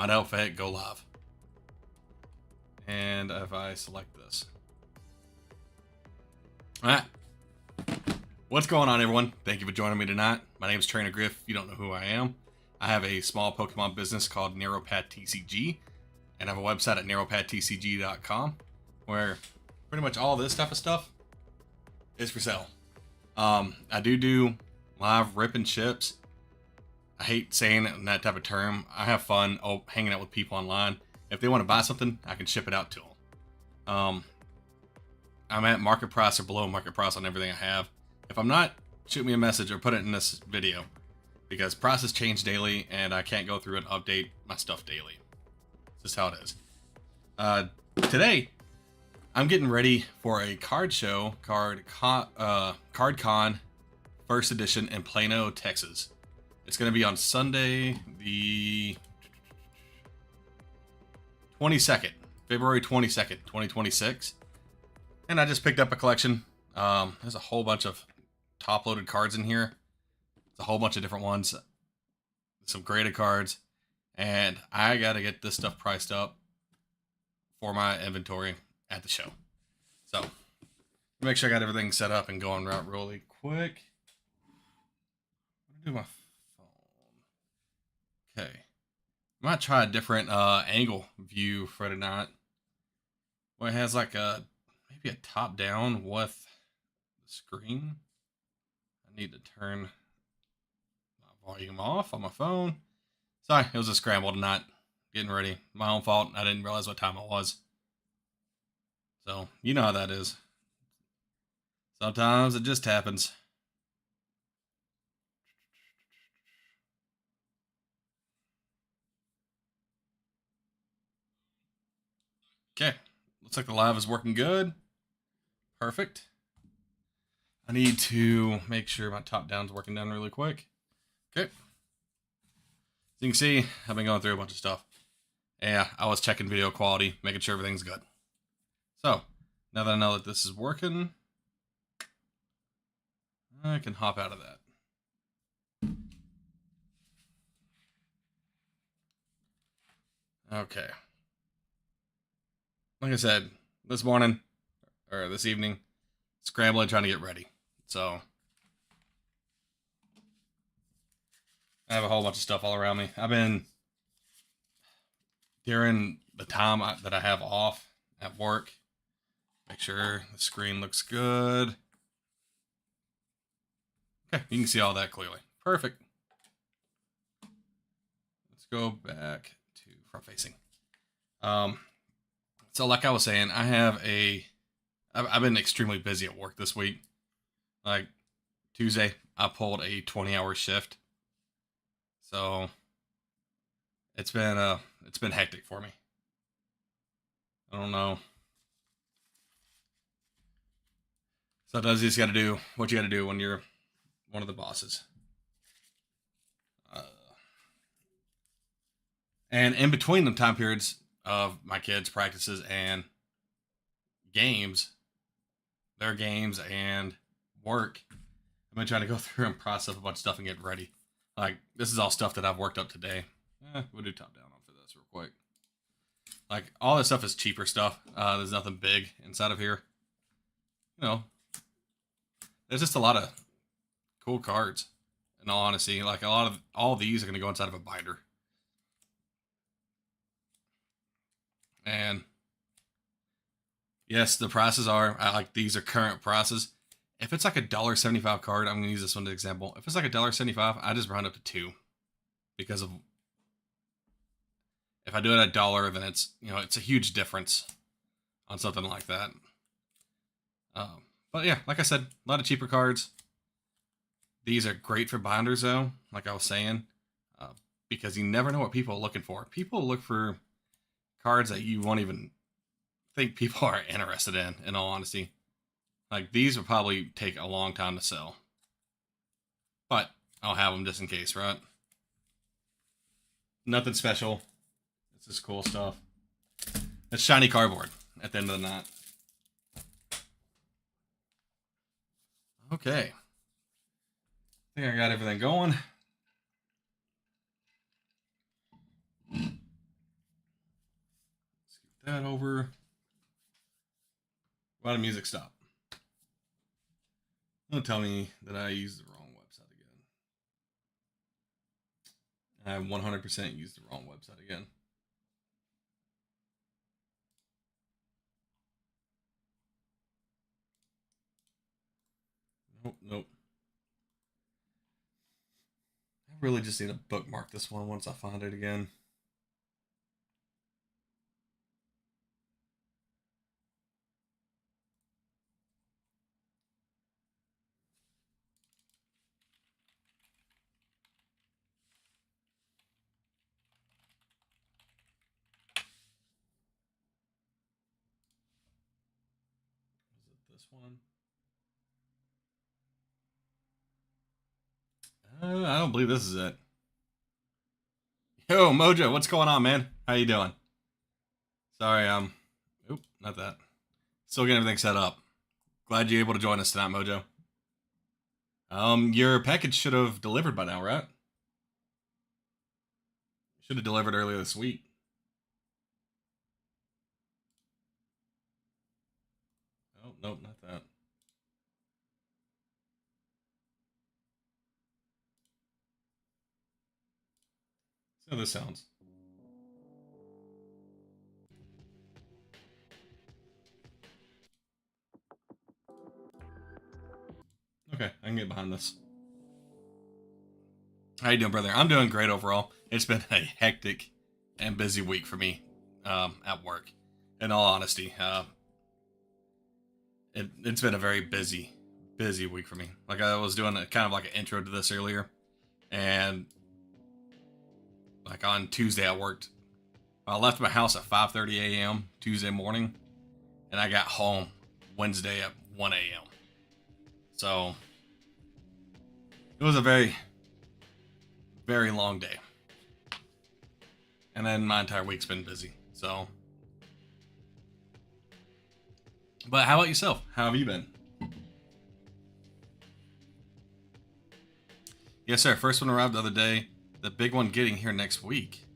might outfit, go live. And if I select this. Alright. What's going on, everyone? Thank you for joining me tonight. My name is Trainer Griff. If you don't know who I am, I have a small Pokemon business called Narrowpath TCG, and I have a website at narrowpathtcg.com where pretty much all this type of stuff is for sale. I do live rip and ships. I hate saying it in that type of term. I have fun hanging out with people online. If they want to buy something, I can ship it out to them. I'm at market price or below market price on everything I have. If I'm not, shoot me a message or put it in this video, because prices change daily and I can't go through and update my stuff daily. This is how it is. Today, I'm getting ready for a card show, CardCon First Edition in Plano, Texas. It's going to be on Sunday, the 22nd, February 22nd, 2026. And I just picked up a collection. There's a whole bunch of top-loaded cards in here. It's a whole bunch of different ones. Some graded cards. And I got to get this stuff priced up for my inventory at the show. So, make sure I got everything set up and going out really quick. Do my phone. Okay. I might try a different angle view for tonight. Where it has like maybe a top down with the screen. I need to turn my volume off on my phone. Sorry, it was a scramble tonight. Getting ready. My own fault. I didn't realize what time it was. So, you know how that is. Sometimes it just happens. Okay. Looks like the live is working good. Perfect. I need to make sure my top down's working down really quick. Okay. As you can see, I've been going through a bunch of stuff. Yeah, I was checking video quality, making sure everything's good. So, now that I know that this is working, I can hop out of that. Okay. Like I said, this morning, or this evening, scrambling, trying to get ready. So, I have a whole bunch of stuff all around me. I've been, during the time that I have off at work, make sure the screen looks good. Okay, you can see all that clearly. Perfect. Let's go back to front facing. So like I was saying, I've been extremely busy at work this week. Like Tuesday, I pulled a 20-hour shift. So it's been hectic for me. I don't know. Sometimes you just got to do what you got to do when you're one of the bosses. And in between the time periods of my kids' practices and games, their games and work, I've been trying to go through and process a bunch of stuff and get ready. Like, this is all stuff that I've worked up today. We'll do top down for this real quick. Like, all this stuff is cheaper stuff. There's nothing big inside of here. You know, there's just a lot of cool cards. In all honesty, like all these are going to go inside of a binder. And yes, the prices are like, these are current prices. If it's like a $1.75 card, I'm gonna use this one as an example. If it's like a $1.75, I just round up to $2, because of, if I do it at $1, then it's, you know, it's a huge difference on something like that. But yeah, like I said, a lot of cheaper cards. These are great for binders though, like I was saying, because you never know what people are looking for. People look for cards that you won't even think people are interested in all honesty. Like, these will probably take a long time to sell. But I'll have them just in case, right? Nothing special. It's just cool stuff. It's shiny cardboard at the end of the night. Okay. I think I got everything going. that over. Why did music stop? Don't tell me that I used the wrong website again. I 100% used the wrong website again. Nope. I really just need to bookmark this one once I find it again. Is it this one? I don't believe this is it. Yo, Mojo, what's going on, man? How you doing? Sorry, oop, not that. Still getting everything set up. Glad you're able to join us tonight, Mojo. Your package should have delivered by now, right? Should have delivered earlier this week. Oh, nope, not that. See how this sounds. Okay, I can get behind this. How you doing, brother? I'm doing great overall. It's been a hectic and busy week for me at work. In all honesty, it's been a very busy week for me. Like I was doing a kind of like an intro to this earlier, and like on Tuesday I worked. I left my house at 5:30 a.m. Tuesday morning, and I got home Wednesday at 1 a.m. So it was a very long day. And then my entire week's been busy. So, but how about yourself? How have you been? Yes, sir. First one arrived the other day. The big one getting here next week.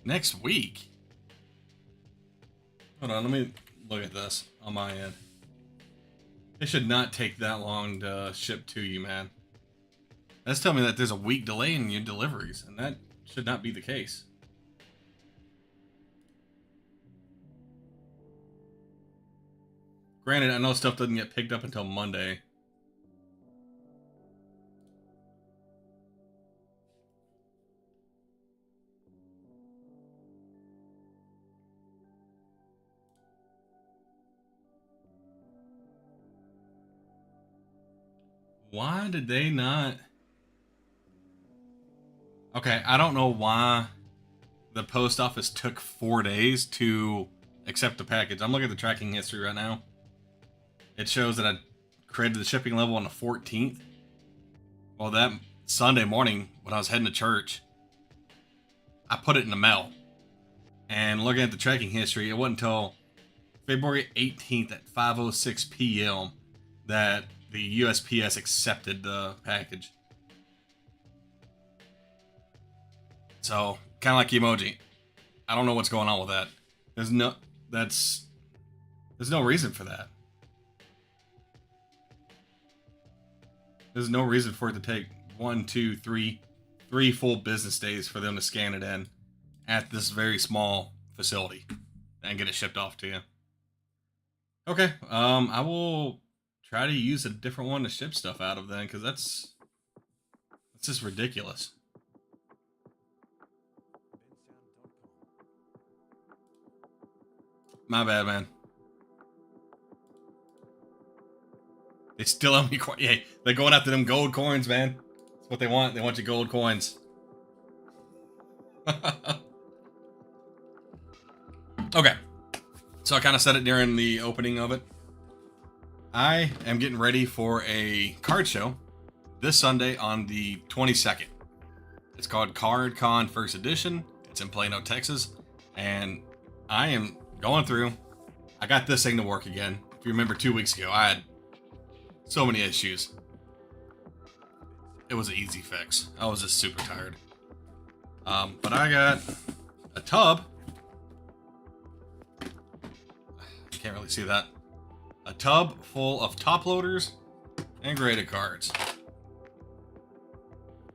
Next week? Hold on, let me look at this on my end. It should not take that long to ship to you, man. That's telling me that there's a week delay in your deliveries, and that should not be the case. Granted, I know stuff doesn't get picked up until Monday. Why did they not... Okay, I don't know why the post office took 4 days to accept the package. I'm looking at the tracking history right now. It shows that I created the shipping level on the 14th. Well, that Sunday morning when I was heading to church, I put it in the mail. And looking at the tracking history, it wasn't until February 18th at 5:06 p.m. that the USPS accepted the package. So, kind of like emoji. I don't know what's going on with that. There's no reason for that. There's no reason for it to take 1, 2, 3 full business days for them to scan it in at this very small facility and get it shipped off to you. Okay, I will try to use a different one to ship stuff out of then, because that's just ridiculous. My bad, man. They still owe me coins. Yeah, they're going after them gold coins, man. That's what they want. They want your gold coins. Okay. So I kind of said it during the opening of it. I am getting ready for a card show this Sunday on the 22nd. It's called Card Con First Edition. It's in Plano, Texas. And I am going through. I got this thing to work again. If you remember 2 weeks ago, I had so many issues. It was an easy fix. I was just super tired. But I got a tub. You can't really see that. A tub full of top loaders and graded cards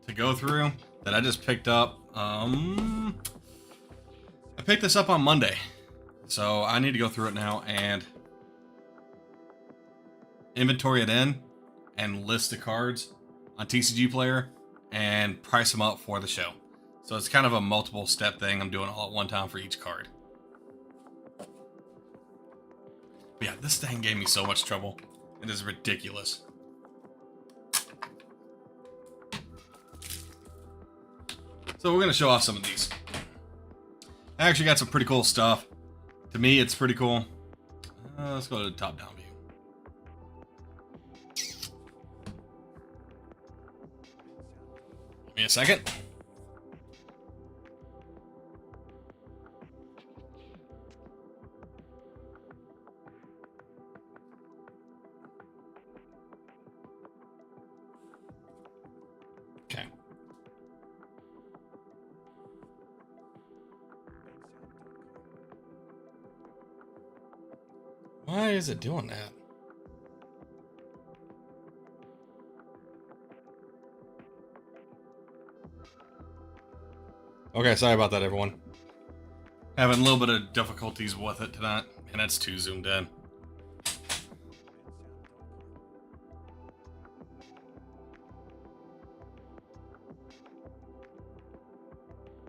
to go through that I just picked up. I picked this up on Monday, so I need to go through it now and inventory it in and list the cards on TCG Player and price them up for the show. So it's kind of a multiple step thing. I'm doing all at one time for each card. But yeah, this thing gave me so much trouble. It is ridiculous. So we're going to show off some of these. I actually got some pretty cool stuff. To me, it's pretty cool. Let's go to the top-down view. Give me a second. Okay. Why is it doing that? Okay, sorry about that, everyone. Having a little bit of difficulties with it tonight, and that's too zoomed in.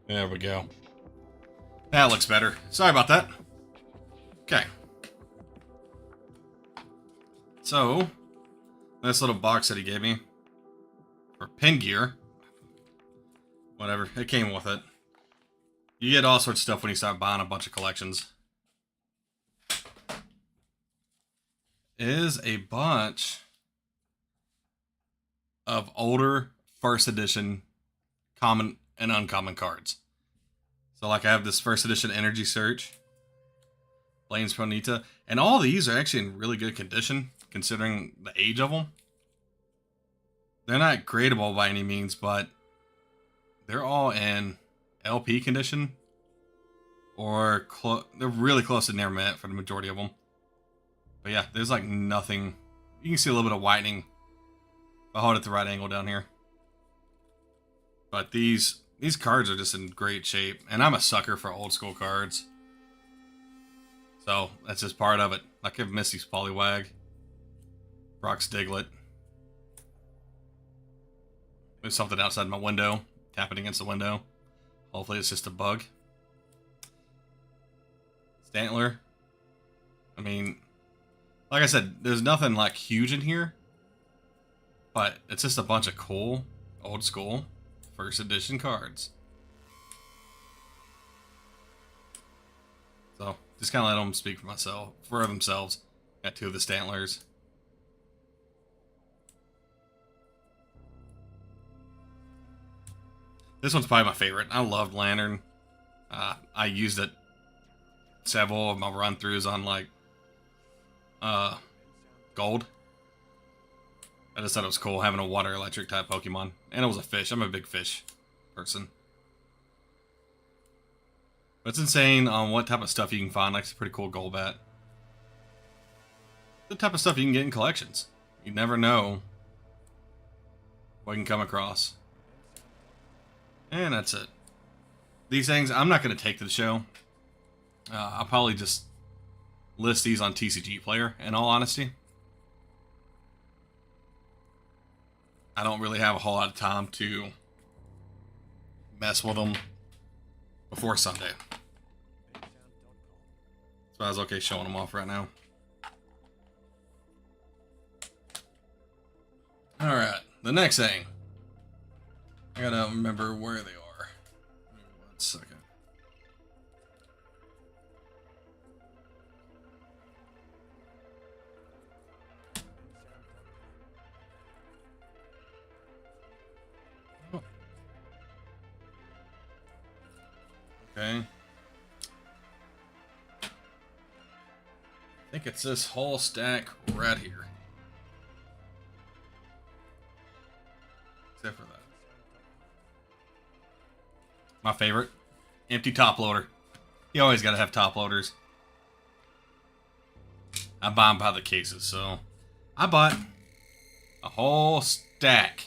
There we go. That looks better. Sorry about that. Okay. So, this little box that he gave me for pin gear, whatever, it came with it. You get all sorts of stuff when you start buying a bunch of collections. Is a bunch of older first edition common and uncommon cards. So like I have this first edition Energy Search, Blaine's Ponyta, and all these are actually in really good condition considering the age of them. They're not gradable by any means, but they're all in LP condition, or they're really close to near mint for the majority of them. But yeah, there's like nothing. You can see a little bit of whitening if I hold it at the right angle down here. But these cards are just in great shape, and I'm a sucker for old school cards. So that's just part of it. Like I have Misty's Poliwag, Brock's Diglett. There's something outside my window, tapping against the window. Hopefully it's just a bug. Stantler. I mean, like I said, there's nothing like huge in here, but it's just a bunch of cool, old school, first edition cards. So just kind of let them speak for themselves. Got two of the Stantlers. This one's probably my favorite. I loved Lantern. I used it several of my run-throughs on like Gold. I just thought it was cool having a water electric type Pokemon. And it was a fish. I'm a big fish person. But it's insane on what type of stuff you can find. Like, it's a pretty cool Golbat. The type of stuff you can get in collections. You never know what you can come across. And that's it. These things, I'm not going to take to the show. I'll probably just list these on TCG Player, in all honesty. I don't really have a whole lot of time to mess with them before Sunday. So I was okay showing them off right now. Alright, the next thing. I gotta remember where they are. Give me 1 second. Oh. Okay. I think it's this whole stack right here. Except for that. My favorite. Empty top loader. You always gotta have top loaders. I buy them by the cases, so I bought a whole stack.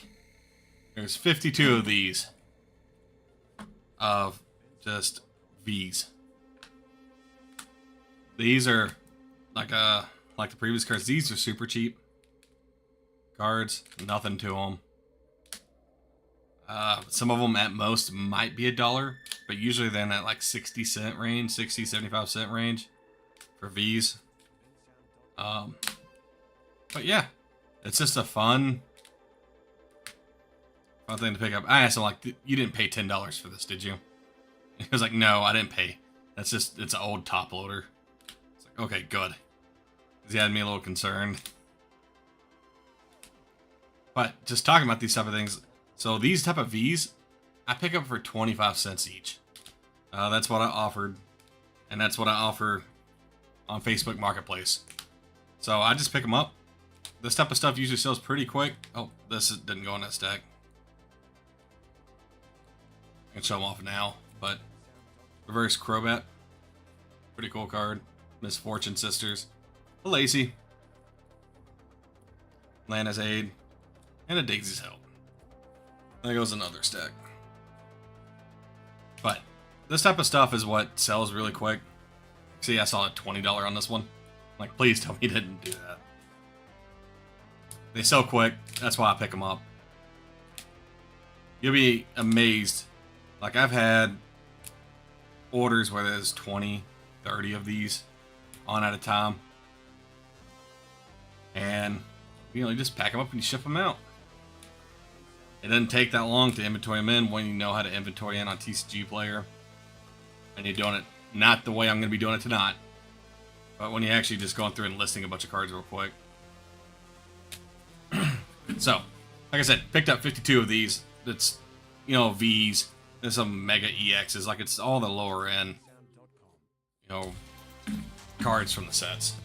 There's 52 of these of just V's. These are like the previous cards. These are super cheap cards, nothing to them. Some of them at most might be $1, but usually they're in that like 60-cent range, 60-75 cent range for V's. But yeah, it's just a fun thing to pick up. I asked him, like, you didn't pay $10 for this, did you? He was like, no, I didn't pay. It's an old top loader. It's like, okay, good. Because he had me a little concerned. But just talking about these type of things, so these type of V's, I pick up for 25 cents each. That's what I offered, and that's what I offer on Facebook Marketplace. So I just pick them up. This type of stuff usually sells pretty quick. Oh, didn't go in that stack. I can show them off now, but Reverse Crobat, pretty cool card. Misfortune Sisters, a Lacey, Lana's Aid, and a Daisy's Help. There goes another stack. But this type of stuff is what sells really quick. See, I saw a $20 on this one. Like, please tell me you didn't do that. They sell quick. That's why I pick them up. You'll be amazed. Like, I've had orders where there's 20, 30 of these on at a time. And, you just pack them up and you ship them out. It doesn't take that long to inventory them in when you know how to inventory in on TCG Player. And you're doing it not the way I'm going to be doing it tonight. But when you're actually just going through and listing a bunch of cards real quick. So, like I said, picked up 52 of these. It's, V's. There's some Mega EXs. Like, it's all the lower end, cards from the sets.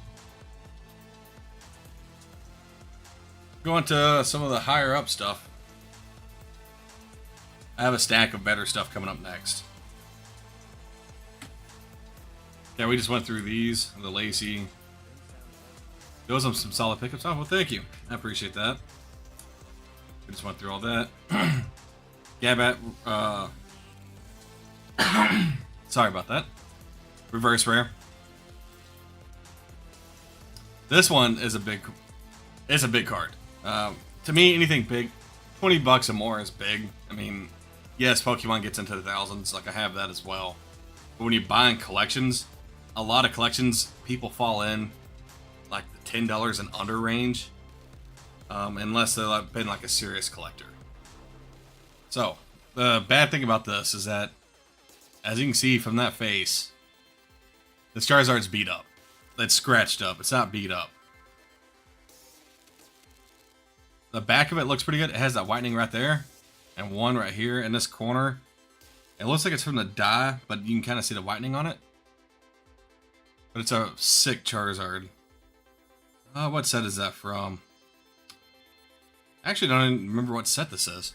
Going to some of the higher up stuff. I have a stack of better stuff coming up next. Yeah, we just went through these. The Lacey. Those are some solid pickups. Oh, well, thank you. I appreciate that. We just went through all that. Gabat. Sorry about that. Reverse Rare. This one is it's a big card. To me, anything big, $20 or more is big. I mean, yes, Pokemon gets into the thousands. Like, I have that as well. But when you buy in collections, a lot of collections, people fall in like the $10 and under range, unless they've been like a serious collector. So, the bad thing about this is that, as you can see from that face, this Charizard's beat up. It's scratched up. It's not beat up. The back of it looks pretty good. It has that whitening right there, and one right here in this corner. It looks like it's from the dye, but you can kind of see the whitening on it. But it's a sick Charizard. What set is that from? I actually don't even remember what set this is.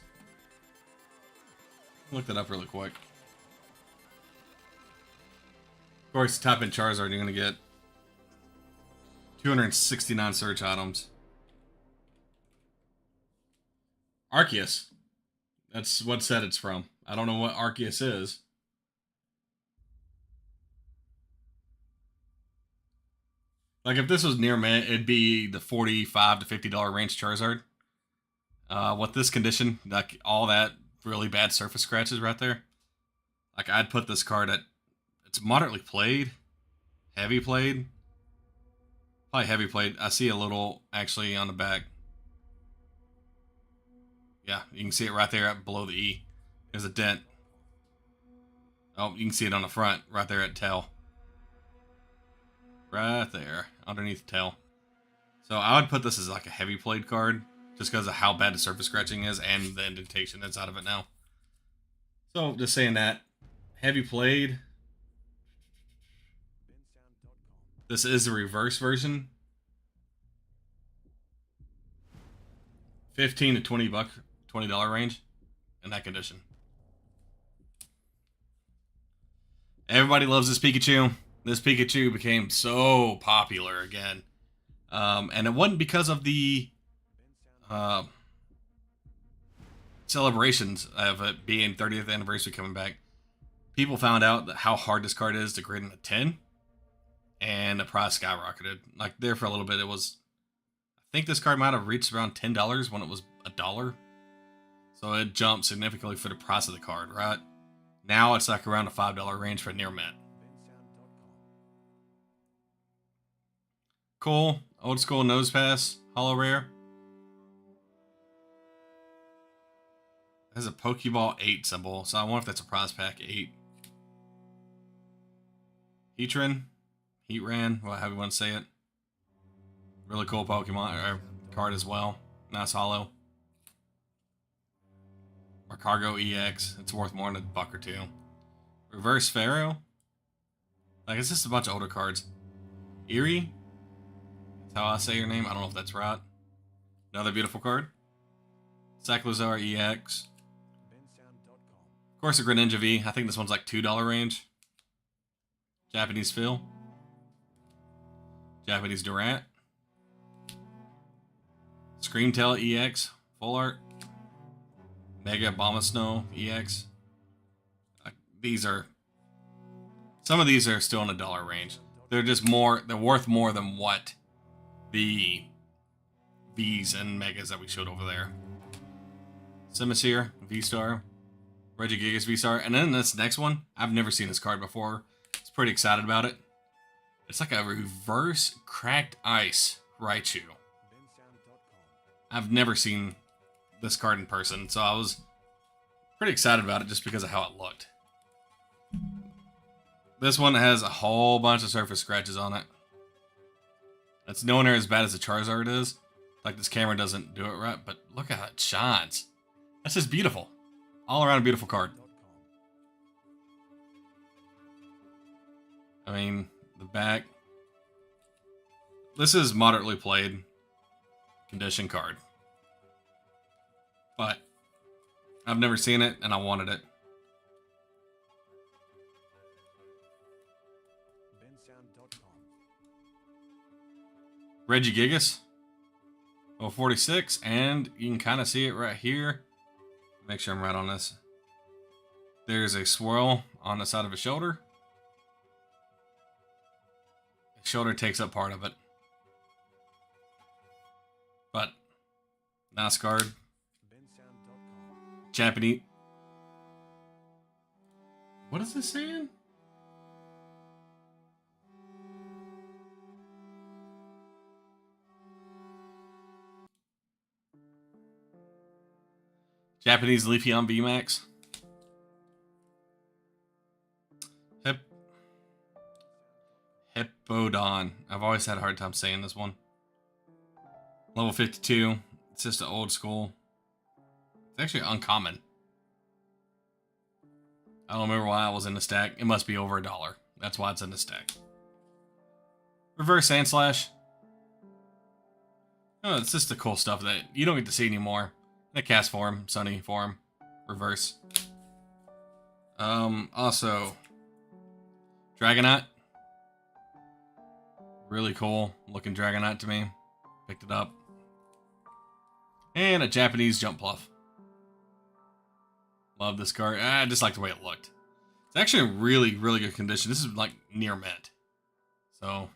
Look that up really quick. Of course, type in Charizard, you're going to get 269 search items. Arceus. That's what set it's from. I don't know what Arceus is. Like, if this was near me, it'd be the $45 to $50 range Charizard. With this condition, like all that really bad surface scratches right there, like I'd put this card at, it's moderately played, heavy played, probably heavy played. I see a little actually on the back. Yeah, you can see it right there below the E. There's a dent. Oh, you can see it on the front right there at tail. Right there, underneath the tail. So I would put this as like a heavy played card, just because of how bad the surface scratching is and the indentation that's out of it now. So just saying that, heavy played. This is the reverse version. 15 to $20 range in that condition. Everybody loves this Pikachu. This Pikachu became so popular again. And it wasn't because of the uh, celebrations of it being 30th anniversary coming back. People found out how hard this card is to grade in a 10, and the price skyrocketed. Like there for a little bit, it was, I think this card might have reached around $10 when it was $1. So it jumped significantly for the price of the card, right? Now it's like around the $5 range for near mint. Cool. Old school nose pass. Holo rare. Has a Pokeball 8 symbol, so I wonder if that's a prize pack 8. Heatran. Heatran, however you want to say it. Really cool Pokemon or card as well. Nice holo. Cargo EX. It's worth more than $1 or $2. Reverse Pharaoh. Like, it's just a bunch of older cards. Erie. That's how I say your name. I don't know if that's right. Another beautiful card. Cyclozar EX. Of course, a Greninja V. I think this one's like $2 range. Japanese Phil. Japanese Durant. Screamtail EX. Full art. Mega Abomasnow EX. These are... Some of these are still in the dollar range. They're just more... They're worth more than what the Vs and Megas that we showed over there. Simisear V-Star. Regigigas V-Star. And then this next one, I've never seen this card before. I was pretty excited about it. It's like a reverse cracked ice Raichu. I've never seen this card in person, so I was pretty excited about it just because of how it looked. This one has a whole bunch of surface scratches on it. It's nowhere near as bad as the Charizard is. Like, this camera doesn't do it right, but look how it shines. That's just beautiful. All around a beautiful card. I mean, the back. This is moderately played condition card. But I've never seen it and I wanted it. Regigigas. 46, and you can kind of see it right here. Make sure I'm right on this. There's a swirl on the side of his shoulder. His shoulder takes up part of it. But, nice card. Japanese. What is this saying? Japanese Leafeon VMAX. Hippowdon. I've always had a hard time saying this one. Level 52. It's just an old school. It's actually uncommon. I don't remember why it was in the stack. It must be over $1. That's why it's in the stack. Reverse Sandslash. Oh, it's just the cool stuff that you don't get to see anymore. In a cast form, sunny form, reverse. Also, Dragonite. Really cool looking Dragonite to me. Picked it up. And a Japanese Jumpluff. Love this card. I just like the way it looked. It's actually in really, really good condition. This is like near mint. So,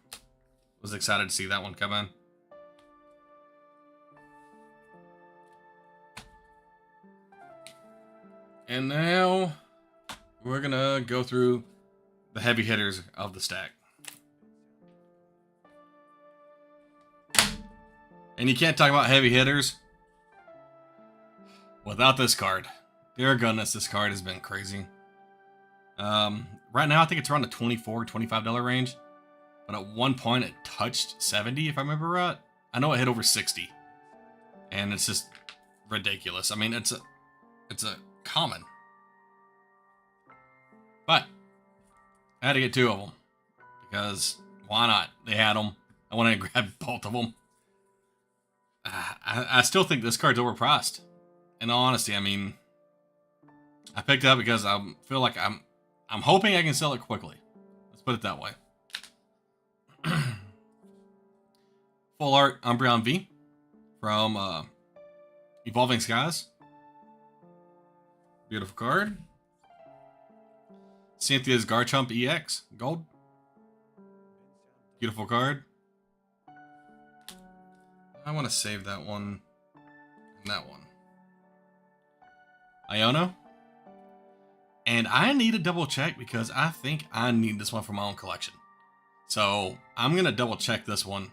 was excited to see that one come in. And now, we're gonna go through the heavy hitters of the stack. And you can't talk about heavy hitters without this card. Dear goodness, this card has been crazy. Right now, I think it's around the $24, $25 range. But at one point, it touched 70, if I remember right. I know it hit over 60. And it's just ridiculous. I mean, it's a common. But I had to get 2 of them. Because why not? They had them. I wanted to grab both of them. I still think this card's overpriced. In all honesty, I mean, I picked it up because I feel like I I'm hoping I can sell it quickly. Let's put it that way. Full art Umbreon V from Evolving Skies. Beautiful card. Cynthia's Garchomp EX Gold. Beautiful card. I want to save that one and that one. Iono. And I need to double check because I think I need this one for my own collection. So I'm going to double check this one.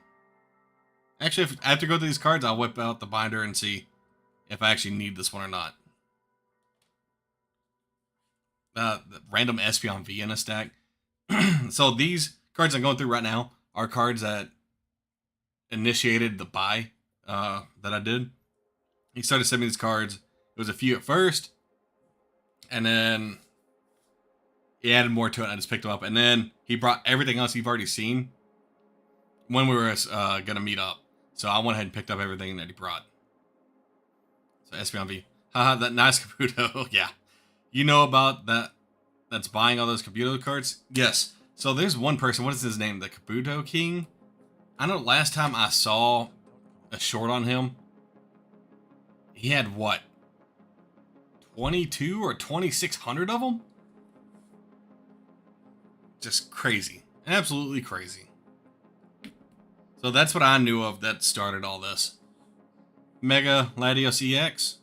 Actually, if I have to go through these cards, I'll whip out the binder and see if I actually need this one or not. The random Espeon V in a stack. So these cards I'm going through right now are cards that initiated the buy that I did. He started sending me these cards. It was a few at first, and then he added more to it, and I just picked them up. And then he brought everything else you've already seen when we were going to meet up. So I went ahead and picked up everything that he brought. So Espeon V. Haha, that nice Kabuto. Yeah. You know about that that's buying all those Kabuto cards? Yes. So there's one person, what is his name? The Kabuto King? I know last time I saw a short on him, he had what? 22 or 2,600 of them? Just crazy. Absolutely crazy. So that's what I knew of that started all this. Mega Latios EX.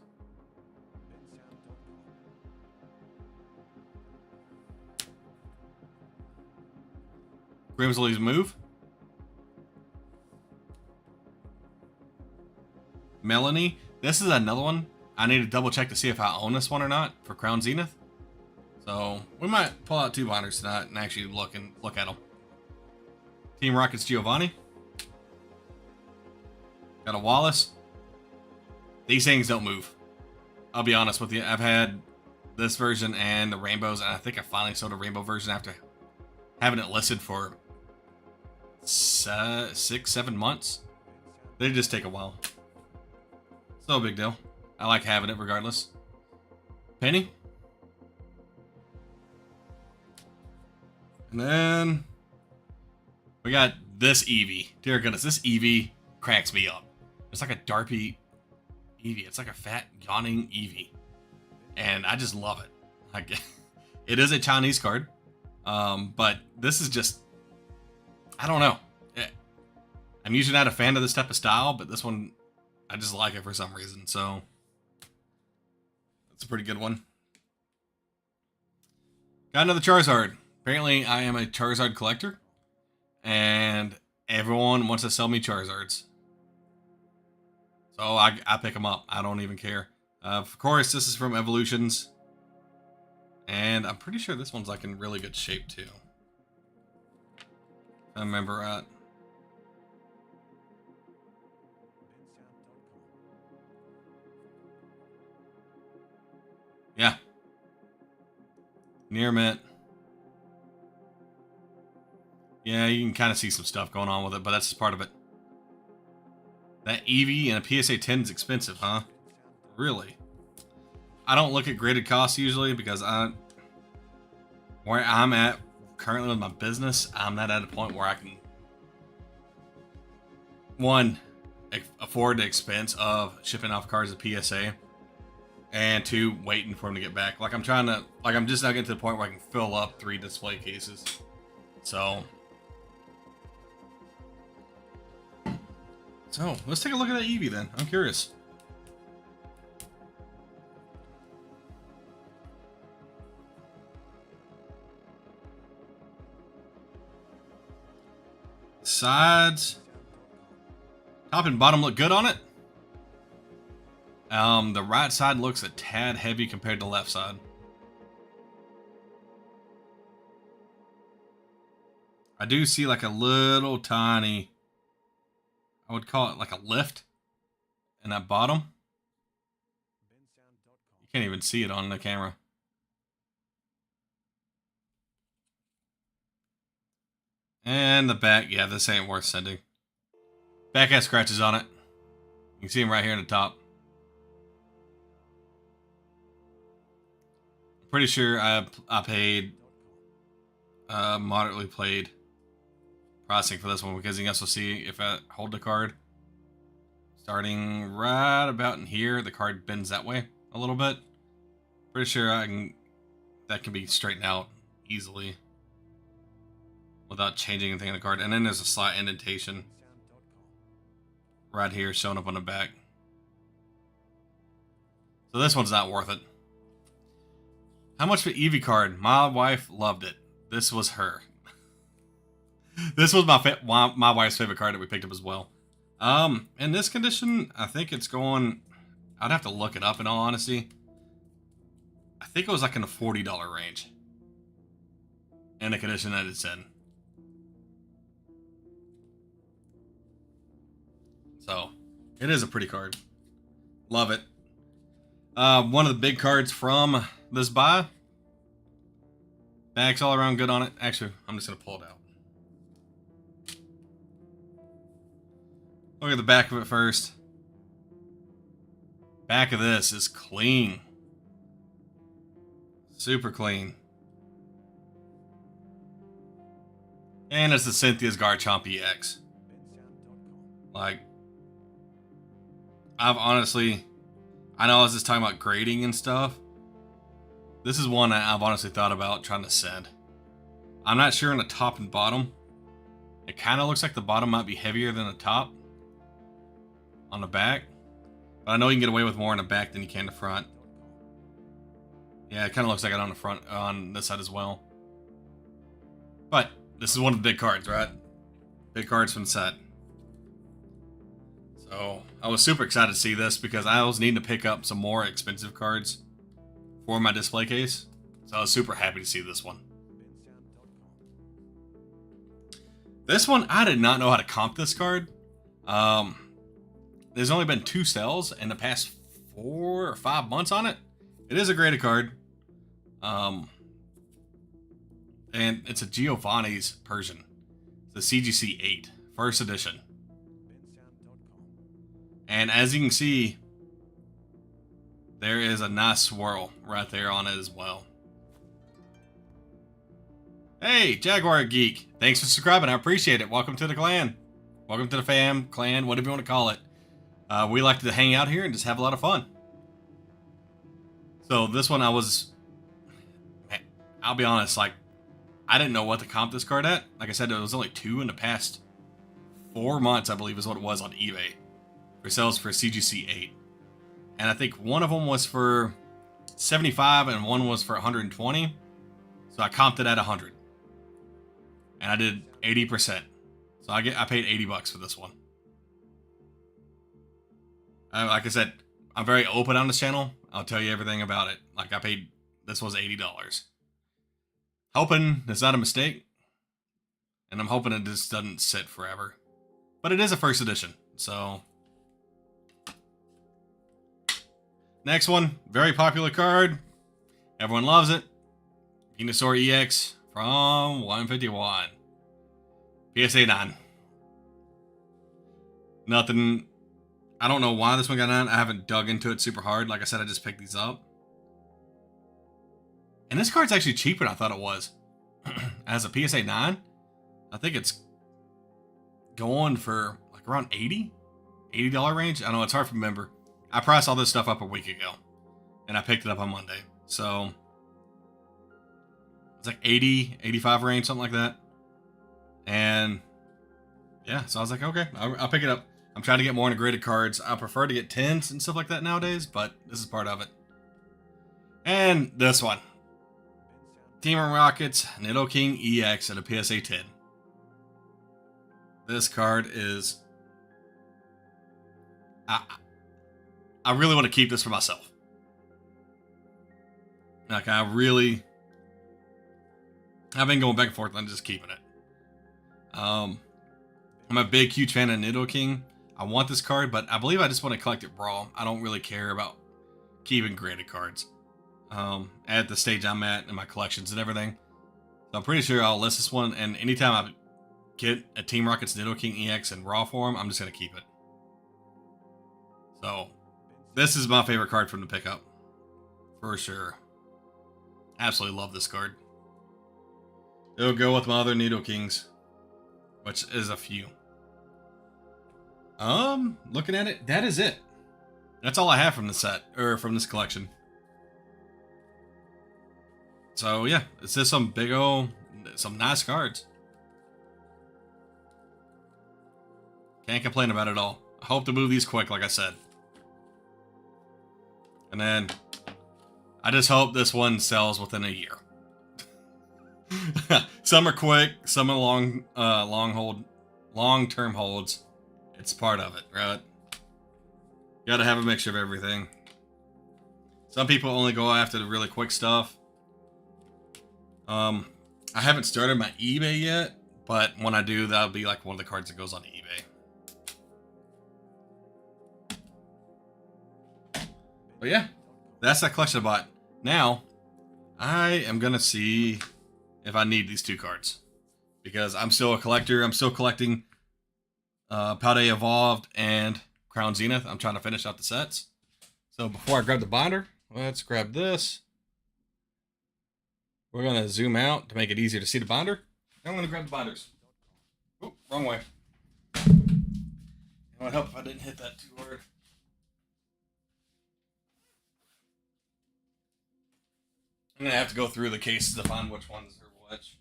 Grimsley's Move. Melanie. This is another one. I need to double check to see if I own this one or not for Crown Zenith. So we might pull out two binders tonight and actually look at them. Team Rocket's Giovanni. Got a Wallace. These things don't move. I'll be honest with you. I've had this version and the rainbows, and I think I finally sold a rainbow version after having it listed for 6-7 months. They just take a while. It's no big deal. I like having it regardless. Penny. And then we got this Eevee. Dear goodness, this Eevee cracks me up. It's like a Darpy Eevee. It's like a fat, yawning Eevee. And I just love it. Like, it is a Chinese card. But this is just, I don't know. I'm usually not a fan of this type of style, but this one, I just like it for some reason. So, that's a pretty good one. Got another Charizard. Apparently, I am a Charizard collector. And everyone wants to sell me Charizards. So I pick them up. I don't even care. Of course, this is from Evolutions. And I'm pretty sure this one's like in really good shape too. If I remember right. Yeah. Near mint. Yeah, you can kind of see some stuff going on with it, but that's just part of it. That Eevee and a PSA 10 is expensive, huh? Really? I don't look at graded costs usually because where I'm at currently with my business, I'm not at a point where I can, one, afford the expense of shipping off cards to PSA, and two, waiting for them to get back. Like I'm just not getting to the point where I can fill up 3 display cases. So let's take a look at that Eevee then. I'm curious. Sides, top and bottom look good on it. The right side looks a tad heavy compared to the left side. I do see like a little tiny, I would call it like a lift in that bottom. You can't even see it on the camera. And the back, yeah, this ain't worth sending. Back has scratches on it. You can see them right here in the top. I'm pretty sure I paid Moderately played processing for this one because you can also see if I hold the card, starting right about in here, the card bends that way a little bit. Pretty sure that can be straightened out easily without changing anything in the card. And then there's a slight indentation right here showing up on the back. So this one's not worth it. How much for Eevee card? My wife loved it. This was her. This was my wife's favorite card that we picked up as well. In this condition, I think it's going... I'd have to look it up in all honesty. I think it was like in the $40 range. In the condition that it's in. So, it is a pretty card. Love it. One of the big cards from this buy. Back's all around good on it. Actually, I'm just going to pull it out. Look at the back of it first. Back of this is clean. Super clean. And it's the Cynthia's Garchomp EX. Like, I know I was just talking about grading and stuff. This is one that I've honestly thought about trying to send. I'm not sure on the top and bottom. It kind of looks like the bottom might be heavier than the top on the back. But I know you can get away with more on the back than you can the front. Yeah, it kind of looks like it on the front, on this side as well. But this is one of the big cards, right? Big cards from the set. So I was super excited to see this because I was needing to pick up some more expensive cards for my display case. So I was super happy to see this one. This one, I did not know how to comp this card. There's only been 2 sales in the past 4 or 5 months on it. It is a graded card. And it's a Giovanni's Persian. It's the CGC 8, first edition. And as you can see, there is a nice swirl right there on it as well. Hey, Jaguar Geek. Thanks for subscribing. I appreciate it. Welcome to the clan. Welcome to the fam, clan, whatever you want to call it. We like to hang out here and just have a lot of fun. So this one I'll be honest, like, I didn't know what to comp this card at. Like I said, there was only 2 in the past 4 months, I believe is what it was on eBay. For sales for CGC 8. And I think one of them was for 75 and one was for 120. So I comped it at 100. And I did 80%. So I paid $80 for this one. Like I said, I'm very open on this channel. I'll tell you everything about it. Like this was $80. Hoping it's not a mistake. And I'm hoping it just doesn't sit forever. But it is a first edition, so... Next one, very popular card. Everyone loves it. Venusaur EX from 151. PSA 9. Nothing. I don't know why this one got on. I haven't dug into it super hard. Like I said, I just picked these up. And this card's actually cheaper than I thought it was. As a PSA 9, I think it's going for like around $80 range. I know it's hard to remember. I priced all this stuff up a week ago, and I picked it up on Monday. So it's like 80, 85 range, something like that. And yeah, so I was like, okay, I'll pick it up. I'm trying to get more integrated cards. I prefer to get 10s and stuff like that nowadays, but this is part of it. And this one. Team Rockets Nidoking EX at a PSA 10. This card is... I really want to keep this for myself. Like, I've been going back and forth on just keeping it. I'm a big, huge fan of Nidoking. I want this card, but I believe I just want to collect it raw. I don't really care about keeping graded cards. At the stage I'm at in my collections and everything. So I'm pretty sure I'll list this one, and anytime I get a Team Rockets Nidoking EX in raw form, I'm just going to keep it. So... this is my favorite card from the pickup. For sure. Absolutely love this card. It'll go with my other Nidokings, which is a few. Looking at it, that is it. That's all I have from the set, or from this collection. So yeah, it's just some big ol', some nice cards. Can't complain about it at all. I hope to move these quick, like I said. And then, I just hope this one sells within a year. Some are quick, some are long-term holds. It's part of it, right? You gotta have a mixture of everything. Some people only go after the really quick stuff. I haven't started my eBay yet, but when I do, that'll be like one of the cards that goes on eBay. But yeah, that's that collection I bought. Now, I am gonna see if I need these two cards, because I'm still a collector. I'm still collecting Paldea Evolved and Crown Zenith. I'm trying to finish out the sets. So before I grab the binder, let's grab this. We're going to zoom out to make it easier to see the binder. I'm going to grab the binders. Oh, wrong way. It would help if I didn't hit that too hard. I'm going to have to go through the cases to find which ones are which.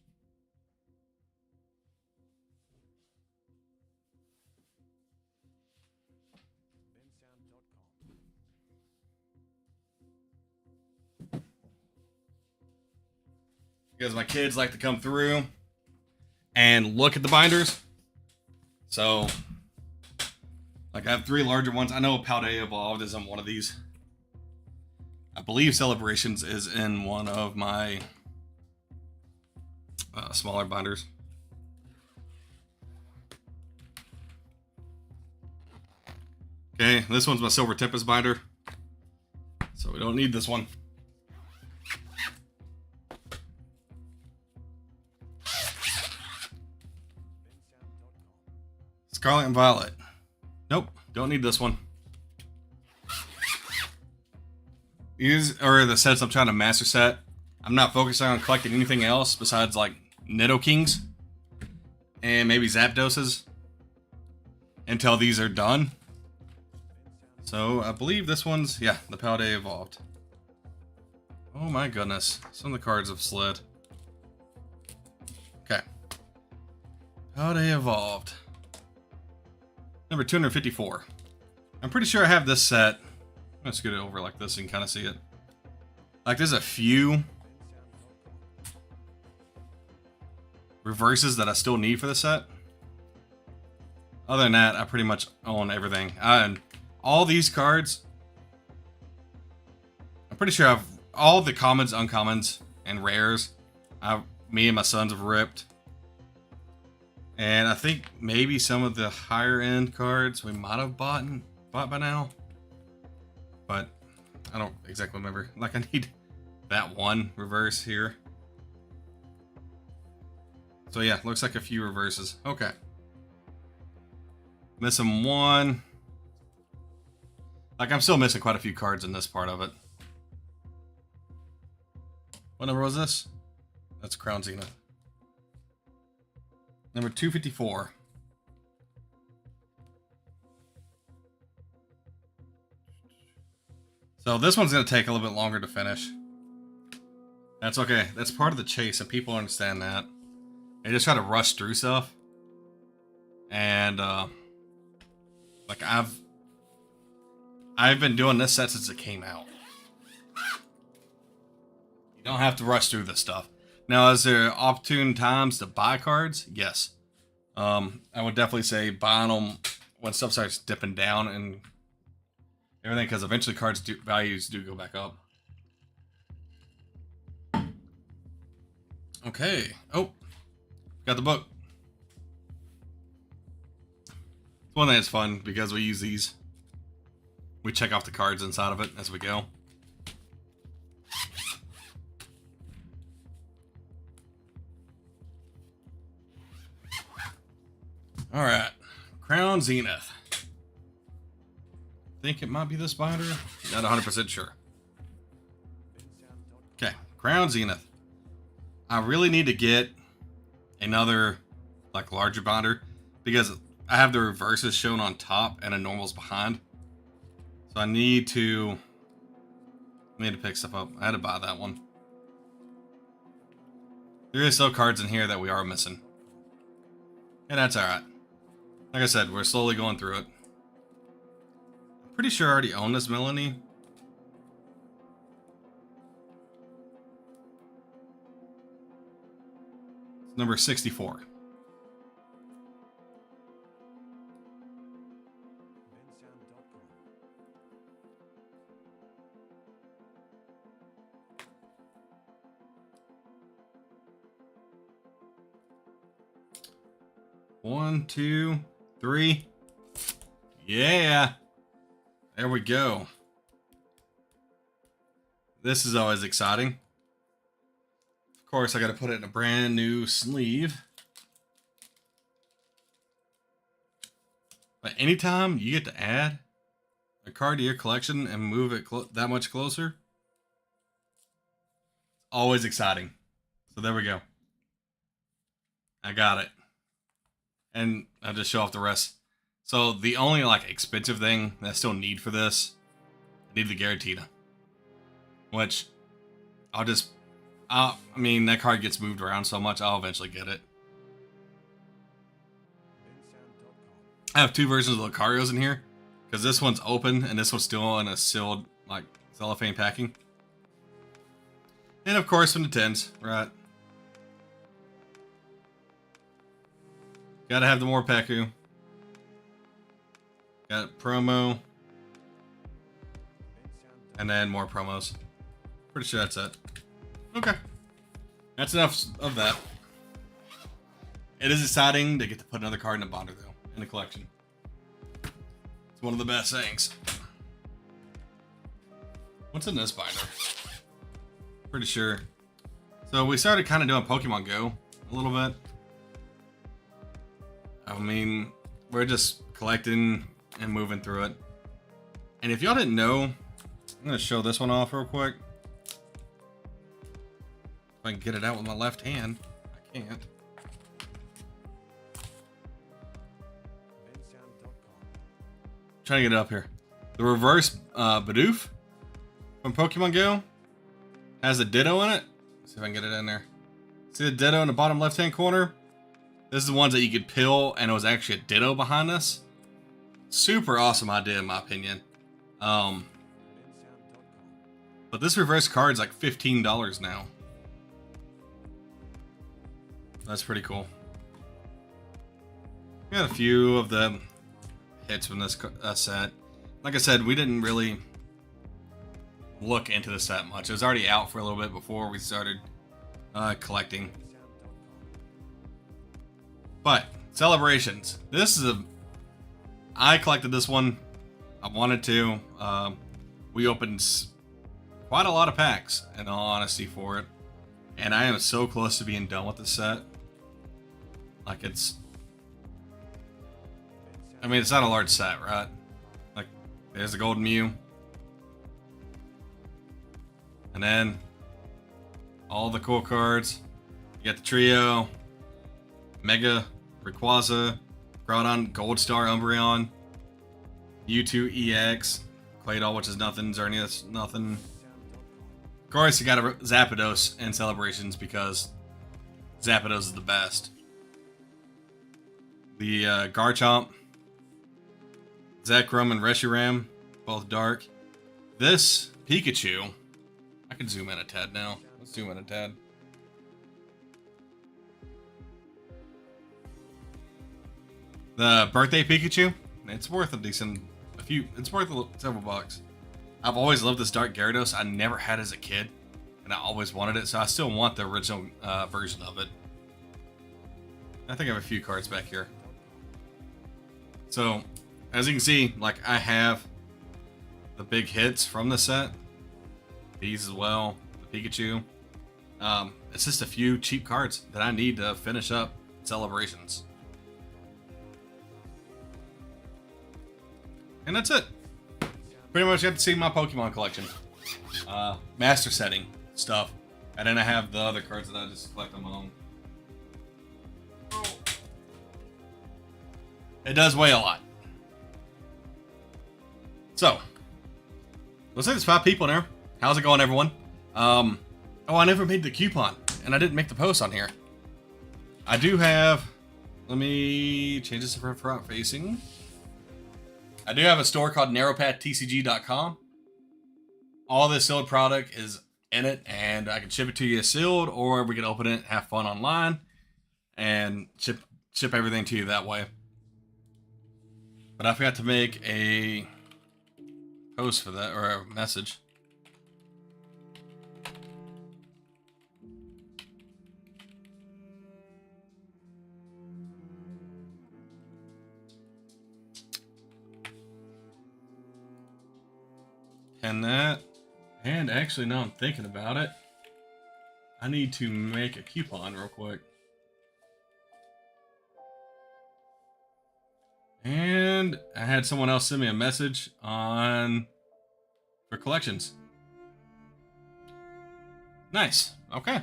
Because my kids like to come through and look at the binders. So, like, I have 3 larger ones. I know Paldea Evolved is in one of these. I believe Celebrations is in one of my smaller binders. Okay, this one's my Silver Tempest binder. So we don't need this one. Scarlet and Violet. Nope, don't need this one. These are the sets I'm trying to master set. I'm not focusing on collecting anything else besides like Nidokings and maybe Zapdoses until these are done. So I believe this one's, yeah, the Paldea Evolved. Oh my goodness, some of the cards have slid. Okay. Paldea Evolved. Number 254. I'm pretty sure I have this set. Let's get it over like this so you can kind of see it. Like, there's a few reverses that I still need for the set. Other than that, I pretty much own everything. And all these cards, I'm pretty sure I've all the commons, uncommons, and rares. Me and my sons have ripped. And I think maybe some of the higher end cards we might have bought by now. But I don't exactly remember. Like, I need that one reverse here. So yeah, looks like a few reverses. Okay. Missing one. Like, I'm still missing quite a few cards in this part of it. What number was this? That's Crown Zenith. Number 254. So this one's going to take a little bit longer to finish. That's okay. That's part of the chase, and people understand that. They just try to rush through stuff. And, like, I've been doing this set since it came out. You don't have to rush through this stuff. Now, is there opportune times to buy cards? Yes. I would definitely say buying them when stuff starts dipping down and everything, because eventually cards values do go back up. Okay. Oh, got the book. It's one that's fun because we use these. We check off the cards inside of it as we go. All right, Crown Zenith. I think it might be this binder. Not 100% sure. Okay, Crown Zenith. I really need to get another like larger binder because I have the reverses shown on top and a normals behind. So I need to pick stuff up. I had to buy that one. There is still cards in here that we are missing. And that's alright. Like I said, we're slowly going through it. I'm pretty sure I already own this Melanie. It's number 64. One, two, three. Yeah. There we go. This is always exciting. Of course, I got to put it in a brand new sleeve. But anytime you get to add a card to your collection and move it that much closer, always exciting. So there we go. I got it. And I'll just show off the rest. So the only like expensive thing that I still need for this, I need the Giratina. Which I mean, that card gets moved around so much, I'll eventually get it. I have two versions of the Lucarios in here. Because this one's open and this one's still in a sealed, like, cellophane packing. And of course, from the tins, right? Gotta have the Morpeko. Got promo. And then more promos. Pretty sure that's it. Okay. That's enough of that. It is exciting to get to put another card in a binder, though, in the collection. It's one of the best things. What's in this binder? Pretty sure. So we started kind of doing Pokemon Go a little bit. I mean, we're just collecting and moving through it. And if y'all didn't know, I'm going to show this one off real quick. If I can get it out with my left hand. I can't. Trying to get it up here. The reverse Bidoof from Pokemon Go has a Ditto in it. Let's see if I can get it in there. See the Ditto in the bottom left hand corner? This is the ones that you could pill, and it was actually a Ditto behind this. Super awesome idea, in my opinion. But this reverse card's like $15 now. That's pretty cool. We got a few of the hits from this set. Like I said, we didn't really look into the set much. It was already out for a little bit before we started collecting. But celebrations. This is I collected this one. I wanted to. We opened quite a lot of packs, in all honesty, for it, and I am so close to being done with the set. Like I mean, it's not a large set, right? Like, there's the Golden Mew, and then all the cool cards. You got the trio, Mega Rayquaza, Groudon, Gold Star Umbreon, U2 EX, Claydol, which is nothing, Xerneas, nothing. Of course, you got a Zapdos in Celebrations because Zapdos is the best. The Garchomp, Zekrom, and Reshiram, both dark. This Pikachu, I can zoom in a tad now. Let's zoom in a tad. The birthday Pikachu, it's worth it's worth several bucks. I've always loved this Dark Gyarados. I never had it as a kid, and I always wanted it, so I still want the original version of it. I think I have a few cards back here. So, as you can see, like, I have the big hits from the set. These as well, the Pikachu. It's just a few cheap cards that I need to finish up Celebrations. And that's it. Pretty much got to see my Pokemon collection. Master setting stuff. And then I have the other cards that I just collect on my own. It does weigh a lot. So, looks like there's 5 people in there. How's it going, everyone? Oh, I never made the coupon, and I didn't make the post on here. I do have... Let me change this for front facing. I do have a store called narrowpattcg.com. All this sealed product is in it, and I can ship it to you sealed, or we can open it, have fun online, and ship everything to you that way. But I forgot to make a post for that, or a message. And that, and actually now I'm thinking about it, I need to make a coupon real quick. And I had someone else send me a message for collections. Nice. Okay.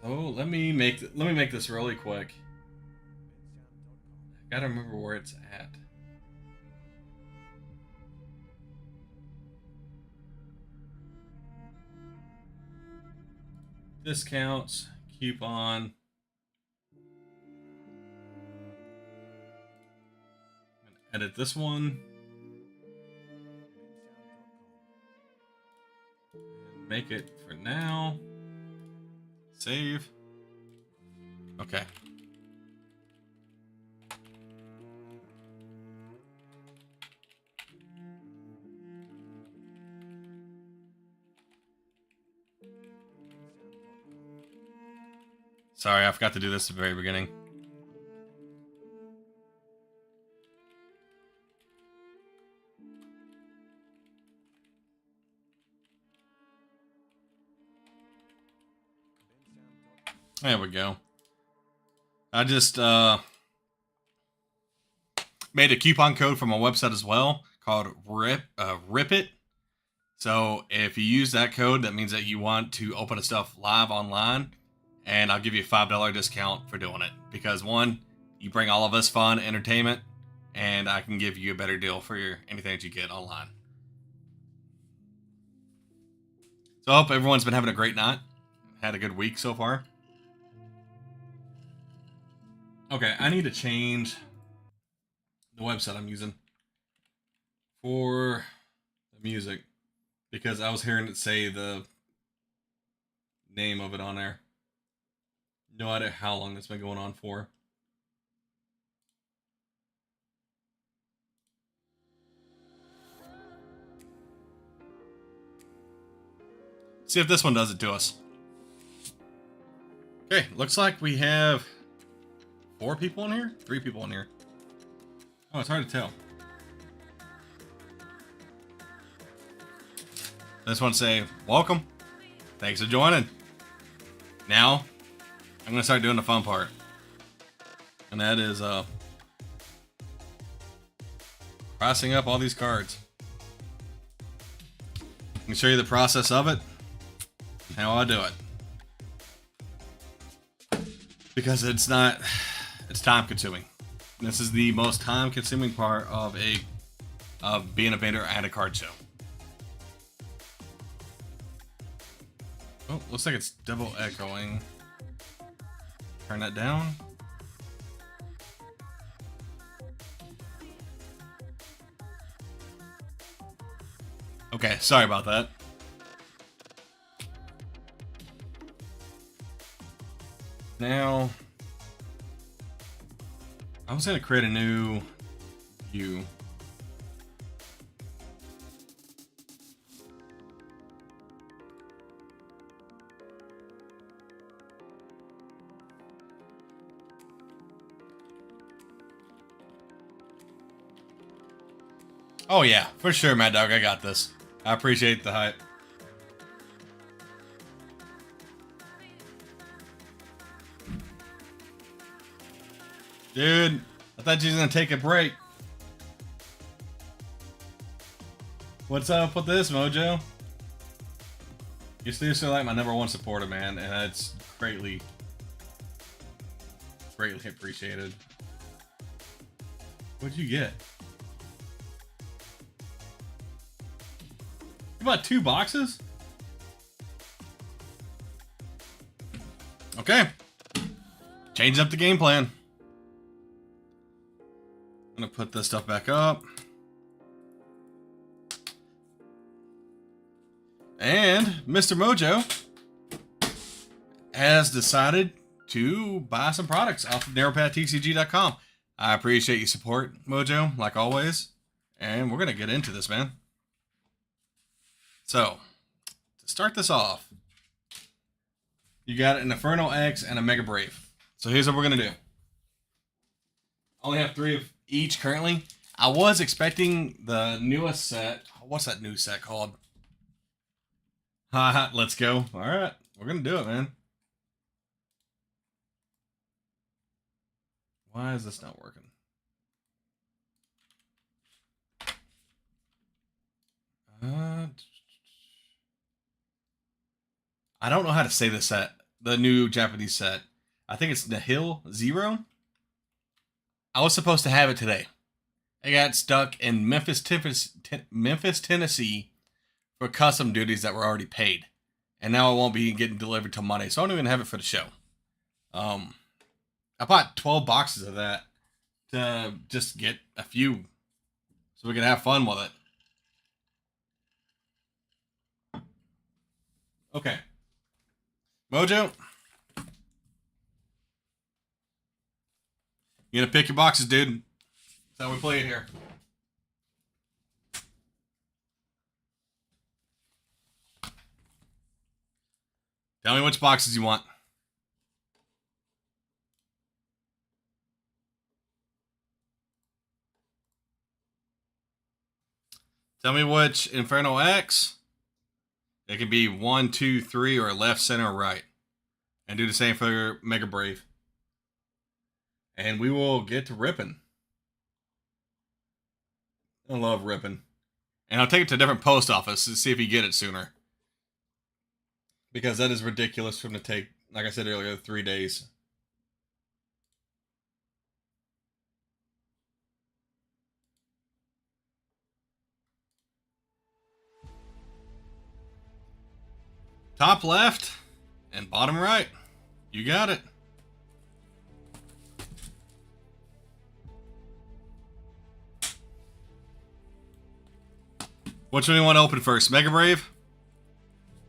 So let me make this really quick. I gotta remember where it's at. Discounts, coupon. Edit this one. Make it for now. Save. Okay. Sorry, I forgot to do this at the very beginning. There we go. I just made a coupon code for my website as well called RIP-IT. So if you use that code, that means that you want to open stuff live online, and I'll give you a $5 discount for doing it. Because one, you bring all of us fun, entertainment, and I can give you a better deal for anything that you get online. So I hope everyone's been having a great night. Had a good week so far. Okay, I need to change the website I'm using for the music, because I was hearing it say the name of it on there. No idea how long that's been going on for. See if this one does it to us. Okay, looks like we have 4 people in here? 3 people in here. Oh, it's hard to tell. I just want to say, welcome. Thanks for joining. Now, I'm going to start doing the fun part. And that is, pricing up all these cards. I can show you the process of it. How I do it. Because it's time consuming. This is the most time consuming part of being a vendor at a card show. Oh, looks like it's double echoing. Turn that down. Okay, sorry about that. Now, I was going to create a new view. Oh yeah, for sure, Mad Dog, I got this. I appreciate the hype. Dude, I thought you was gonna take a break. What's up with this, Mojo? You're seriously like my #1 supporter, man, and that's greatly appreciated. What'd you get? You bought 2 boxes? Okay. Changing up the game plan. I'm gonna put this stuff back up. And Mr. Mojo has decided to buy some products off of NarrowPathTCG.com. I appreciate your support, Mojo, like always. And we're going to get into this, man. So, to start this off, you got an Inferno X and a Mega Brave. So here's what we're going to do. I only have 3 of each currently. I was expecting the newest set. What's that new set called? Haha, let's go. All right, we're going to do it, man. Why is this not working? I don't know how to say this set. The new Japanese set. I think it's Nihil Zero. I was supposed to have it today. I got stuck in Memphis, Tennessee for custom duties that were already paid. And now it won't be getting delivered till Monday. So I don't even have it for the show. I bought 12 boxes of that to just get a few so we can have fun with it. Okay. Mojo, you gonna pick your boxes, dude. That's how we play it here. Tell me which boxes you want. Tell me which Inferno X. It can be 1, 2, 3, or left, center, or right. And do the same for Mega Brave. And we will get to ripping. I love ripping. And I'll take it to a different post office to see if you get it sooner. Because that is ridiculous for them to take, like I said earlier, 3 days. Top left and bottom right. You got it. Which one do you want to open first? Mega Brave?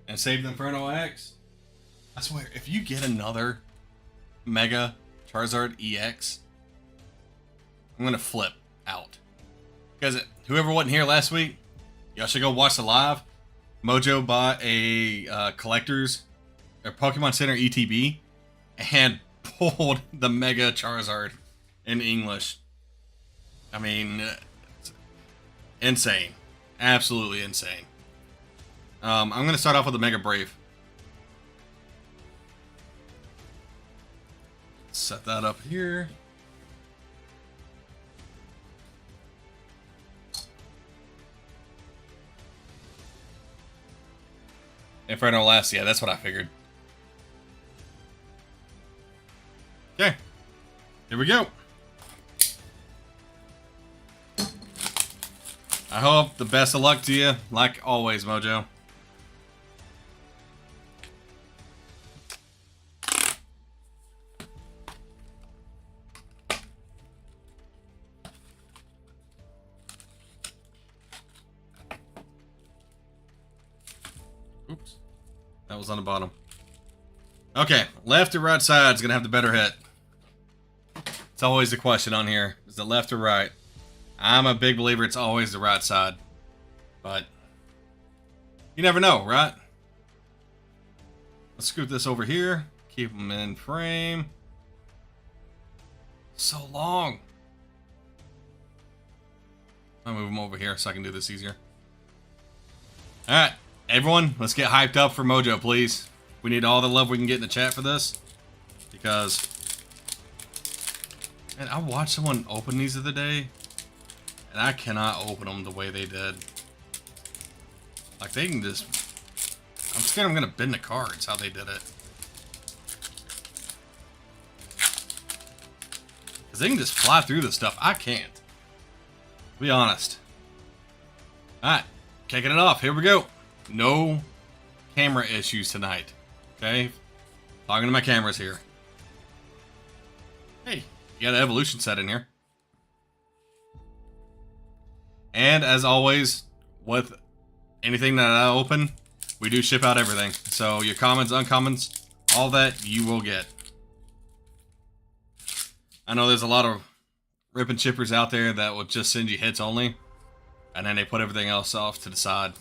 And save the Inferno X? I swear, if you get another Mega Charizard EX, I'm going to flip out. Because whoever wasn't here last week, y'all should go watch the live. Mojo bought a collector's or Pokemon Center ETB and pulled the Mega Charizard in English. I mean, insane. Absolutely insane. I'm going to start off with the Mega Brave. Set that up here. Inferno last, yeah, that's what I figured. Okay, here we go. I hope the best of luck to you, like always, Mojo. Oops. That was on the bottom. Okay, left or right side's gonna have the better hit. It's always the question on here. Is it left or right? I'm a big believer it's always the right side. But you never know, right? Let's scoot this over here. Keep them in frame. So long. I'll move them over here so I can do this easier. Alright. Everyone, let's get hyped up for Mojo, please. We need all the love we can get in the chat for this. Because... man, I watched someone open these the other day. And I cannot open them the way they did. Like, they can just... I'm scared I'm going to bend the cards, how they did it. Because they can just fly through this stuff. I can't. Be honest. Alright, kicking it off. Here we go. No camera issues tonight. Okay? Talking to my cameras here. Hey, you got an evolution set in here. And as always, with anything that I open, we do ship out everything. So your commons, uncommons, all that you will get. I know there's a lot of rip and shippers out there that will just send you hits only, and then they put everything else off to the side,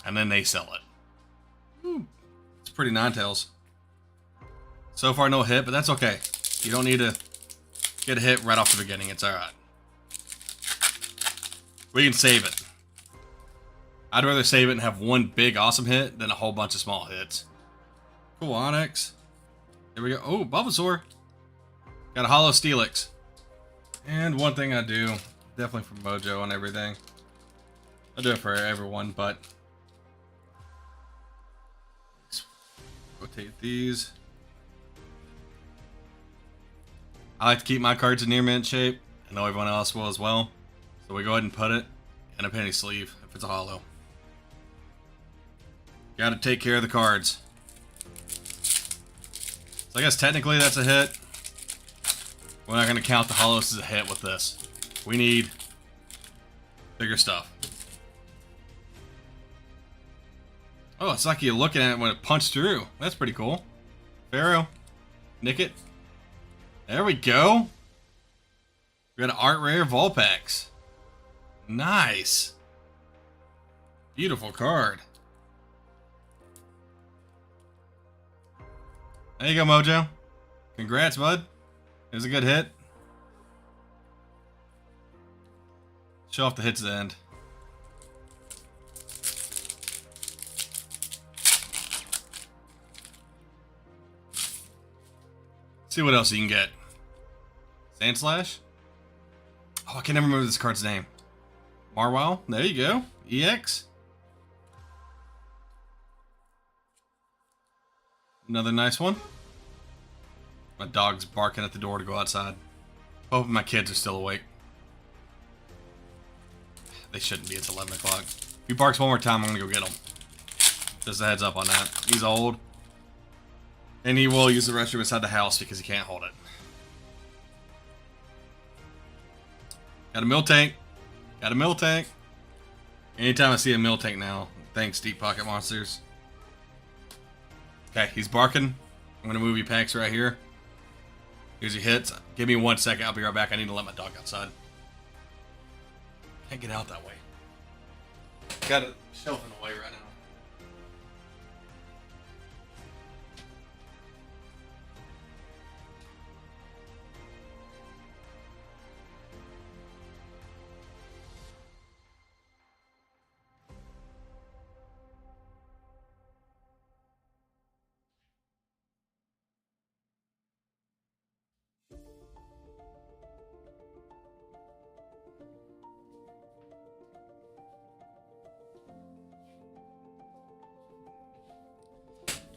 and then they sell it. It's pretty Ninetales. So far, no hit, but that's okay. You don't need to get a hit right off the beginning. It's alright. We can save it. I'd rather save it and have one big awesome hit than a whole bunch of small hits. Cool, Onyx. There we go. Oh, Bulbasaur. Got a Hollow Steelix. And one thing I do, definitely for Mojo and everything. I do it for everyone, but let's rotate these. I like to keep my cards in near mint shape. I know everyone else will as well. So we go ahead and put it in a penny sleeve if it's a hollow. Gotta take care of the cards. So I guess technically that's a hit. We're not going to count the hollows as a hit with this. We need bigger stuff. Oh, it's like you're looking at it when it punched through. That's pretty cool. Pharaoh. Nick it. There we go. We got an art rare Vulpix. Nice. Beautiful card. There you go, Mojo. Congrats, bud. It was a good hit. Show off the hits at the end. See what else you can get. Sandslash? Oh, I can never remember this card's name. Marwile? There you go. EX. Another nice one. My dog's barking at the door to go outside. Hoping my kids are still awake. They shouldn't be. It's 11 o'clock. If he barks one more time, I'm going to go get him. Just a heads up on that. He's old. And he will use the restroom inside the house because he can't hold it. Got a Miltank. Got a Miltank. Anytime I see a Miltank now, thanks Deep Pocket Monsters. Okay, he's barking. I'm going to move you packs right here. Here's your hits. Give me 1 second. I'll be right back. I need to let my dog outside. Can't get out that way. Got it shelving away right now.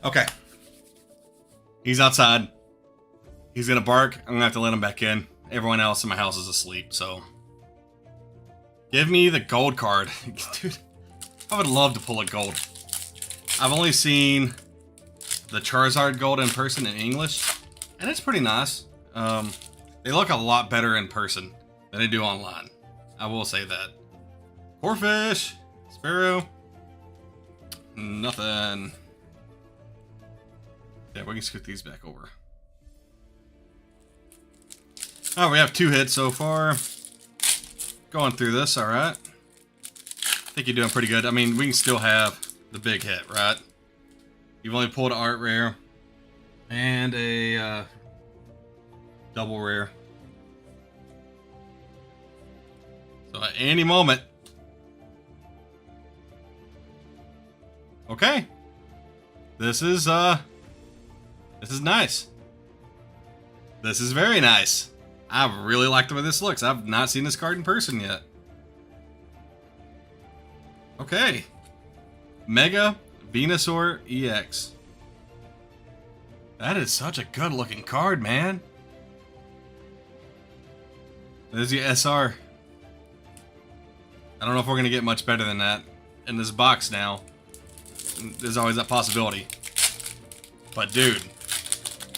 Okay. He's outside. He's gonna bark. I'm gonna have to let him back in. Everyone else in my house is asleep, so. Give me the gold card. Dude, I would love to pull a gold. I've only seen the Charizard gold in person in English, and it's pretty nice. They look a lot better in person than they do online. I will say that. Corphish! Sparrow. Nothing. Yeah, we can scoot these back over. Oh, we have 2 hits so far. Going through this, alright. I think you're doing pretty good. I mean, we can still have the big hit, right? You've only pulled an art rare. And a double rare. So at any moment. Okay. This is nice. This is very nice. I really like the way this looks. I've not seen this card in person yet. Okay. Mega Venusaur EX. That is such a good looking card, man. There's your SR I don't know if we're going to get much better than that in this box now. There's always that possibility. But dude,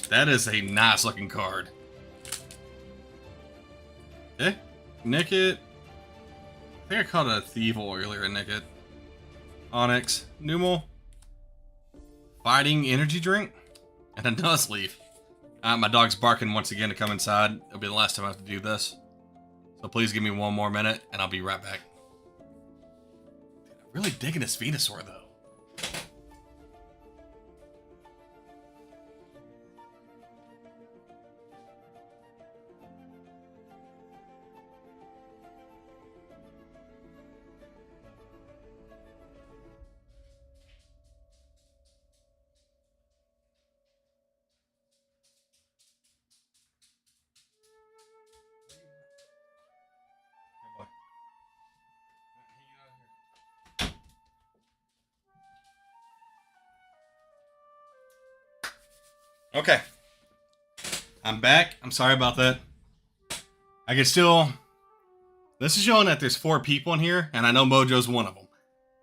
that is a nice looking card. Okay, Nickit. I think I called it a Thievul earlier, Nickit. Onyx, Numel. Fighting energy drink. And a Nuzleaf. My dog's barking once again to come inside. It'll be the last time I have to do this. So please give me one more minute and I'll be right back. Dude, I'm really digging this Venusaur though. Okay. I'm back. I'm sorry about that. I can still... This is showing that there's 4 people in here, and I know Mojo's one of them.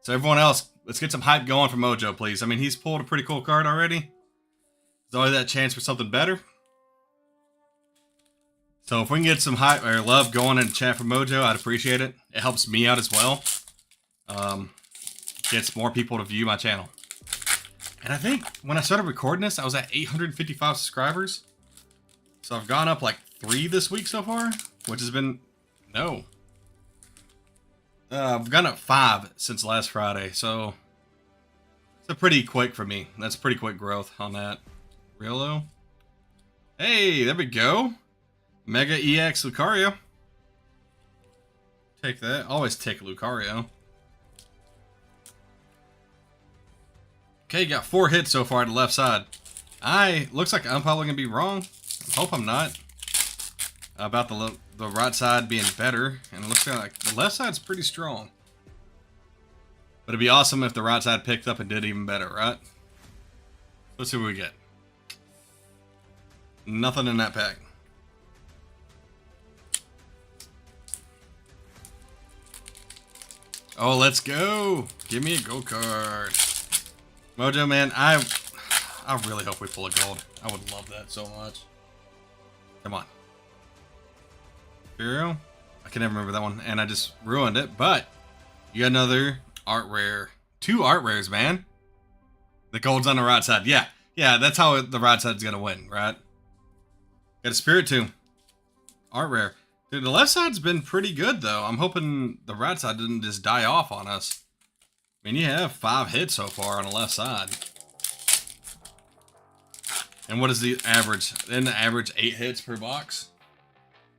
So everyone else, let's get some hype going for Mojo, please. I mean, he's pulled a pretty cool card already. There's always that chance for something better. So if we can get some hype or love going in the chat for Mojo, I'd appreciate it. It helps me out as well. Gets more people to view my channel. And I think when I started recording this, I was at 855 subscribers. So I've gone up like 3 this week so far, which has been... No. I've gone up 5 since last Friday, so... It's a pretty quick for me. That's pretty quick growth on that. Realo. Hey, there we go. Mega EX Lucario. Take that. Always take Lucario. Okay, got 4 hits so far to the left side. Looks like I'm probably going to be wrong. I hope I'm not. About the right side being better. And it looks like the left side's pretty strong. But it'd be awesome if the right side picked up and did even better, right? Let's see what we get. Nothing in that pack. Oh, let's go. Give me a gold card. Mojo, man, I really hope we pull a gold. I would love that so much. Come on. Firo? I can never remember that one, and I just ruined it, but you got another art rare. 2 art rares, man. The gold's on the right side. Yeah, that's how the right side's gonna win, right? Got a Spiritomb. Art rare. Dude, the left side's been pretty good, though. I'm hoping the right side didn't just die off on us. I mean, you have 5 hits so far on the left side. And what is the average? Then the average 8 hits per box,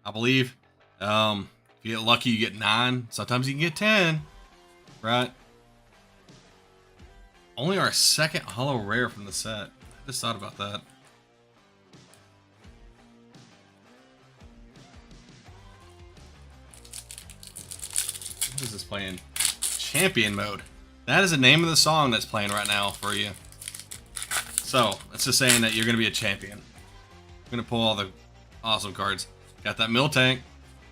I believe. If you get lucky, you get 9. Sometimes you can get 10, right? Only our 2nd holo rare from the set. I just thought about that. What is this playing? Champion mode. That is the name of the song that's playing right now for you. So, it's just saying that you're going to be a champion. I'm going to pull all the awesome cards. Got that Miltank,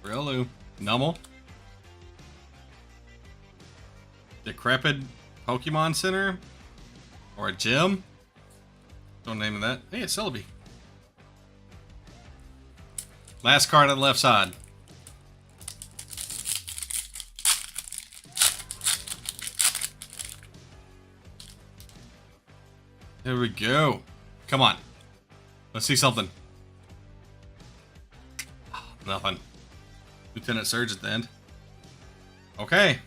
Riolu, Numel, Decrepit Pokemon Center, or a gym. Don't name it that. Hey, it's Celebi. Last card on the left side. There we go. Come on. Let's see something. Nothing. Lieutenant Surge at the end. Okay.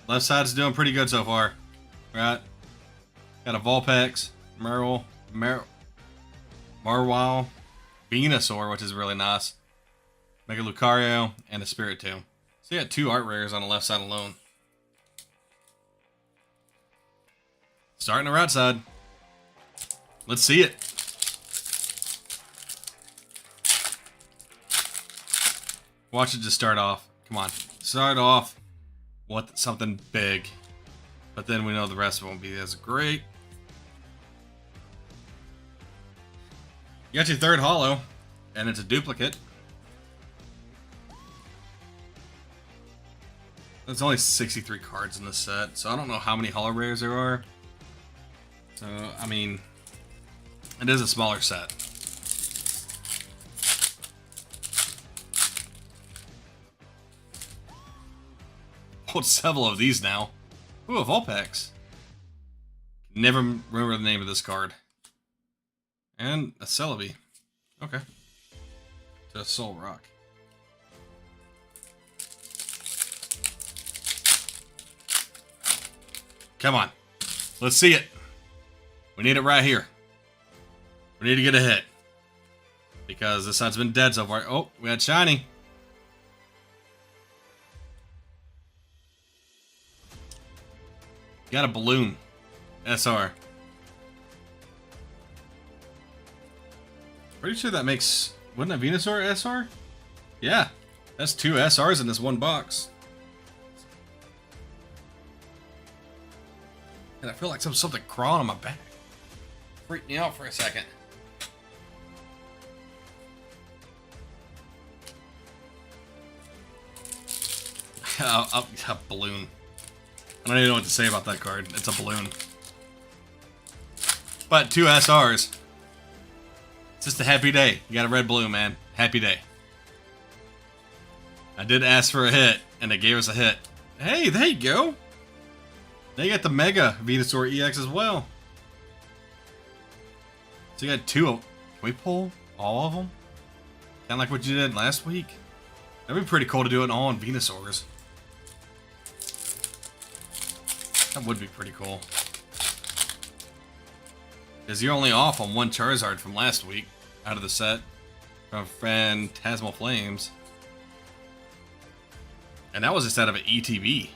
Left side's doing pretty good so far. Right. Got a Vulpix, Marwile, Venusaur, which is really nice. Mega Lucario, and a Spiritomb. So you got 2 art rares on the left side alone. Starting the right side. Let's see it. Watch it just start off. Come on. Start off with something big. But then we know the rest won't be as great. You got your 3rd holo. And it's a duplicate. There's only 63 cards in this set, so I don't know how many holo rares there are. So, I mean, it is a smaller set. Pulled several of these now. Ooh, a Vulpix. Never remember the name of this card. And a Celebi. Okay. To a Soul Rock. Come on. Let's see it. We need it right here. We need to get a hit. Because this side's been dead so far. Oh, we got shiny. Got a balloon. SR. Pretty sure that makes... Wouldn't a Venusaur SR? Yeah. That's 2 SRs in this one box. And I feel like something crawling on my back. Freaked me out for a second. A balloon. I don't even know what to say about that card. It's a balloon. But 2 SRs. It's just a happy day. You got a red balloon, man. Happy day. I did ask for a hit, and they gave us a hit. Hey, there you go. They got the Mega Venusaur EX as well. So you got 2 of them. Can we pull all of them? Kind of like what you did last week? That'd be pretty cool to do it all on Venusaurs. That would be pretty cool. Because you're only off on 1 Charizard from last week out of the set from Phantasmal Flames. And that was just out of an ETB.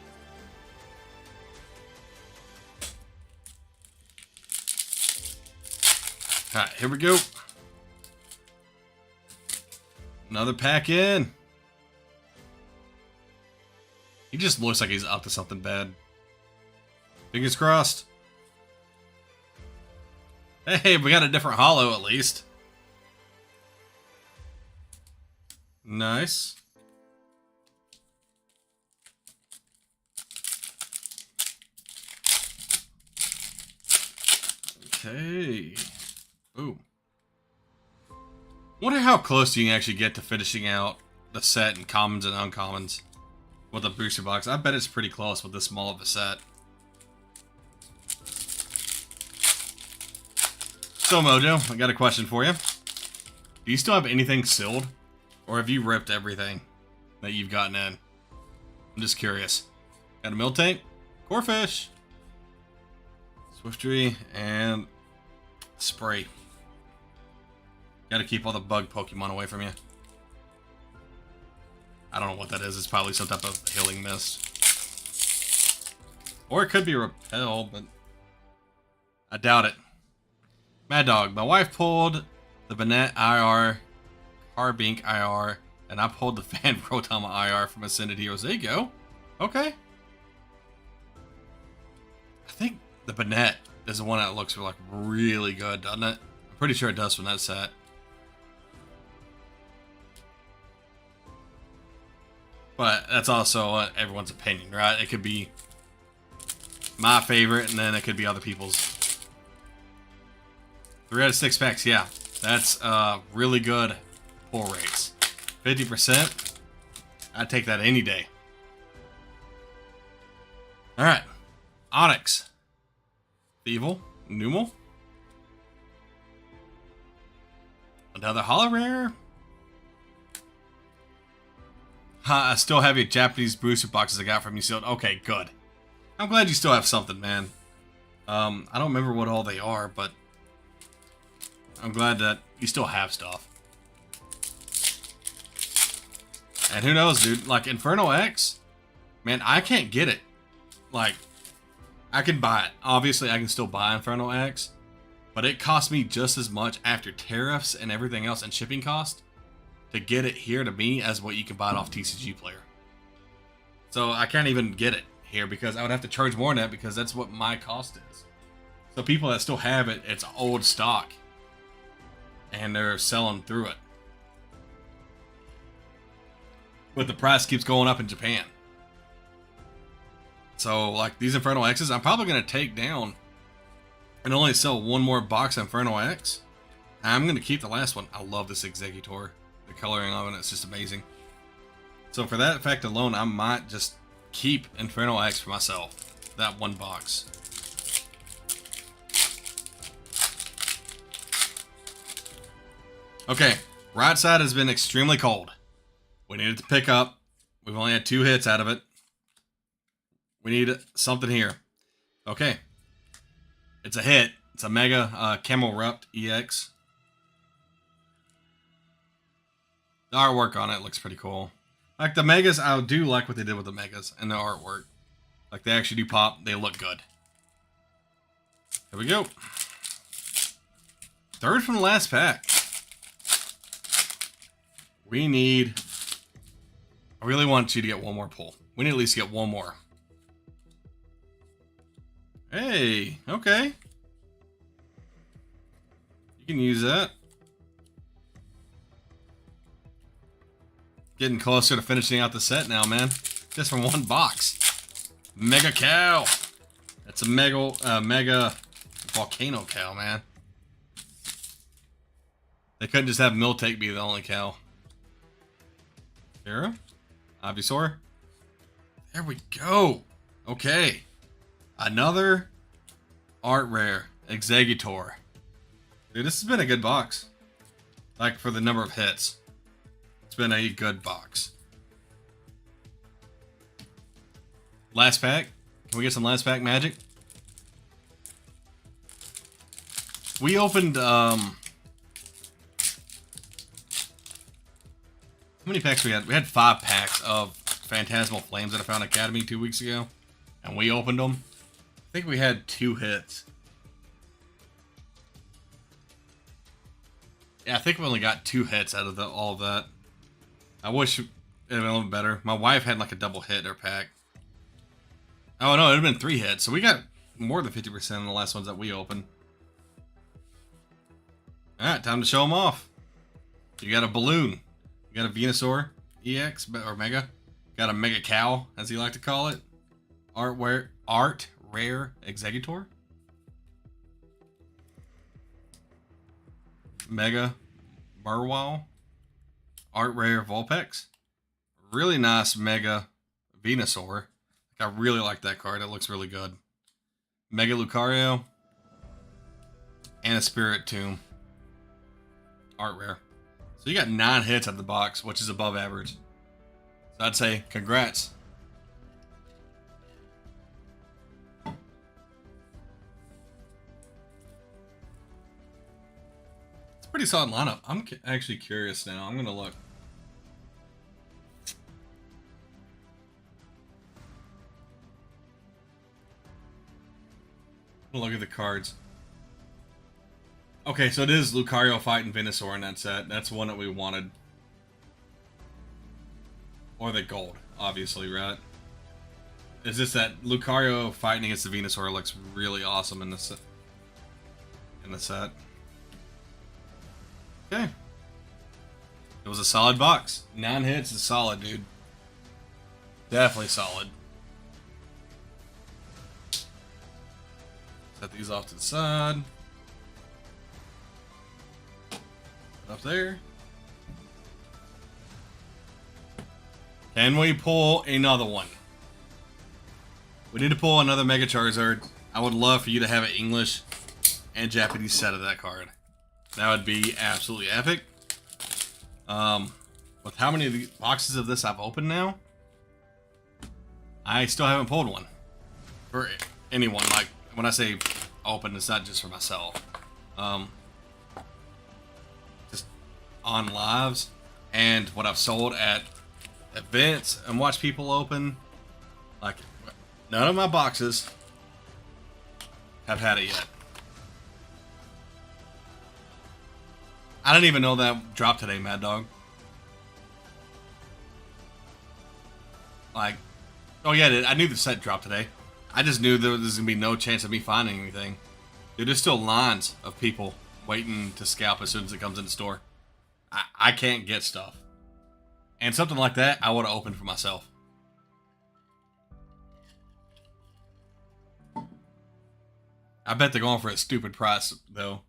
Alright, here we go. Another pack in. He just looks like he's up to something bad. Fingers crossed. Hey, we got a different holo at least. Nice. Okay. Boom. Wonder how close you can actually get to finishing out the set in commons and uncommons with a booster box. I bet it's pretty close with this small of a set. So Mojo, I got a question for you. Do you still have anything sealed? Or have you ripped everything that you've gotten in? I'm just curious. Got a Miltank, Corphish, Swiftry, and Spray. Gotta keep all the bug Pokemon away from you. I don't know what that is. It's probably some type of healing mist. Or it could be Repel, but I doubt it. Mad Dog, my wife pulled the Banette IR, Carbink IR, and I pulled the Fan Rotama IR from Ascended Heroes. There you go. Okay. I think the Banette is the one that looks like really good, doesn't it? I'm pretty sure it does from that set. But that's also everyone's opinion, right? It could be my favorite, and then it could be other people's. 3 out of 6 packs, yeah. That's really good pull rates. 50%. I'd take that any day. Alright. Onyx. Evil. Numel. Another holo rare. I still have your Japanese booster boxes I got from you sealed. Okay, good. I'm glad you still have something, man. I don't remember what all they are, but I'm glad that you still have stuff. And who knows, dude? Like, Inferno X, man, I can't get it. Like, I can buy it. Obviously, I can still buy Inferno X, but it costs me just as much after tariffs and everything else and shipping cost to get it here to me as what you can buy it off TCG Player. So I can't even get it here because I would have to charge more than that because that's what my cost is. So people that still have it, it's old stock. And they're selling through it. But the price keeps going up in Japan. So, like, these Inferno X's, I'm probably going to take down and only sell one more box of Inferno X. I'm going to keep the last one. I love this Exeggutor. The coloring of it is just amazing. So for that fact alone, I might just keep Inferno X for myself. That one box. Okay, right side has been extremely cold. We need it to pick up. We've only had 2 hits out of it. We need something here. Okay. It's a hit. It's a Mega Camelrupt EX. The artwork on it looks pretty cool. Like the Megas, I do like what they did with the Megas and the artwork. Like they actually do pop. They look good. Here we go. Third from the last pack. We need... I really want you to get one more pull. We need at least get one more. Hey, okay. You can use that. Getting closer to finishing out the set now, man. Just from one box. Mega Cow. That's a mega volcano cow, man. They couldn't just have Miltank be the only cow. Kara? Ivysaur? There we go. Okay. Another art rare. Exeggutor. Dude, this has been a good box. Like, for the number of hits. It's been a good box. Last pack. Can we get some last pack magic? We opened, how many packs we had? We had 5 packs of Phantasmal Flames that I found at Academy 2 weeks ago. And we opened them. I think we had 2 hits. Yeah, I think we only got 2 hits out of all of that. I wish it would have been a little better. My wife had like a double hit in her pack. Oh no, it would have been 3 hits. So we got more than 50% in the last ones that we opened. Alright, time to show them off. You got a balloon. You got a Venusaur EX or Mega. Got a Mega Cow, as you like to call it. Art Rare Exeggutor. Mega Burwell. Art Rare Vulpix. Really nice Mega Venusaur. I really like that card. It looks really good. Mega Lucario. And a Spirit Tomb. Art Rare. So you got 9 hits out of the box, which is above average. So I'd say congrats. It's a pretty solid lineup. I'm actually curious now. I'm going to look. Look at the cards. Okay, so it is Lucario fighting Venusaur in that set. That's one that we wanted. Or the gold, obviously, right? It's just that Lucario fighting against the Venusaur looks really awesome in the set. Okay. It was a solid box. 9 hits is solid, dude. Definitely solid. Set these off to the side. Up there. Can we pull another one? We need to pull another Mega Charizard. I would love for you to have an English and Japanese set of that card. That would be absolutely epic. With how many of the boxes of this I've opened now, I still haven't pulled one. For anyone. Like, when I say open, it's not just for myself. Just on lives and what I've sold at events and watch people open. Like, none of my boxes have had it yet. I didn't even know that dropped today, Mad Dog. Like, oh yeah, I knew the set dropped today. I just knew there was going to be no chance of me finding anything. Dude, there's still lines of people waiting to scalp as soon as it comes in the store. I can't get stuff. And something like that, I would have opened for myself. I bet they're going for a stupid price, though.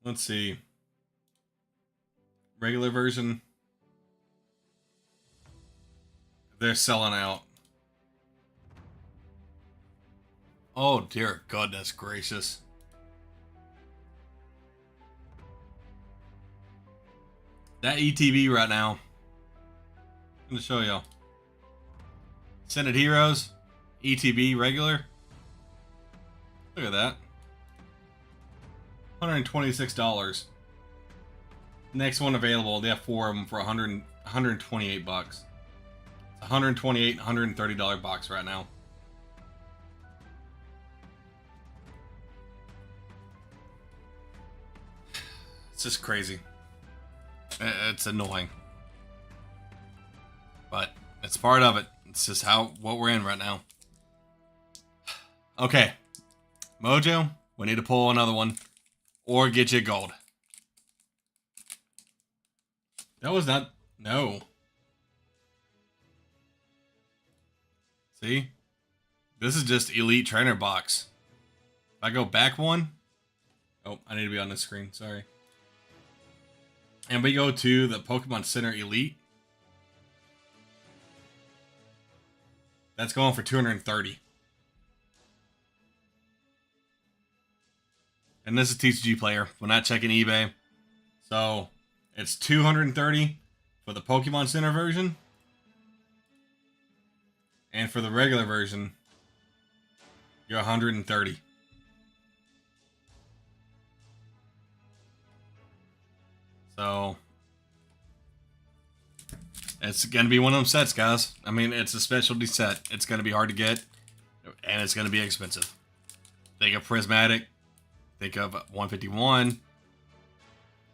Let's see. Regular version. They're selling out. Oh, dear goodness gracious. That ETB right now. I'm going to show y'all. Senate Heroes. ETB regular. Look at that. $126. Next one available. They have 4 of them for $128. It's $128, $130 box right now. It's just crazy. It's annoying, but it's part of it. It's just what we're in right now. Okay, Mojo, we need to pull another one or get you gold. That was not, no. See, this is just Elite Trainer box. If I go back one, oh, I need to be on this screen. Sorry. And we go to the Pokemon Center Elite. That's going for $230. And this is TCG player. We're not checking eBay. So it's $230 for the Pokemon Center version. And for the regular version, you're $130. So it's going to be one of them sets, guys. I mean, it's a specialty set. It's going to be hard to get, and it's going to be expensive. Think of Prismatic. Think of 151.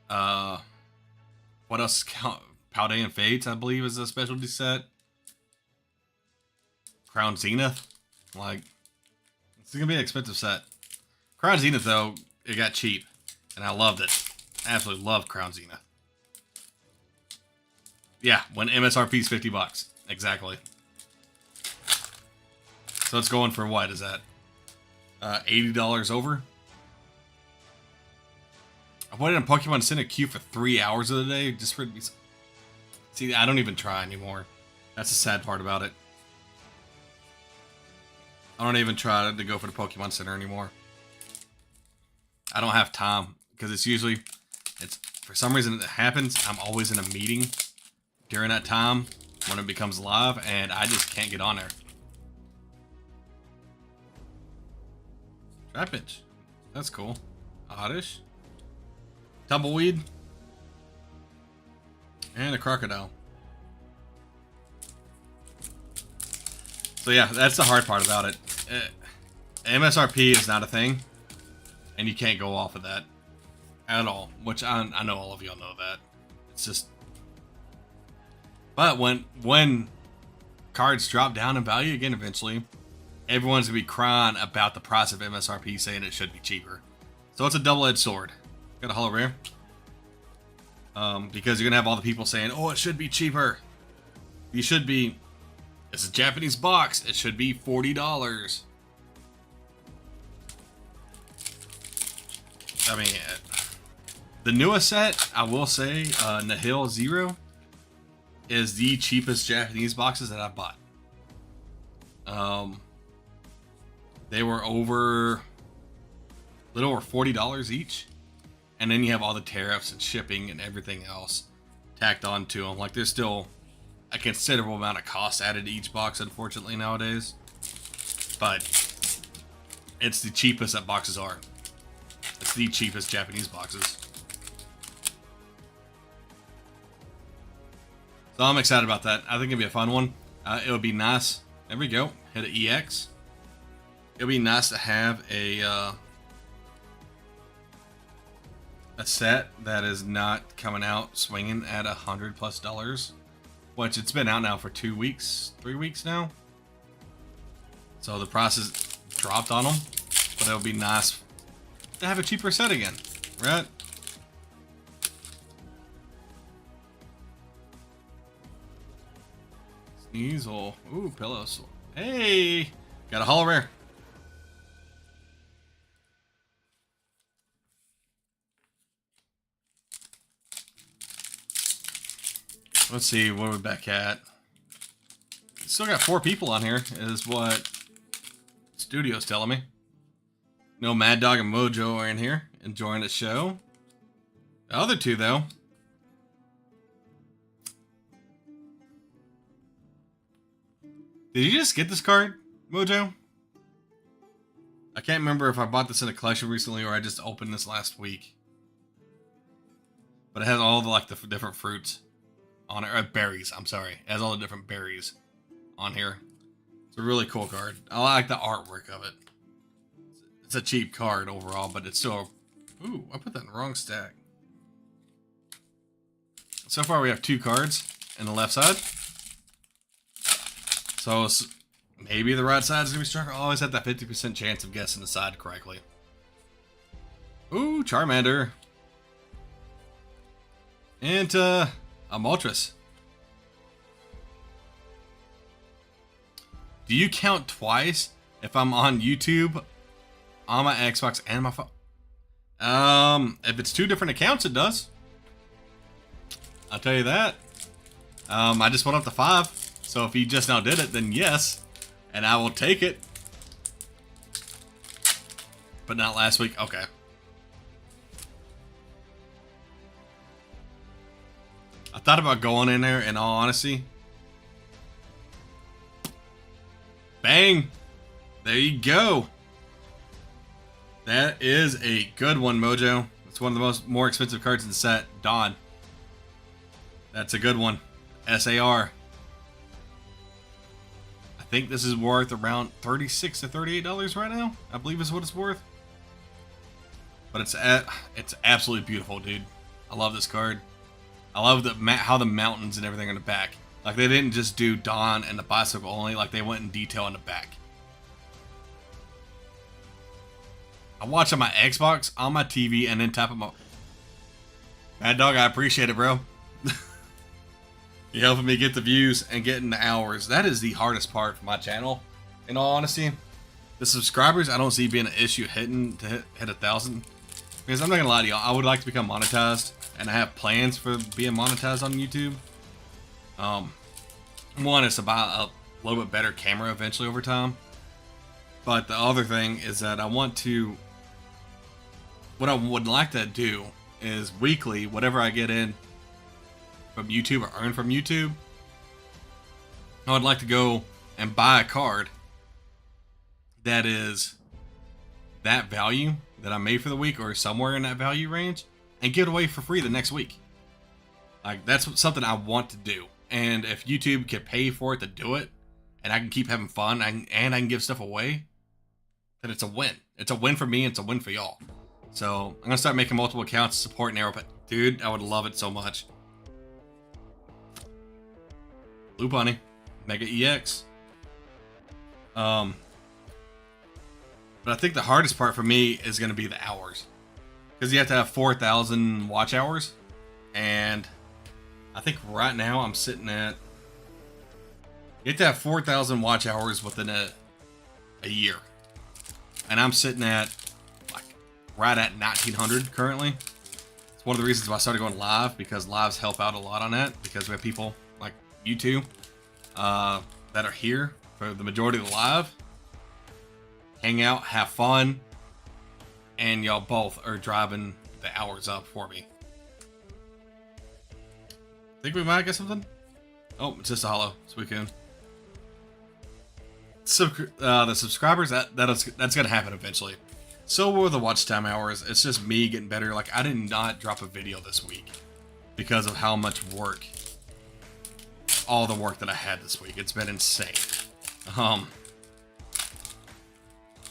What else? Paldean Fates, I believe, is a specialty set. Crown Zenith. Like, it's going to be an expensive set. Crown Zenith, though, it got cheap, and I loved it. Absolutely loved Crown Zenith. Yeah, when MSRP is $50. Exactly. So it's going for what is that? $80 over? I waited on Pokemon Center queue for 3 hours of the day just for it to be... See, I don't even try anymore. That's the sad part about it. I don't even try to go for the Pokemon Center anymore. I don't have time because it's usually... for some reason it happens. I'm always in a meeting during that time when it becomes live, and I just can't get on there. Trapinch. That's cool. Oddish. Tumbleweed. And a crocodile. So yeah, that's the hard part about it. MSRP is not a thing, and you can't go off of that at all, which I know all of y'all know that. It's just... But when cards drop down in value again eventually, everyone's going to be crying about the price of MSRP, saying it should be cheaper. So it's a double-edged sword. Got a holo rare. Because you're going to have all the people saying, oh, it should be cheaper. You should be... It's a Japanese box. It should be $40. I mean, the newest set, I will say, Nihil Zero, is the cheapest Japanese boxes that I've bought. They were a little over $40 each. And then you have all the tariffs and shipping and everything else tacked on to them. Like, there's still a considerable amount of cost added to each box, unfortunately, nowadays. But it's the cheapest that boxes are. It's the cheapest Japanese boxes. So I'm excited about that. I think it'll be a fun one. It would be nice. There we go. Hit an EX. It'll be nice to have a set that is not coming out swinging at $100+, which it's been out now for 2 weeks, 3 weeks now. So the prices dropped on them, but it'll be nice to have a cheaper set again, right? Sneasel. Ooh, pillows. Hey! Got a holo rare. Let's see, what are we back at? Still got 4 people on here, is what Studio's telling me. No Mad Dog and Mojo are in here, enjoying the show. The other 2, though. Did you just get this card, Mojo? I can't remember if I bought this in a collection recently or I just opened this last week. But it has all the, like, the different fruits on it. Or berries, I'm sorry. It has all the different berries on here. It's a really cool card. I like the artwork of it. It's a cheap card overall, but it's still... Ooh, I put that in the wrong stack. So far we have 2 cards in the left side. So maybe the right side is going to be stronger. I always have that 50% chance of guessing the side correctly. Ooh, Charmander. And a Moltres. Do you count twice if I'm on YouTube, on my Xbox, and my phone? If it's 2 different accounts, it does. I'll tell you that. I just went up to 5. So if you just now did it, then yes. And I will take it. But not last week. Okay. I thought about going in there, in all honesty. Bang! There you go. That is a good one, Mojo. It's one of the more expensive cards in the set. Dawn. That's a good one. SAR. I think this is worth around $36 to $38 right now. I believe is what it's worth. But it's absolutely beautiful, dude. I love this card. I love how the mountains and everything on the back. Like, they didn't just do Dawn and the bicycle only. Like, they went in detail on the back. I watch on my Xbox, on my TV, and then tap on my... Mad Dog, I appreciate it, bro. You're helping me get the views and getting the hours. That is the hardest part for my channel, in all honesty. The subscribers, I don't see being an issue hit 1,000. Because I'm not gonna lie to y'all, I would like to become monetized, and I have plans for being monetized on YouTube. One is to buy a little bit better camera eventually over time. But the other thing is that I want to... What I would like to do is weekly, whatever I get in from YouTube or earn from YouTube, I would like to go and buy a card that is that value that I made for the week or somewhere in that value range and give it away for free the next week. Like, that's something I want to do. And if YouTube can pay for it to do it, and I can keep having fun, and I can give stuff away, then it's a win. It's a win for me, and it's a win for y'all. So, I'm going to start making multiple accounts to support NarrowPat. Dude, I would love it so much. Blue Bunny. Mega EX. But I think the hardest part for me is going to be the hours. Because you have to have 4,000 watch hours. And I think right now I'm sitting at... You have to have 4,000 watch hours within a year. And I'm sitting at, like, right at 1,900 currently. It's one of the reasons why I started going live, because lives help out a lot on that. Because we have people like you two that are here for the majority of the live. Hang out, have fun. And y'all both are driving the hours up for me. Think we might get something? Oh, it's just a holo. Suicune. So, the subscribers, that's gonna happen eventually. So will the watch time hours. It's just me getting better. Like, I did not drop a video this week because of how much work, all the work that I had this week. It's been insane.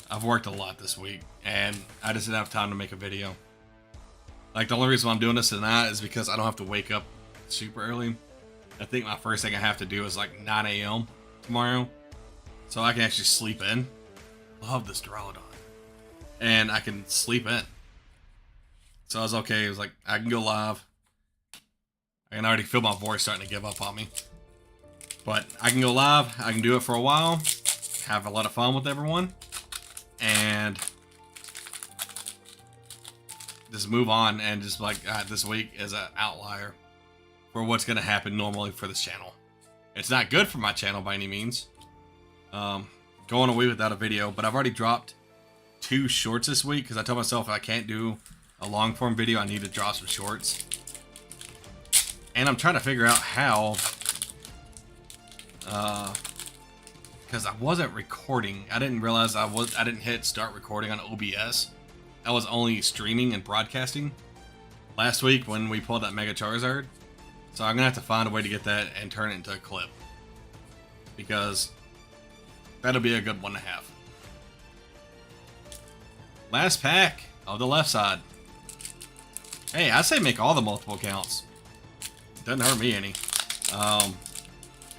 I've worked a lot this week, and I just didn't have time to make a video. Like, the only reason why I'm doing this tonight is because I don't have to wake up super early. I think my first thing I have to do is like 9 a.m. tomorrow, so I can actually sleep in. Love this Duraludon. And I can sleep in. So I was okay. It was like, I can go live. I can already feel my voice starting to give up on me. But I can go live. I can do it for a while. Have a lot of fun with everyone. And just move on and just like, this week is an outlier for what's going to happen normally for this channel. It's not good for my channel by any means. Going away without a video, but I've already dropped 2 shorts this week because I told myself if I can't do a long form video, I need to drop some shorts. And I'm trying to figure out how, because I wasn't recording. I didn't realize I didn't hit start recording on OBS. I was only streaming and broadcasting last week when we pulled that Mega Charizard. So I'm gonna have to find a way to get that and turn it into a clip, because that'll be a good one to have. Last pack of the left side. Hey, I say make all the multiple accounts. Doesn't hurt me any.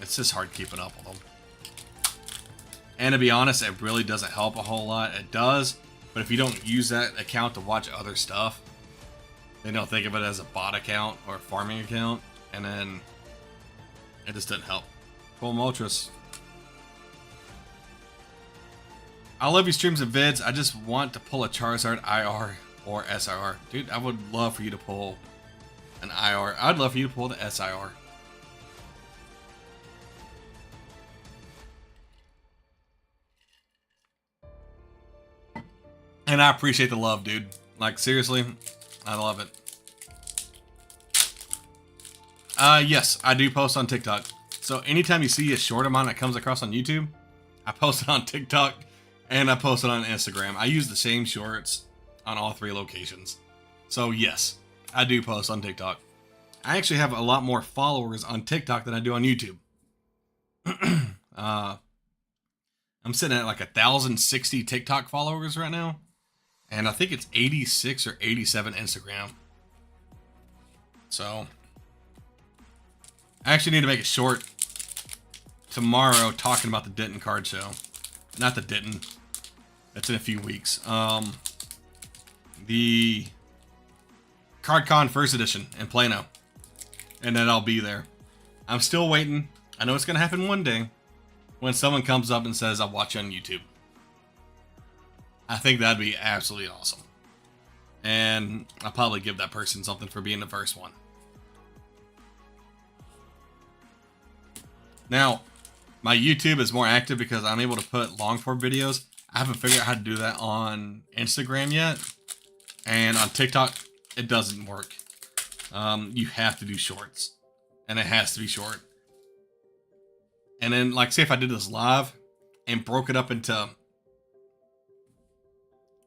It's just hard keeping up with them. And to be honest, it really doesn't help a whole lot. It does, but if you don't use that account to watch other stuff, they don't think of it as a bot account or a farming account, and then it just doesn't help. Full Moltres. I love your streams and vids. I just want to pull a Charizard IR or SIR. Dude, I would love for you to pull an IR. I'd love for you to pull the SIR. And I appreciate the love, dude. Like, seriously, I love it. Yes, I do post on TikTok. So anytime you see a short amount that comes across on YouTube, I post it on TikTok and I post it on Instagram. I use the same shorts on all 3 locations. So yes, I do post on TikTok. I actually have a lot more followers on TikTok than I do on YouTube. I'm sitting at like 1,060 TikTok followers right now. And I think it's 86 or 87 Instagram. So I actually need to make a short tomorrow talking about the Denton card show. Not the Denton. That's in a few weeks. The CardCon First Edition in Plano. And then I'll be there. I'm still waiting. I know it's going to happen one day when someone comes up and says, I'll watch you on YouTube. I think that'd be absolutely awesome. And I'll probably give that person something for being the first one. Now, my YouTube is more active because I'm able to put long form videos. I haven't figured out how to do that on Instagram yet. And on TikTok, it doesn't work. You have to do shorts. And it has to be short. And then, like, say if I did this live and broke it up into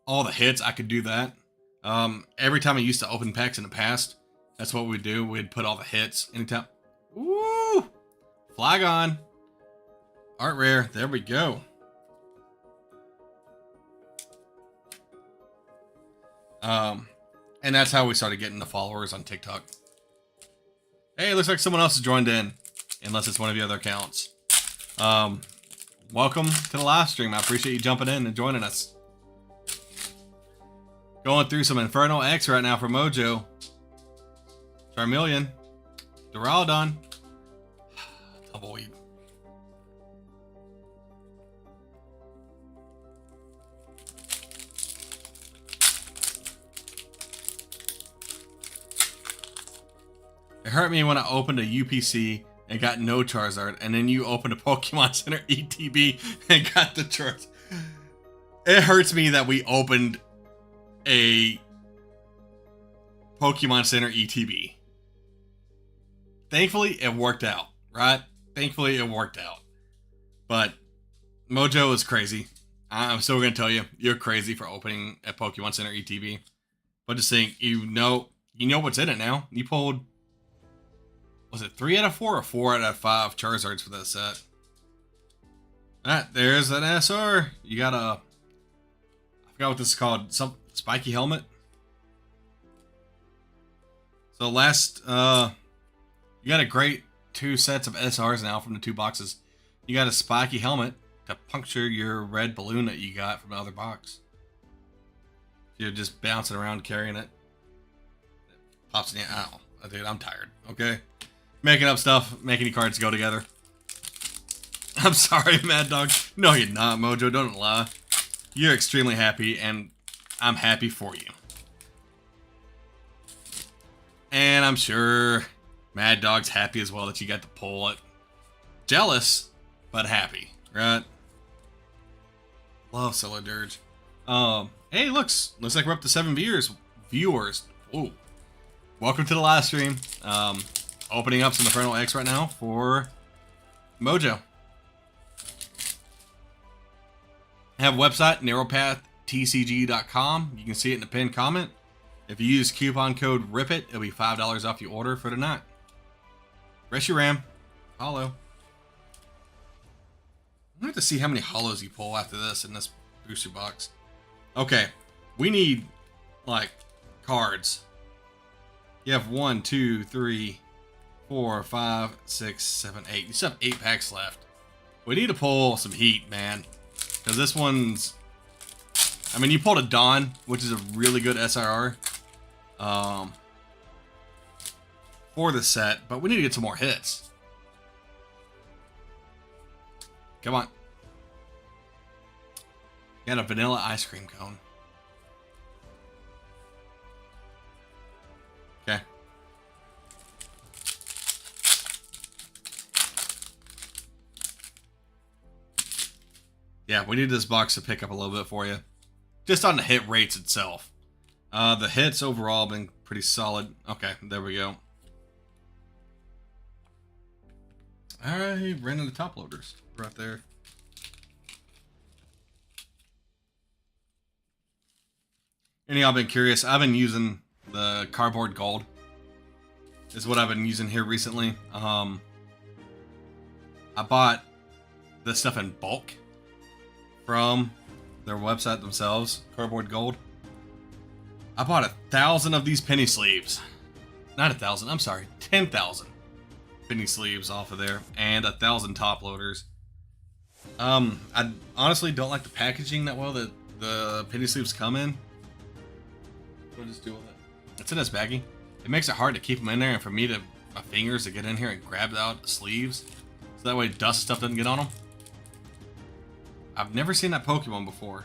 all the hits, I could do that. Every time I used to open packs in the past, that's what we'd do. We'd put all the hits anytime. Woo! Flygon. Art rare. There we go. And that's how we started getting the followers on TikTok. Hey, it looks like someone else has joined in. Unless it's one of the other accounts. Welcome to the live stream. I appreciate you jumping in and joining us. Going through some Inferno X right now for Mojo. Charmeleon. Duraludon. Tumbleweed. It hurt me when I opened a UPC and got no Charizard, and then you opened a Pokemon Center ETB and got the Charizard. It hurts me that we opened a Pokemon Center ETB. Thankfully, it worked out, right? Thankfully, it worked out. But Mojo is crazy. I'm still going to tell you, you're crazy for opening a Pokemon Center ETB. But just think, you know what's in it now. You pulled, was it 3 out of 4 or 4 out of 5 Charizards for that set? Alright, there's an SR. You got a, I forgot what this is called, some spiky helmet. So last, you got a great 2 sets of SRs now from the 2 boxes. You got a spiky helmet to puncture your red balloon that you got from the other box. You're just bouncing around carrying it. It pops in your, ow, dude, I'm tired, okay? Making up stuff, making the cards go together. I'm sorry, Mad Dog. No, you're not, Mojo. Don't lie. You're extremely happy, and I'm happy for you. And I'm sure Mad Dog's happy as well that you got to pull it. Jealous, but happy, right? Love Solar Dirge. Hey, looks like we're up to 7 viewers. Whoa. Welcome to the live stream. Opening up some Infernal X right now for Mojo. I have a website, narrowpathtcg.com. You can see it in the pinned comment. If you use coupon code RIPIT, it'll be $5 off your order for tonight. Rest your RAM. Hollow. I'm gonna have to see how many hollows you pull after this in this booster box. Okay, we need, like, cards. You have 1, 2, 3, 4, 5, 6, 7, 8. You still have 8 packs left. We need to pull some heat, man. Because this one's... I mean, you pulled a Dawn, which is a really good SRR. For the set, but we need to get some more hits. Come on. Got a vanilla ice cream cone. Okay. Yeah, we need this box to pick up a little bit for you. Just on the hit rates itself. The hits overall have been pretty solid. Okay, there we go. Alright, ran into top loaders right there. Any of y'all been curious? I've been using the cardboard gold. Is what I've been using here recently. I bought this stuff in bulk from their website themselves, Cardboard Gold. I bought 1,000 of these penny sleeves. Not 1,000, I'm sorry, 10,000 penny sleeves off of there, and 1,000 top loaders. I honestly don't like the packaging that well that the penny sleeves come in. What does it do with it? It's in this baggie. It makes it hard to keep them in there, and for me to my fingers to get in here and grab out the sleeves, so that way dust stuff doesn't get on them. I've never seen that Pokemon before.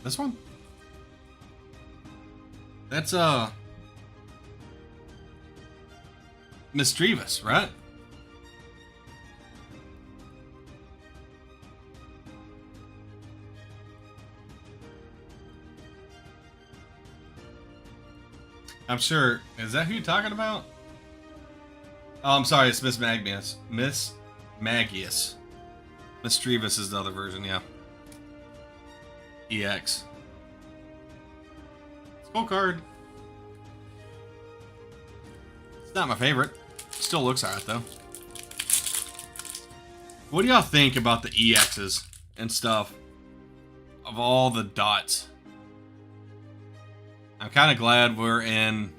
This one? That's Misdreavus, right? I'm sure. Is that who you're talking about? Oh, I'm sorry. It's Miss Magnius. Miss Magius. Misdreavus is the other version, yeah. EX. Skull card. It's not my favorite. Still looks alright, though. What do y'all think about the EXs and stuff? Of all the dots. I'm kind of glad we're in...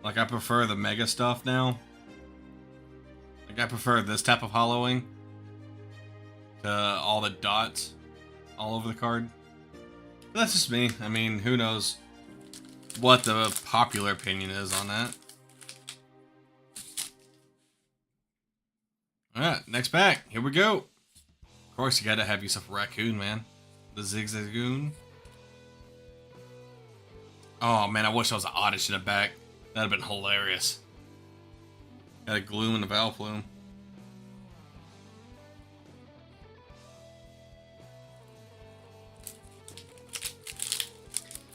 Like, I prefer the Mega stuff now. Like, I prefer this type of hollowing to all the dots all over the card. But that's just me. I mean, who knows what the popular opinion is on that. Alright, next pack. Here we go. Of course, you gotta have yourself a raccoon, man. The Zigzagoon. Oh, man, I wish I was an Oddish in the back. That'd have been hilarious. Got a Gloom and a Valplume.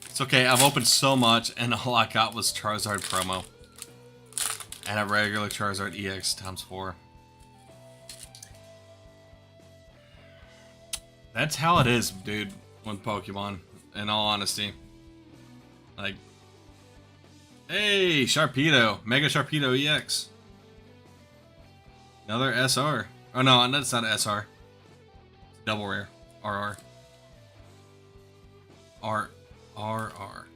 It's okay, I've opened so much, and all I got was Charizard promo. And a regular Charizard EX ×4. That's how it is, dude, with Pokemon, in all honesty. Like, hey, Sharpedo, Mega Sharpedo EX. Another SR. Oh no, that's not an SR. It's double rare. RR. RR.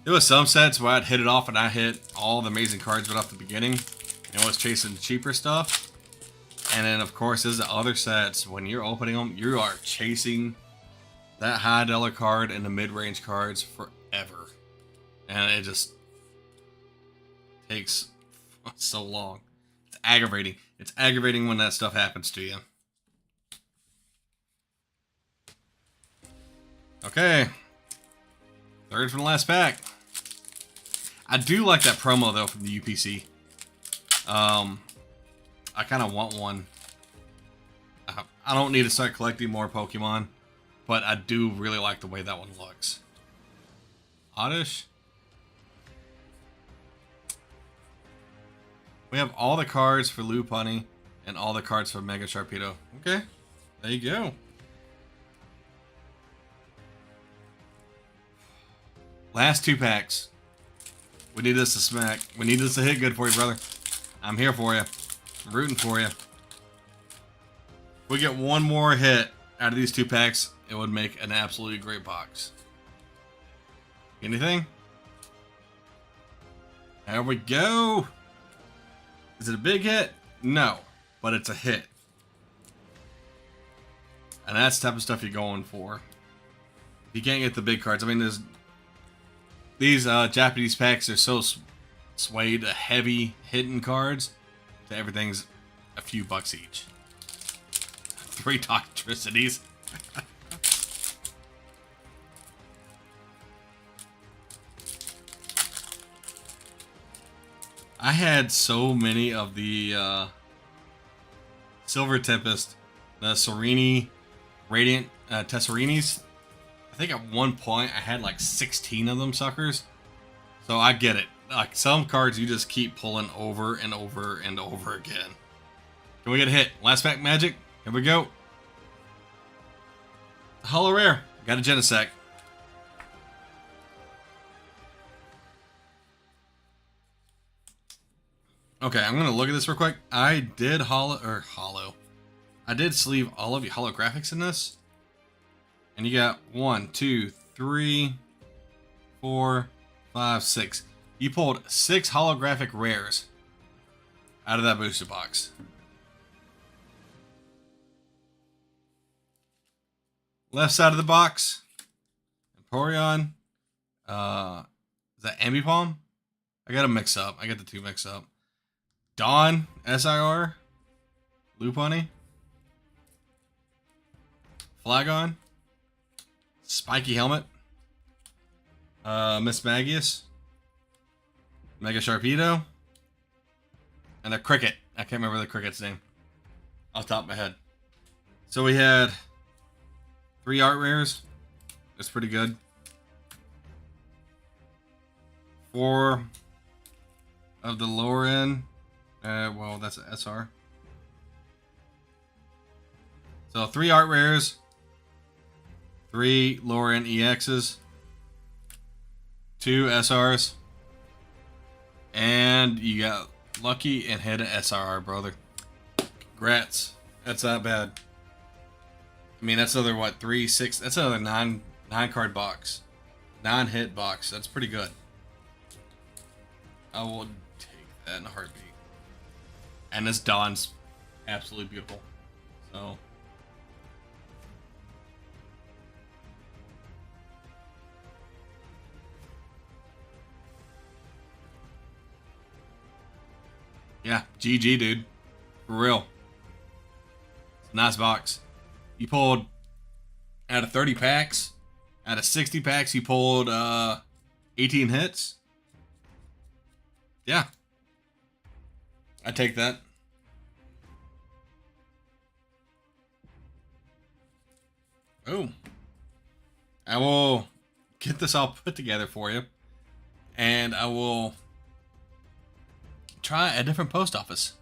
There was some sets where I'd hit it off and I hit all the amazing cards right off the beginning and was chasing the cheaper stuff. And then of course there's the other sets, when you're opening them, you are chasing that high dollar card and the mid-range cards forever. and it just takes so long. It's aggravating. It's aggravating when that stuff happens to you. Okay. Third from the last pack. I do like that promo, though, from the UPC. I kind of want one. I don't need to start collecting more Pokemon, but I do really like the way that one looks. Oddish. We have all the cards for Lopunny and all the cards for Mega Sharpedo. Okay, there you go. Last 2 packs. We need this to smack. We need this to hit good for you, brother. I'm here for you. I'm rooting for you. If we get one more hit out of these 2 packs, it would make an absolutely great box. Anything? There we go. Is it a big hit? No, but it's a hit. And that's the type of stuff you're going for. If you can't get the big cards, I mean, these Japanese packs are so swayed to heavy hitting cards that everything's a few bucks each. 3 Toxtricities. I had so many of the Silver Tempest, the Serini Radiant Tesserinis. I think at one point I had like 16 of them suckers. So I get it. Like some cards you just keep pulling over and over and over again. Can we get a hit? Last pack magic. Here we go. Holo rare. Got a Genesect. Okay, I'm gonna look at this real quick. I did hollow. I did sleeve all of your holographics in this. And you got 1, 2, 3, 4, 5, 6. You pulled 6 holographic rares out of that booster box. Left side of the box, Empoleon. Is that Ambipom? I got them mixed up. I got the 2 mixed up. Dawn, SIR, Lopunny, Flagon, Spiky Helmet, Miss Magius, Mega Sharpedo, and a Cricket. I can't remember the Cricket's name off the top of my head. So we had 3 art rares. That's pretty good. 4 of the lower end. Well, that's an SR. So 3 art rares, 3 lower end EXs, 2 SRs, and you got lucky and hit an SRR, brother. Congrats. That's not bad. I mean, that's another, what, 3, 6, that's another 9 card box. 9 hit box. That's pretty good. I will take that in a heartbeat. And this Dawn's absolutely beautiful. So. Yeah, GG, dude. For real. It's a nice box. You pulled, out of 30 packs, out of 60 packs, you pulled 18 hits. Yeah. I take that. Oh. I will get this all put together for you. And I will try a different post office.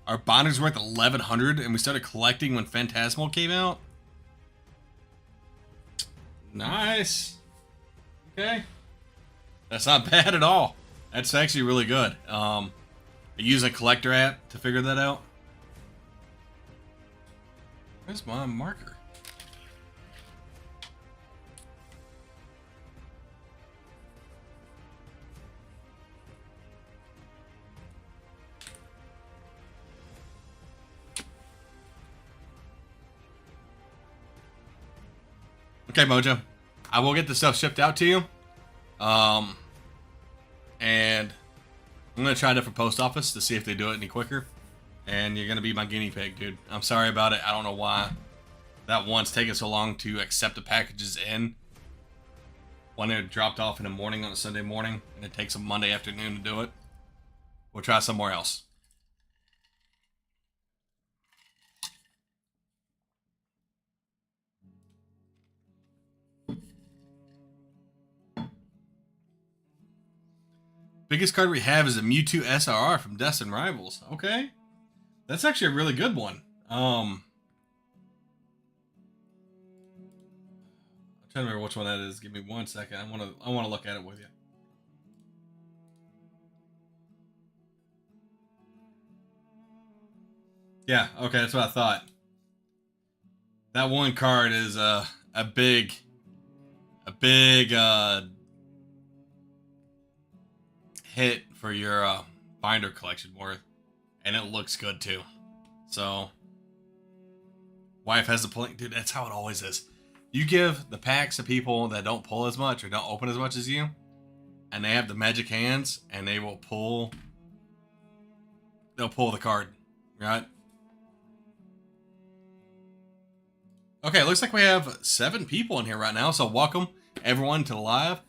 Our binder's worth 1,100 and we started collecting when Phantasmal came out. Nice. Okay. That's not bad at all. That's actually really good. I use a collector app to figure that out. Where's my marker? Okay, Mojo. I will get the stuff shipped out to you. And I'm gonna try a different post office to see if they do it any quicker. And you're gonna be my guinea pig, dude. I'm sorry about it. I don't know why that one's taking so long to accept the packages in when they're dropped off in the morning on a Sunday morning, and it takes a Monday afternoon to do it. We'll try somewhere else. Biggest card we have is a Mewtwo SRR from Destined Rivals. Okay. That's actually a really good one. I'm trying to remember which one that is. Give me 1 second. I want to look at it with you. Yeah, okay, that's what I thought. That one card is a big hit for your binder collection worth, and it looks good too. So, wife has the point, dude. That's how it always is. You give the packs to people that don't pull as much or don't open as much as you, and they have the magic hands, and they will pull. They'll pull the card, right? Okay, looks like we have 7 people in here right now, so welcome everyone to the live.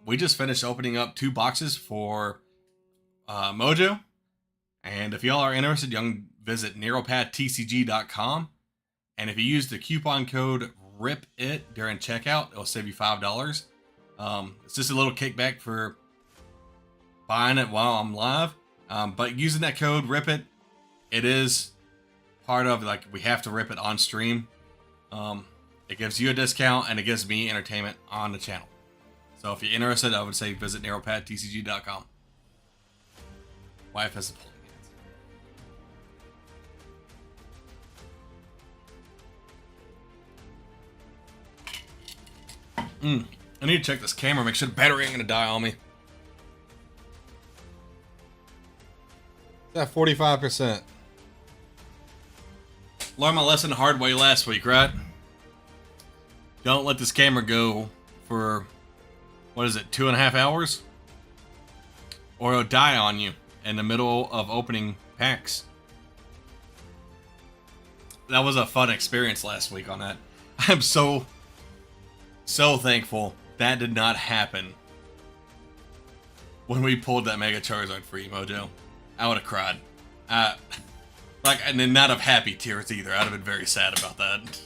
We just finished opening up 2 boxes for Mojo, and if y'all are interested, you can visit NeroPadTCG.com, and if you use the coupon code RIPIT during checkout, it'll save you $5. It's just a little kickback for buying it while I'm live, but using that code RIPIT, it is part of, like, we have to rip it on stream. It gives you a discount, and it gives me entertainment on the channel. So if you're interested, I would say visit NeroPadTCG.com. Wife has the pulling hands. I need to check this camera, make sure the battery ain't gonna die on me. It's at 45%. Learned my lesson the hard way last week, right? Don't let this camera go for, what is it, 2.5 hours? Or it'll die on you in the middle of opening packs. That was a fun experience last week on that. I'm so thankful that did not happen when we pulled that Mega Charizard for you, Mojo. I would have cried. And then not of happy tears either. I'd have been very sad about that.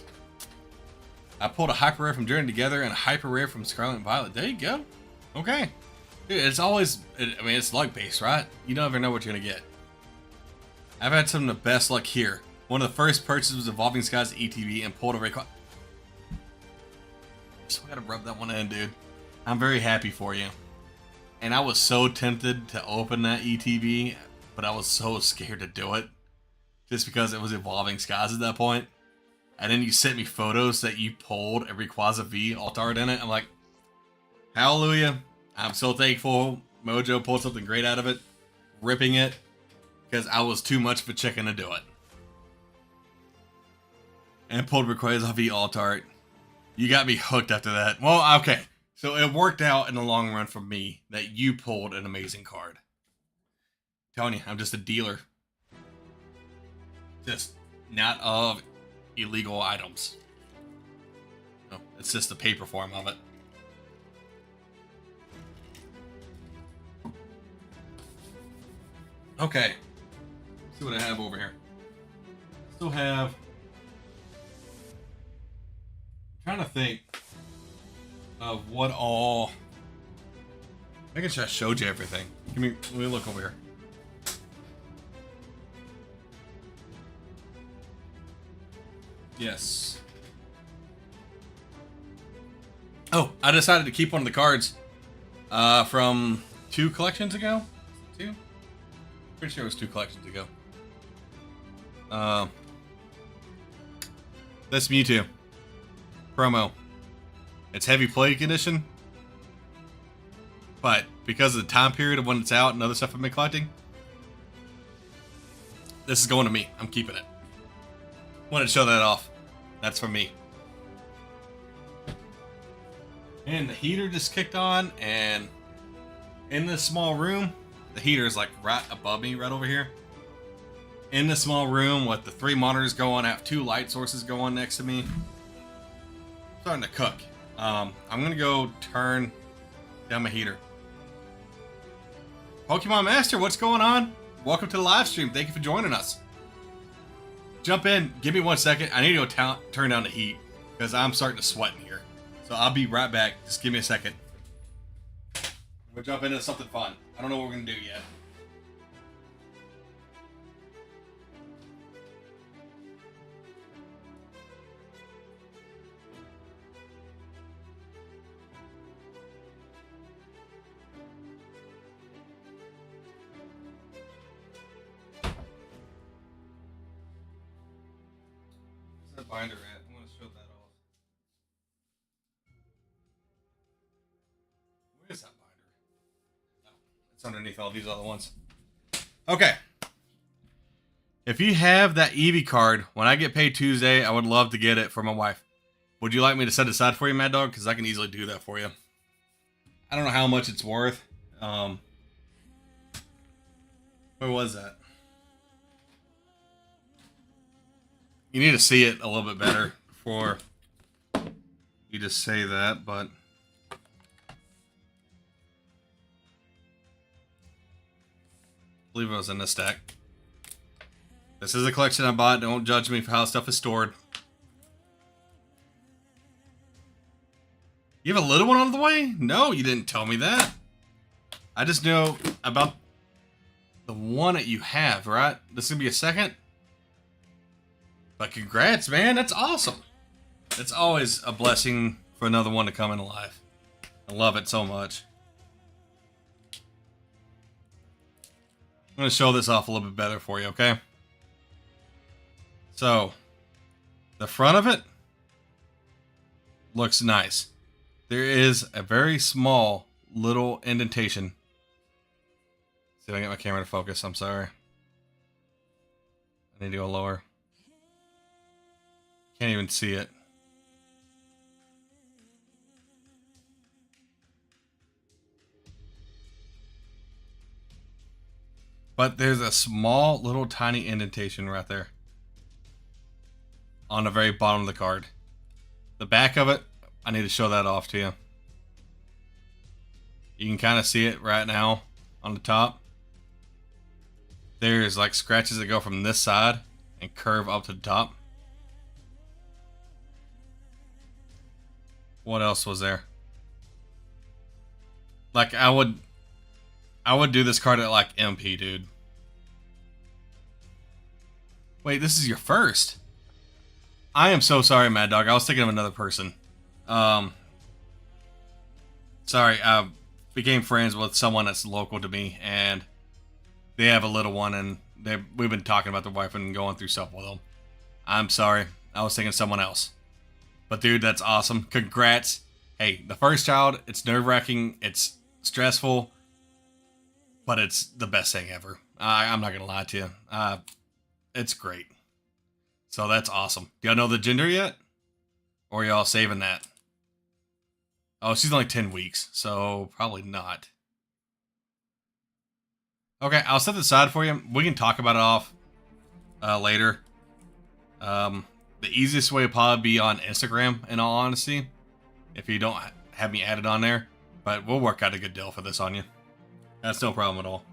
I pulled a Hyper Rare from Journey Together and a Hyper Rare from Scarlet and Violet. There you go. Okay. Dude, it's always, it's luck based, right? You never know what you're going to get. I've had some of the best luck here. One of the first purchases was Evolving Skies ETB and pulled a Rayquaza. So I gotta rub that one in, dude. I'm very happy for you. And I was so tempted to open that ETB, but I was so scared to do it. Just because it was Evolving Skies at that point. And then you sent me photos that you pulled a Rayquaza V alt art in it. I'm like, hallelujah. I'm so thankful Mojo pulled something great out of it. Ripping it. Because I was too much of a chicken to do it. And pulled Rayquaza V alt art. You got me hooked after that. Well, okay. So it worked out in the long run for me that you pulled an amazing card. I'm telling you, I'm just a dealer. Just not of illegal items. No, it's just the paper form of it. Okay. Let's see what I have over here. Still have... I'm trying to think of what all... I guess I showed you everything. Let me look over here. Yes. Oh, I decided to keep one of the cards from 2 collections ago. 2? Pretty sure it was 2 collections ago. This Mewtwo promo. It's heavy play condition, but because of the time period of when it's out and other stuff I've been collecting, this is going to me. I'm keeping it. Wanted to show that off. That's for me. And the heater just kicked on, and in this small room, the heater is like right above me, right over here. In this small room with the 3 monitors going, I have 2 light sources going next to me. I'm starting to cook. I'm gonna go turn down my heater. Pokemon Master, what's going on? Welcome to the live stream. Thank you for joining us. Jump in. Give me 1 second. I need to go turn down the heat because I'm starting to sweat in here. So I'll be right back. Just give me a second. We'll jump into something fun. I don't know what we're going to do yet. Where's that binder at? I want to show that off. Where's that binder? No, it's underneath all these other ones. Okay. If you have that Eevee card, when I get paid Tuesday, I would love to get it for my wife. Would you like me to set it aside for you, Mad Dog? Because I can easily do that for you. I don't know how much it's worth. Where was that? You need to see it a little bit better before you just say that, but... I believe it was in this stack. This is a collection I bought. Don't judge me for how stuff is stored. You have a little one on the way? No, you didn't tell me that. I just know about the one that you have, right? This is going to be a second? But congrats, man. That's awesome. It's always a blessing for another one to come in alive. I love it so much. I'm going to show this off a little bit better for you, okay? So, the front of it looks nice. There is a very small little indentation. See if I can get my camera to focus. I'm sorry. I need to go lower. Can't even see it. But there's a small little tiny indentation right there. On the very bottom of the card. The back of it, I need to show that off to you. You can kind of see it right now on the top. There's like scratches that go from this side and curve up to the top. What else was there? Like I would do this card at like MP, dude. Wait, this is your first? I am so sorry, Mad Dog. I was thinking of another person. Sorry, I became friends with someone that's local to me, and they have a little one, and we've been talking about their wife and going through stuff with them. I'm sorry. I was thinking of someone else. But dude, that's awesome. Congrats. Hey, the first child, it's nerve-wracking, it's stressful, but it's the best thing ever. I'm not going to lie to you. It's great. So that's awesome. Do y'all know the gender yet? Or are y'all saving that? Oh, she's only 10 weeks, so probably not. Okay, I'll set this aside for you. We can talk about it off later. The easiest way would probably be on Instagram, in all honesty. If you don't have me added on there. But we'll work out a good deal for this on you. That's no problem at all.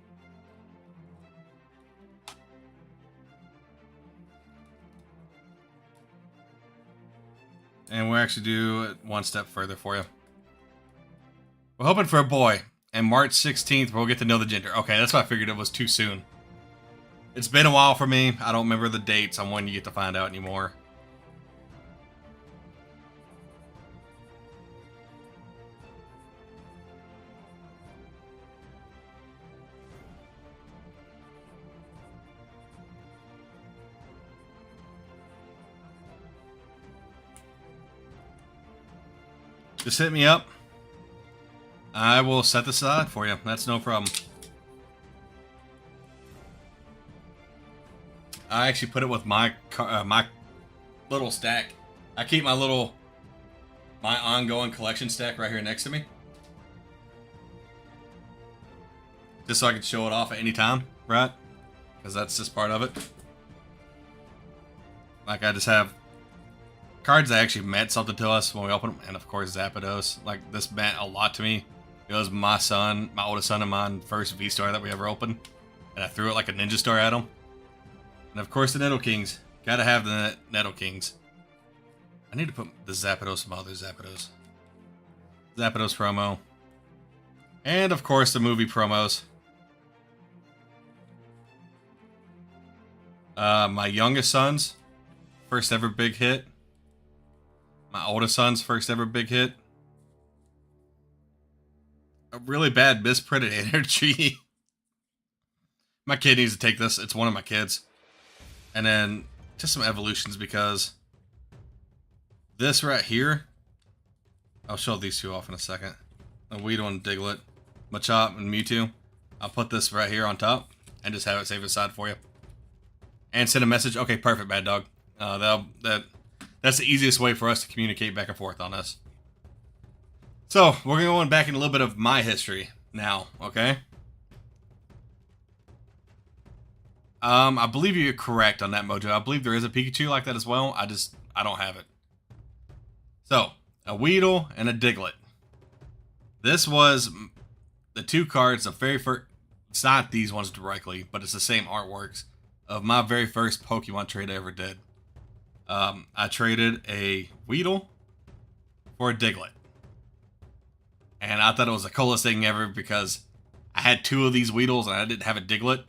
And we'll actually do it one step further for you. We're hoping for a boy. And March 16th, we'll get to know the gender. Okay, that's why I figured it was too soon. It's been a while for me. I don't remember the dates on when you get to find out anymore. Just hit me up. I will set this aside for you. That's no problem. I actually put it with my little stack. I keep my little my ongoing collection stack right here next to me. Just so I can show it off at any time, right? Because that's just part of it. Like, I just have cards that actually meant something to us when we opened them. And of course, Zapdos. Like, this meant a lot to me. It was my oldest son and mine first V-Star that we ever opened. And I threw it like a ninja star at him. And of course, the Nidokings. Gotta have the Nidokings. I need to put the Zapdos from other Zapdos. Zapdos promo. And of course, the movie promos. My youngest son's first ever big hit. My oldest son's first ever big hit. A really bad misprinted energy. My kid needs to take this. It's one of my kids. And then just some evolutions because this right here. I'll show these two off in a second. The Weedle and Diglett, Machop and Mewtwo. I'll put this right here on top and just have it saved aside for you. And send a message. Okay, perfect, Bad Dog. That's the easiest way for us to communicate back and forth on this. So, we're going back in a little bit of my history now, okay? I believe you're correct on that, Mojo. I believe there is a Pikachu like that as well. I don't have it. So, a Weedle and a Diglett. This was the two cards, the very first... It's not these ones directly, but it's the same artworks of my very first Pokemon trade I ever did. I traded a Weedle for a Diglett. And I thought it was the coolest thing ever because I had two of these Weedles and I didn't have a Diglett.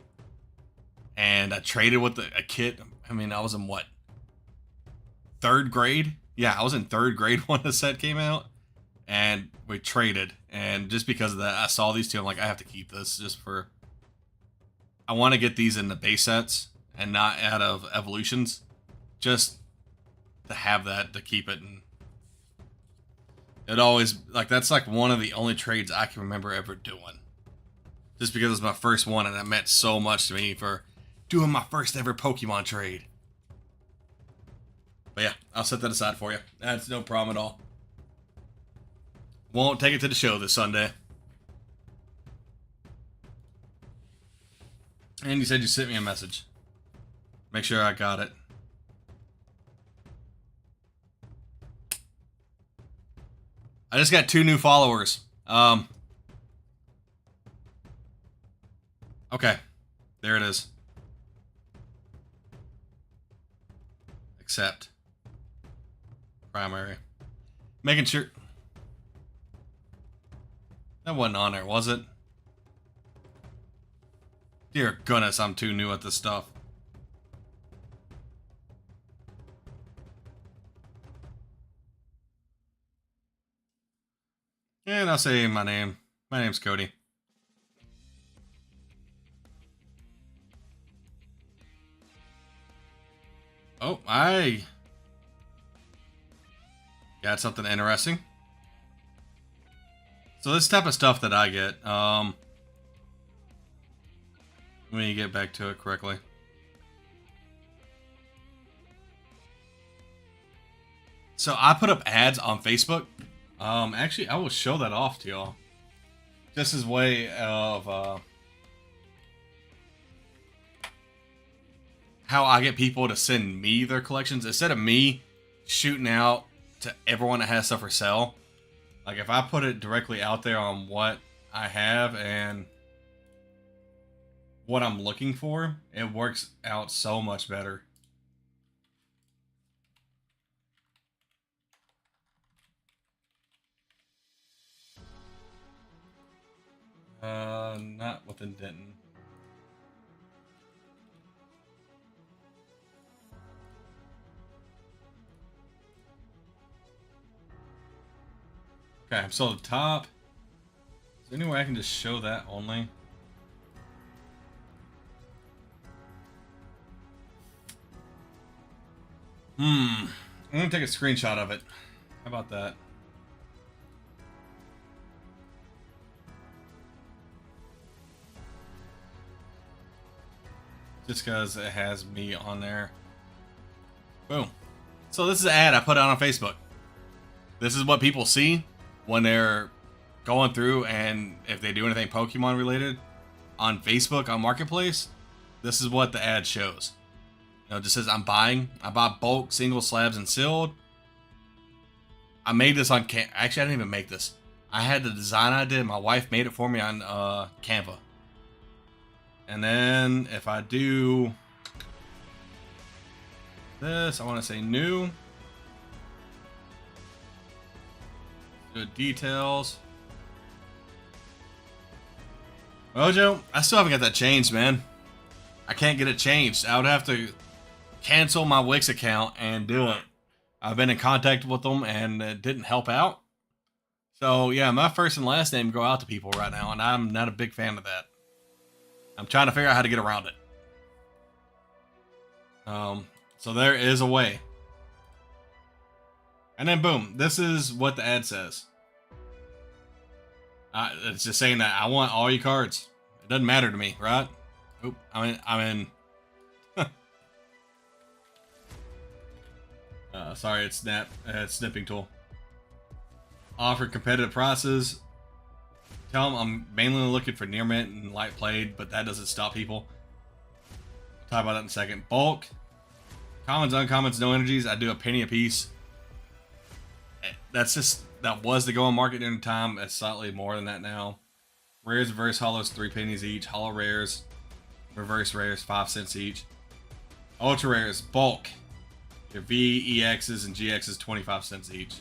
And I traded with a kid. I mean, I was in what? 3rd grade? Yeah, I was in 3rd grade when the set came out. And we traded. And just because of that, I saw these two. I'm like, I have to keep this just for... I want to get these in the base sets and not out of evolutions. Just to have that, to keep it. And it always... Like, that's like one of the only trades I can remember ever doing. Just because it was my first one and it meant so much to me for doing my first ever Pokemon trade. But yeah, I'll set that aside for you. That's no problem at all. Won't take it to the show this Sunday. And you said you sent me a message. Make sure I got it. I just got 2 new followers. Okay. There it is. Accept. Primary. Making sure... That wasn't on there, was it? Dear goodness, I'm too new at this stuff. And I'll say my name. My name's Cody. Oh, I got something interesting. So this type of stuff that I get, let me get back to it correctly. So I put up ads on Facebook. Actually, I will show that off to y'all. Just as a way of how I get people to send me their collections. Instead of me shooting out to everyone that has stuff for sale. Like, if I put it directly out there on what I have and what I'm looking for, it works out so much better. Not within Denton. Okay, so the top. Is there any way I can just show that only? I'm gonna take a screenshot of it. How about that? Just because it has me on there. Boom. So this is an ad I put out on Facebook. this is what people see when they're going through, and if they do anything Pokemon related on Facebook on Marketplace, this is what the ad shows. You know, it just says I bought bulk, single, slabs, and sealed. I made this on actually, I didn't even make this. I had the design I did. My wife made it for me on Canva. And then if I do this, I want to say new. Good details. Mojo, I still haven't got that changed, man. I can't get it changed. I would have to cancel my Wix account and do it. I've been in contact with them and it didn't help out. So yeah, my first and last name go out to people right now, and I'm not a big fan of that. I'm trying to figure out how to get around it. So there is a way. And then boom, this is what the ad says. It's just saying that I want all your cards. It doesn't matter to me, right? Oop, I'm in. Sorry, it's snipping tool. Offer competitive prices. Tell them I'm mainly looking for near mint and light played, but that doesn't stop people. I'll talk about that in a second. Bulk. Commons, uncommons, no energies. I do a penny a piece. That was the going market during the time. It's slightly more than that now. Rares, reverse hollows, 3 pennies each. Hollow rares, reverse rares, 5 cents each. Ultra rares, bulk. Your V, EXs, and GXs, 25 cents each.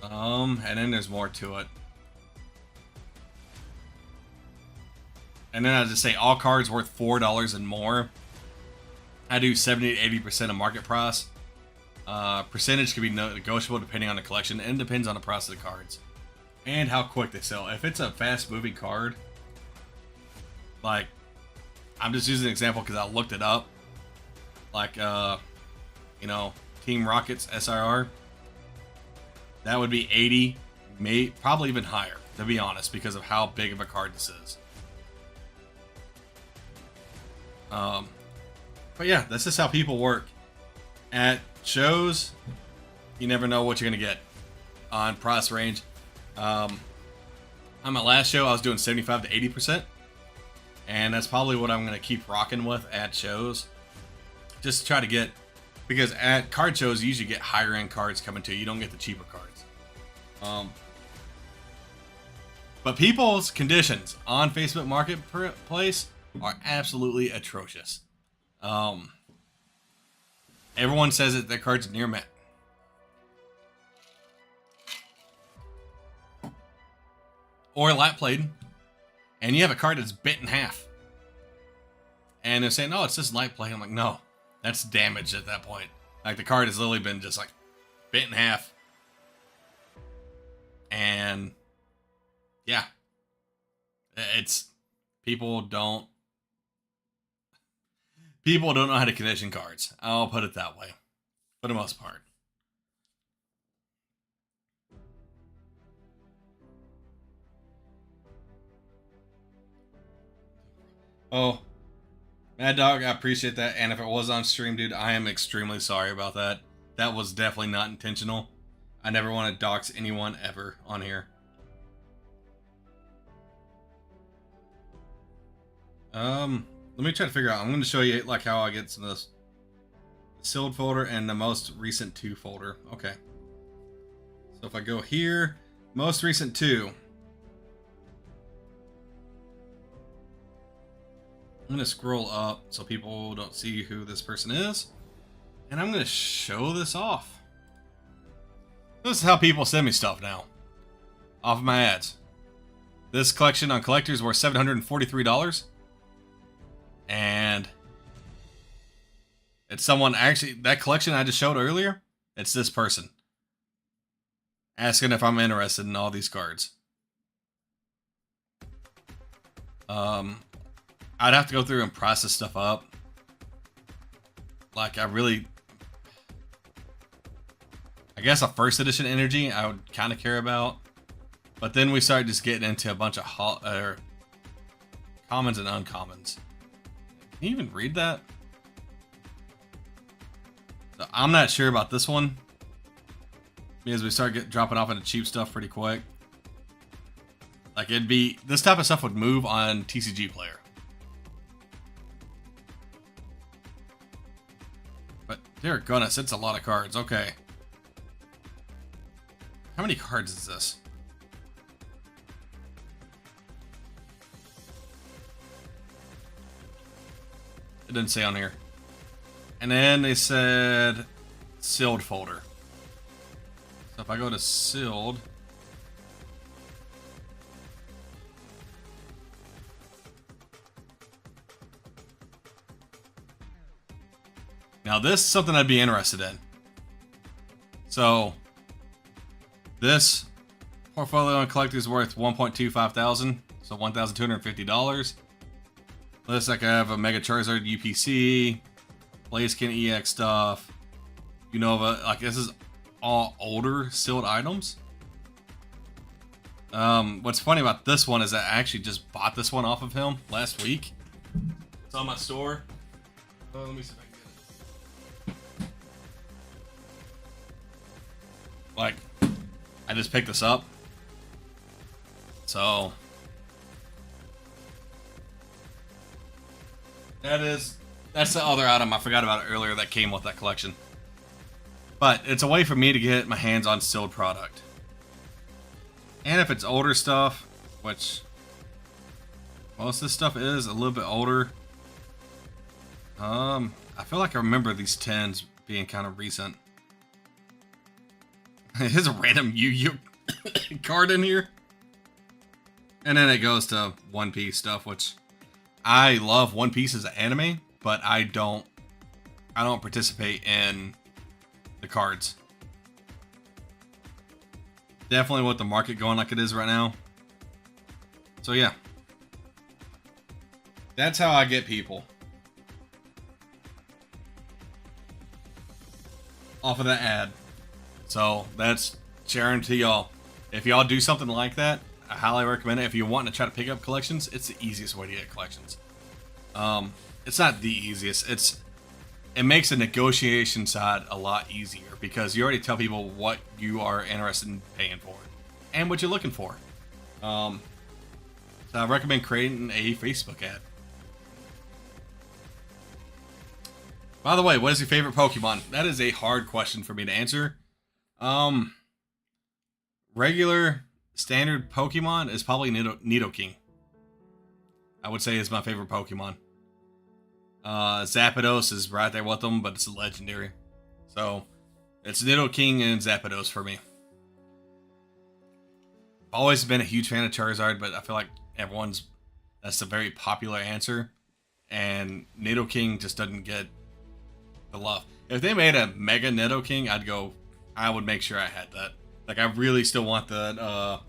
And then there's more to it. And then I just say all cards worth $4 and more. I do 70 to 80% of market price. Percentage can be negotiable depending on the collection, and depends on the price of the cards and how quick they sell. If it's a fast moving card, like I'm just using an example because I looked it up, like you know, Team Rocket's SIR, that would be 80, probably even higher, to be honest, because of how big of a card this is. But yeah, that's just how people work. At shows, you never know what you're gonna get on price range. On my last show, I was doing 75 to 80%, and that's probably what I'm gonna keep rocking with at shows. Just to try to get, because at card shows, you usually get higher end cards coming to you. You don't get the cheaper cards. But people's conditions on Facebook Marketplace are absolutely atrocious. Everyone says that their card's near mint. Or light played, and you have a card that's bit in half. And they're saying, no, it's just light play. I'm like, no, that's damaged at that point. Like the card has literally been just like bit in half. And yeah, it's people don't know how to condition cards. I'll put it that way, for the most part. Oh, Mad Dog, I appreciate that. And if it was on stream, dude, I am extremely sorry about that. That was definitely not intentional. I never want to dox anyone ever on here. Let me try to figure out. I'm going to show you like how I get some of this sealed folder and the most recent 2 folder. Okay. So if I go here, most recent 2. I'm going to scroll up so people don't see who this person is. And I'm going to show this off. This is how people send me stuff now. Off of my ads. This collection on collectors worth $743. And it's someone, actually, that collection I just showed earlier, it's this person asking if I'm interested in all these cards. I'd have to go through and price this stuff up. Like, I guess a first edition energy I would kind of care about. But then we started just getting into a bunch of commons and uncommons. Can you even read that? So I'm not sure about this one. because we start dropping off into cheap stuff pretty quick. Like it'd be, this type of stuff would move on TCG Player. But dear goodness, it's a lot of cards. Okay. How many cards is this? It didn't say on here. And then they said sealed folder. So if I go to sealed, now this is something I'd be interested in. So this portfolio and collector is worth $1.25 thousand, so $1,250. Looks like I have a Mega Charizard UPC, Blaziken EX stuff, Unova. Like this is all older sealed items. What's funny about this one is I actually just bought this one off of him last week. It's on my store. Let me see if I can get it. Like, I just picked this up. So that's the other item I forgot about earlier that came with that collection. But it's a way for me to get my hands on sealed product. And if it's older stuff, which most of this stuff is a little bit older. I feel like I remember these 10s being kind of recent. Here's a random Yu-Gi-Oh card in here. And then it goes to One Piece stuff, which I love One Piece as an anime, but I don't participate in the cards. Definitely with the market going like it is right now. So yeah. That's how I get people. Off of that ad. So that's sharing to y'all. If y'all do something like that, I highly recommend it. If you're wanting to try to pick up collections, it's the easiest way to get collections. It's not the easiest. It makes the negotiation side a lot easier because you already tell people what you are interested in paying for and what you're looking for. So I recommend creating a Facebook ad. By the way, what is your favorite Pokemon? That is a hard question for me to answer. Regular standard Pokemon is probably Nidoking. I would say is my favorite Pokemon. Zapdos is right there with them, but it's a legendary. So it's Nidoking and Zapdos for me. Always been a huge fan of Charizard, but I feel like that's a very popular answer. And Nidoking just doesn't get the love. If they made a Mega Nidoking, I would make sure I had that. Like I really still want the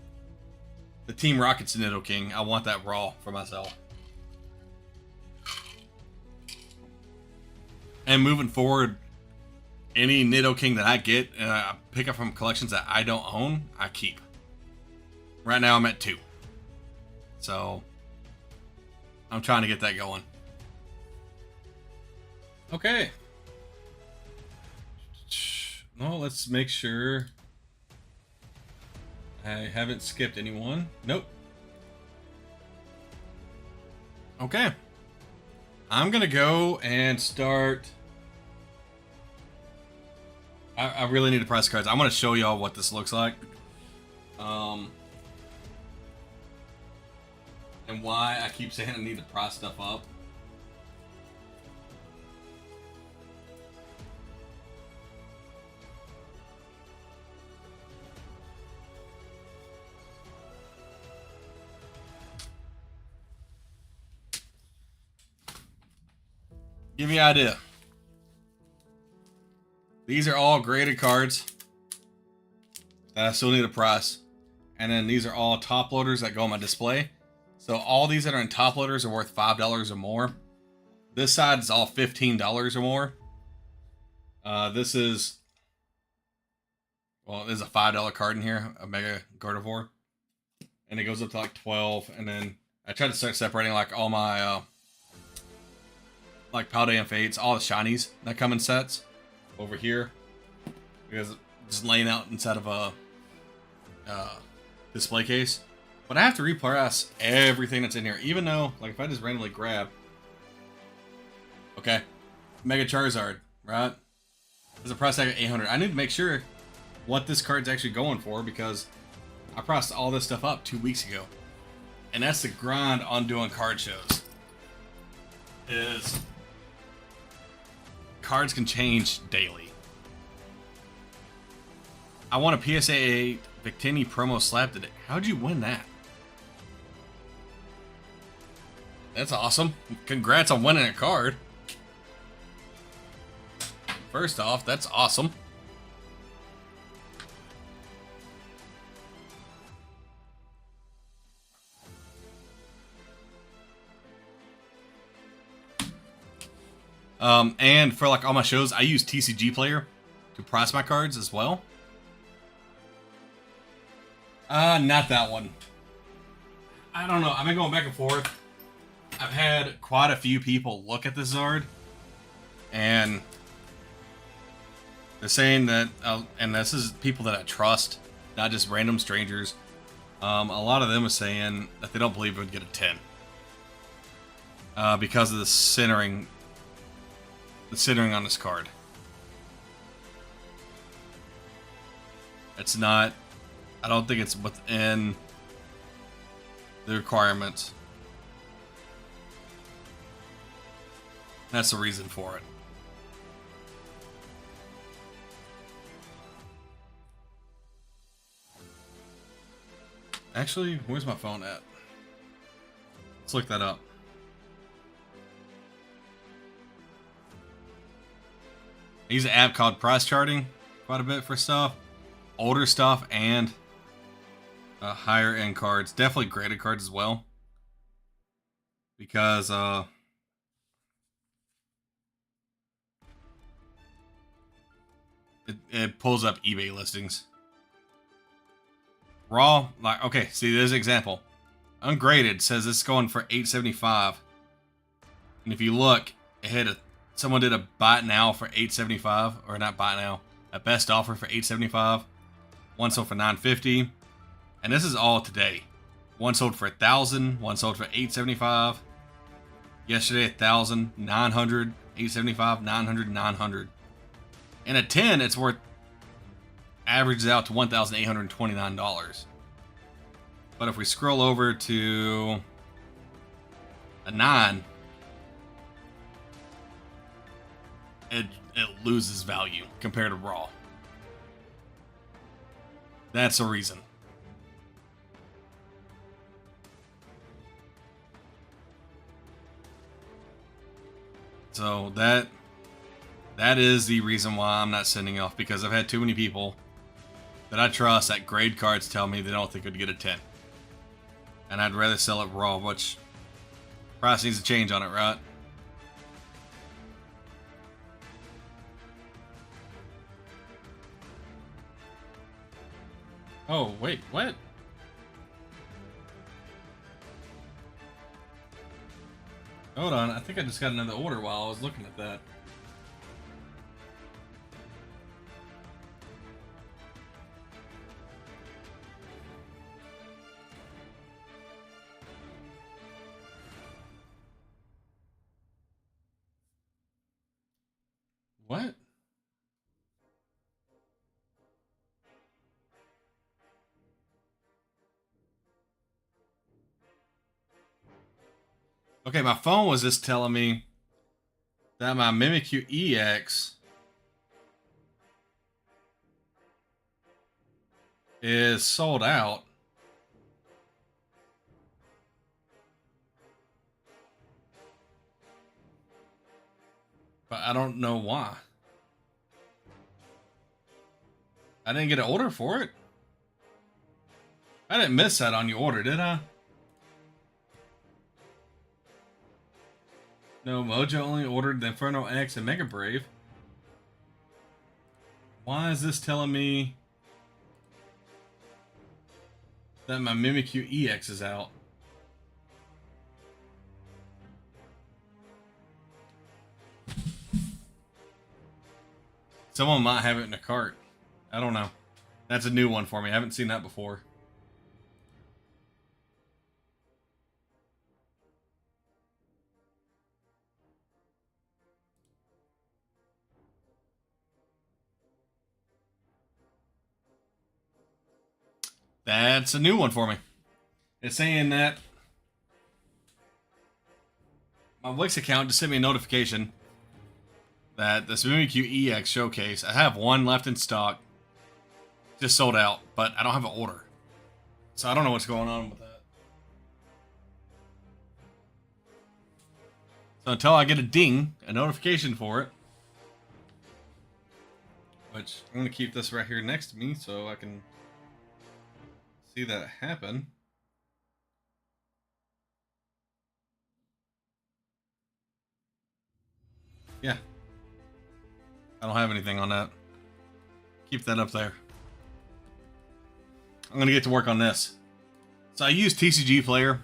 Team Rocket's Nidoking. I want that raw for myself. And moving forward, any Nidoking that I get and I pick up from collections that I don't own, I keep. Right now I'm at 2. So I'm trying to get that going. Okay. Well, let's make sure I haven't skipped anyone. Nope. Okay. I'm gonna go and start. I really need to price cards. I'm gonna show y'all what this looks like. And why I keep saying I need to price stuff up. Give you an idea. These are all graded cards that I still need a price. And then these are all top loaders that go on my display. So all these that are in top loaders are worth $5 or more. This side is all $15 or more. This is, well, there's a $5 card in here, a Mega Gardevoir. And it goes up to like 12. And then I tried to start separating like all my, like Paldean Fates, all the shinies that come in sets over here. Because just laying out inside of a display case. But I have to reprice everything that's in here, even though, like, if I just randomly grab, okay, Mega Charizard, right? There's a price tag of 800. I need to make sure what this card's actually going for, because I priced all this stuff up 2 weeks ago. And that's the grind on doing card shows. Is cards can change daily. I won a PSA 8 Victini promo slab today. How'd you win that? That's awesome. Congrats on winning a card. First off, that's awesome. And for like all my shows, I use TCG Player to price my cards as well. Not that one. I don't know. I've been going back and forth. I've had quite a few people look at this Zard, and they're saying that, and this is people that I trust, not just random strangers. A lot of them are saying that they don't believe it would get a 10 because of the centering on this card. It's not. I don't think it's within the requirements. That's the reason for it. Actually, where's my phone at? Let's look that up. I use an app called Price Charting quite a bit for stuff. Older stuff and higher end cards. Definitely graded cards as well. Because it pulls up eBay listings. Raw, like, okay, see, there's an example. Ungraded says it's going for $875. And if you look, someone did a buy it now for $875, or not buy it now, a best offer for $875. One sold for $950. And this is all today. One sold for $1,000, one sold for $875. Yesterday, $1,000, $900, $875, $900, $900. And at 10, it's worth averages out to $1,829. But if we scroll over to a 9, it loses value compared to raw. That's the reason. So that is the reason why I'm not sending off, because I've had too many people that I trust that grade cards tell me they don't think it would get a 10. And I'd rather sell it raw, which price needs to change on it, right? Oh, wait, what? Hold on, I think I just got another order while I was looking at that. What? Okay, my phone was just telling me that my Mimikyu EX is sold out. But I don't know why. I didn't get an order for it. I didn't miss that on your order, did I? No, Mojo only ordered the Inferno X and Mega Brave. Why is this telling me that my Mimikyu EX is out? Someone might have it in a cart. I don't know. That's a new one for me. I haven't seen that before. That's a new one for me. It's saying that my Wix account just sent me a notification that this Mimikyu EX showcase, I have one left in stock, just sold out, but I don't have an order. So I don't know what's going on with that. So until I get a ding, a notification for it, which I'm going to keep this right here next to me so I can see that happen. Yeah. I don't have anything on that. Keep that up there. I'm going to get to work on this. So I use TCG Player.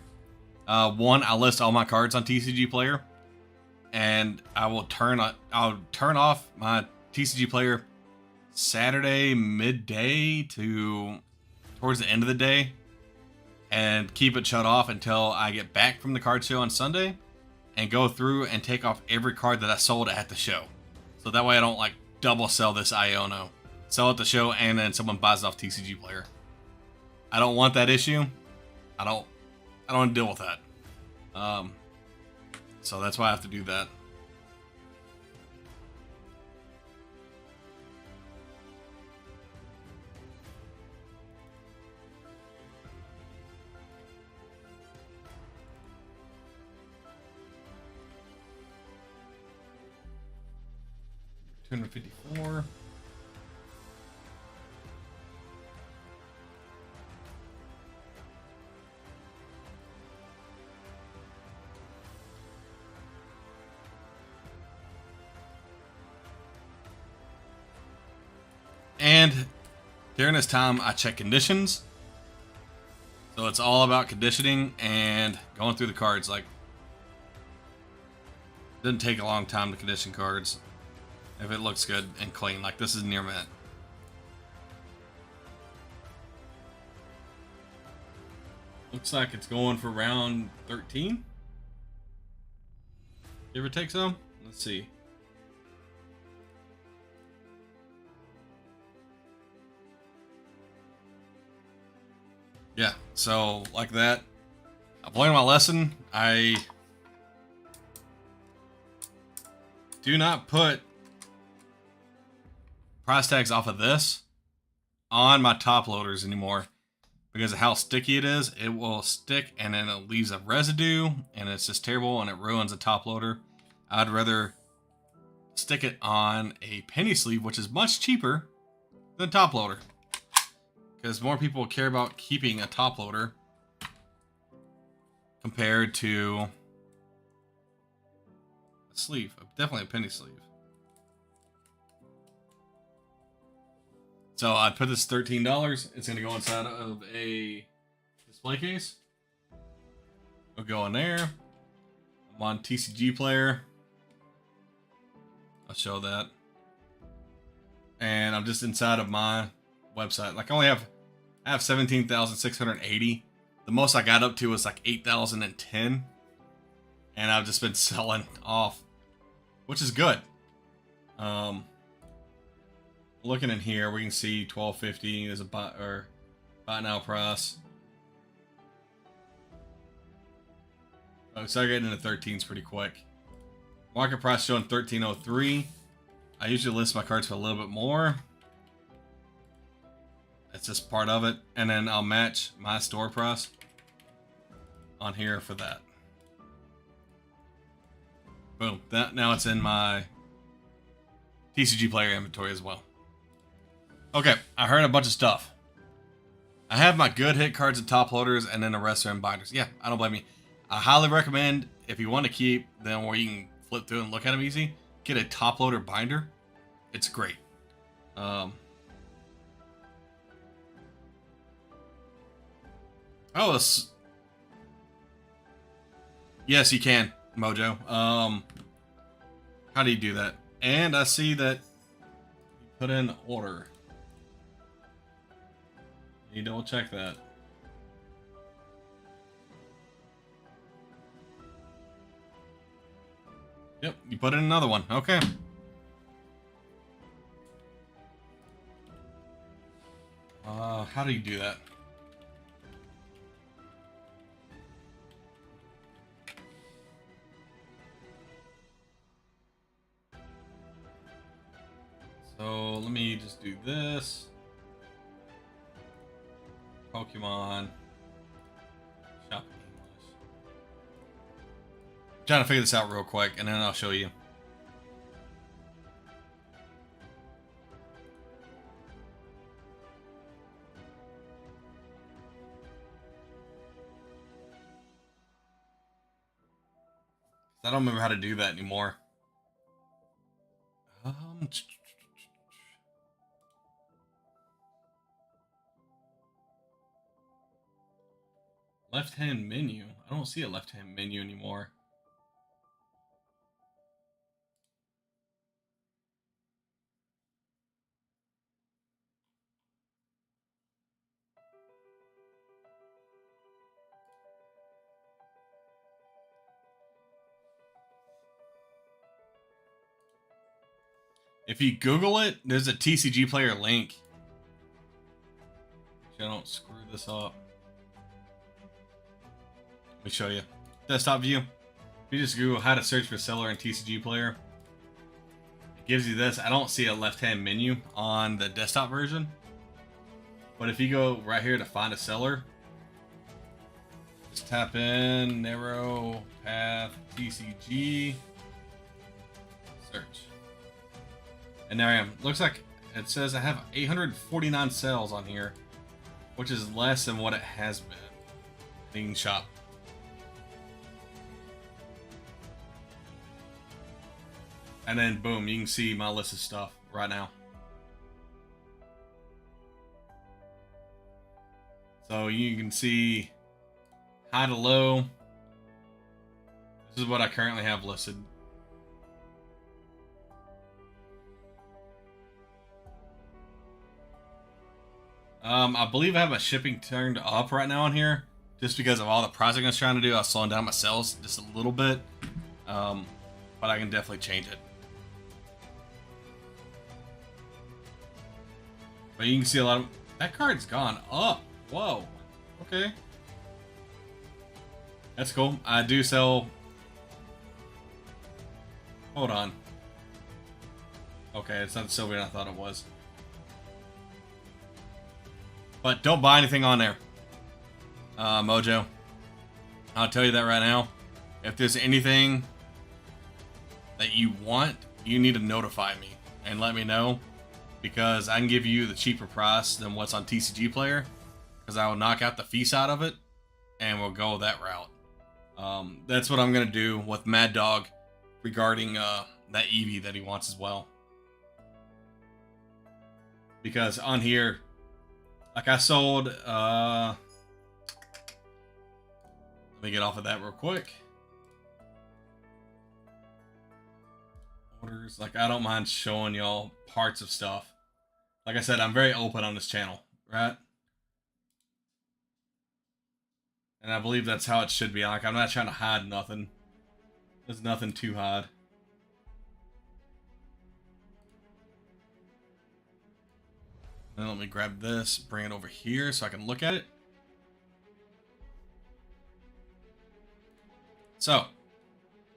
One, I list all my cards on TCG Player. And I'll turn off my TCG Player Saturday midday to towards the end of the day. And keep it shut off until I get back from the card show on Sunday. And go through and take off every card that I sold at the show. So that way I don't like double sell this Iono. Sell at the show and then someone buys it off TCG Player. I don't want that issue. I don't want to deal with that. So that's why I have to do that. $254. And during this time, I check conditions. So it's all about conditioning and going through the cards. Like, it doesn't take a long time to condition cards if it looks good and clean. Like this is near mint. Looks like it's going for round 13. Give or take some. Let's see. Yeah, so like that. I've learned my lesson. I do not put price tags off of this on my top loaders anymore because of how sticky it is. It will stick and then it leaves a residue and it's just terrible and it ruins a top loader. I'd rather stick it on a penny sleeve, which is much cheaper than top loader. Because more people care about keeping a top loader compared to a sleeve. Definitely a penny sleeve. So I put this $13. It's going to go inside of a display case. We'll go in there. I'm on TCG Player. I'll show that. And I'm just inside of my website. Like I have 17,680. The most I got up to was like 8,010. And I've just been selling off, which is good. Looking in here, we can see 1250 is a buy now price. So I get into 13s pretty quick. Market price showing 1303. I usually list my cards for a little bit more. That's just part of it. And then I'll match my store price on here for that. Boom. Now it's in my TCG Player inventory as well. Okay, I heard a bunch of stuff. I have my good hit cards and top loaders, and then the rest are in binders. Yeah, I don't blame you. I highly recommend, if you want to keep them where you can flip through and look at them easy, get a top loader binder. It's great. Yes, you can, Mojo. How do you do that? And I see that you put in order. You double check that. Yep, you put in another one. Okay. How do you do that? So let me just do this. Pokemon. Shop English. I'm trying to figure this out real quick, and then I'll show you. I don't remember how to do that anymore. Left-hand menu. I don't see a left-hand menu anymore. If you Google it, there's a TCG Player link. I don't screw this up. Let me show you. Desktop view. If you just Google how to search for seller in TCG Player, it gives you this. I don't see a left-hand menu on the desktop version. But if you go right here to find a seller, just tap in Narrow Path TCG. Search. And there I am. Looks like it says I have 849 sales on here, which is less than what it has been. You can shop. And then boom, you can see my list of stuff right now. So you can see high to low. This is what I currently have listed. I believe I have my shipping turned up right now on here, just because of all the pricing I was trying to do. I was slowing down my sales just a little bit, but I can definitely change it. But you can see a lot of that card's gone up. Whoa. Okay. That's cool. I do sell. Hold on. Okay, it's not the Sylveon I thought it was. But don't buy anything on there, Mojo. I'll tell you that right now. If there's anything that you want, you need to notify me and let me know, because I can give you the cheaper price than what's on TCG Player, because I will knock out the fee side of it and we'll go that route. That's what I'm going to do with Mad Dog regarding that Eevee that he wants as well. Because on here, like I sold, let me get off of that real quick. Orders, like I don't mind showing y'all parts of stuff. Like I said, I'm very open on this channel, right? And I believe that's how it should be. Like I'm not trying to hide nothing. There's nothing to hide. Then let me grab this, bring it over here so I can look at it. So,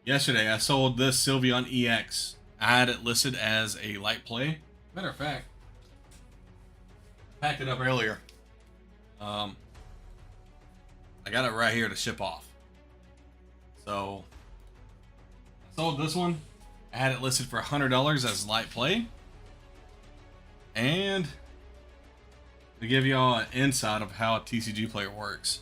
yesterday I sold this Sylveon EX. I had it listed as a light play. Matter of fact, I packed it up earlier. I got it right here to ship off. So, I sold this one. I had it listed for $100 as light play. And to give y'all an insight of how a TCG Player works.